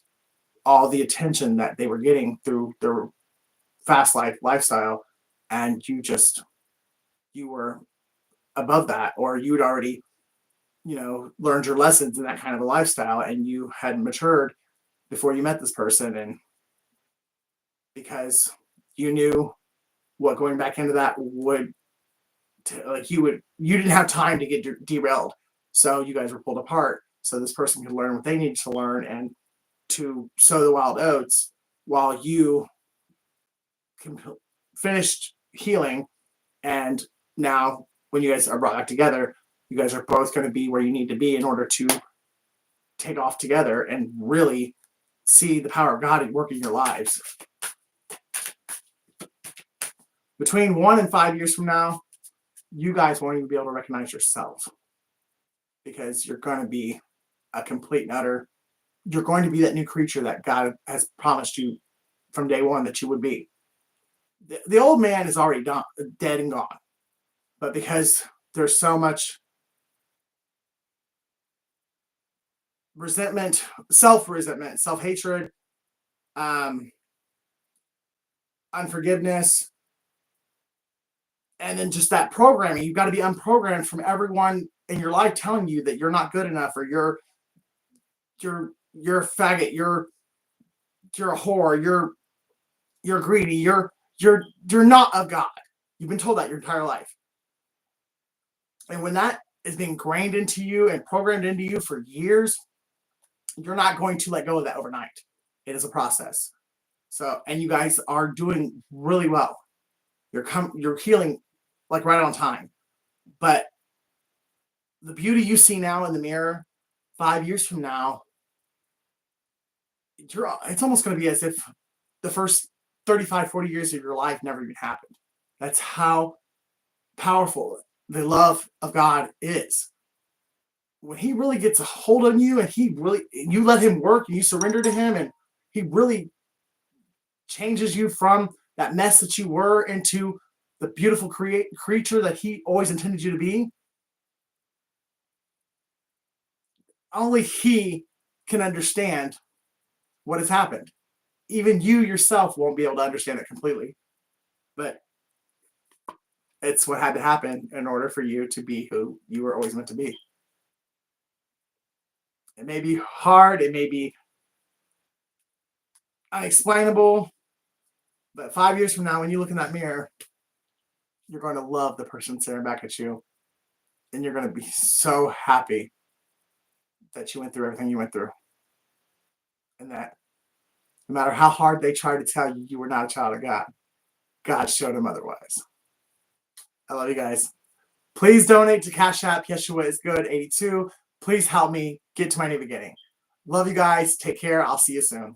all the attention that they were getting through their fast lifestyle, and you were above that, or you'd already learned your lessons in that kind of a lifestyle, and you hadn't matured before you met this person. And because you knew what going back into that would you didn't have time to get derailed, so you guys were pulled apart so this person could learn what they needed to learn and to sow the wild oats while you finished healing. And now when you guys are brought back together, you guys are both going to be where you need to be in order to take off together and really see the power of God at work in your lives. Between 1 and 5 years from now, you guys won't even be able to recognize yourselves, because you're going to be a complete and utter, you're going to be that new creature that God has promised you from day one that you would be. The old man is already dead and gone. But because there's so much resentment, self-resentment, self-hatred, unforgiveness, and then just that programming, you've got to be unprogrammed from everyone in your life telling you that you're not good enough, or you're a faggot, you're a whore, you're greedy, you're not of God. You've been told that your entire life. And when that is being ingrained into you and programmed into you for years, you're not going to let go of that overnight. It is a process. So, and you guys are doing really well. You're healing like right on time. But the beauty you see now in the mirror, 5 years from now, it's almost going to be as if the first 35, 40 years of your life never even happened. That's how powerful the love of God is. When he really gets a hold on you and you let him work and you surrender to him, and he really changes you from that mess that you were into the beautiful creature that he always intended you to be, only he can understand what has happened. Even you yourself won't be able to understand it completely. But it's what had to happen in order for you to be who you were always meant to be. It may be hard, it may be unexplainable, but 5 years from now, when you look in that mirror, you're going to love the person staring back at you. And you're going to be so happy that you went through everything you went through. And that no matter how hard they try to tell you you were not a child of God, God showed them otherwise. I love you guys. Please donate to Cash App. Yeshua is good 82. Please help me get to my new beginning. Love you guys. Take care. I'll see you soon.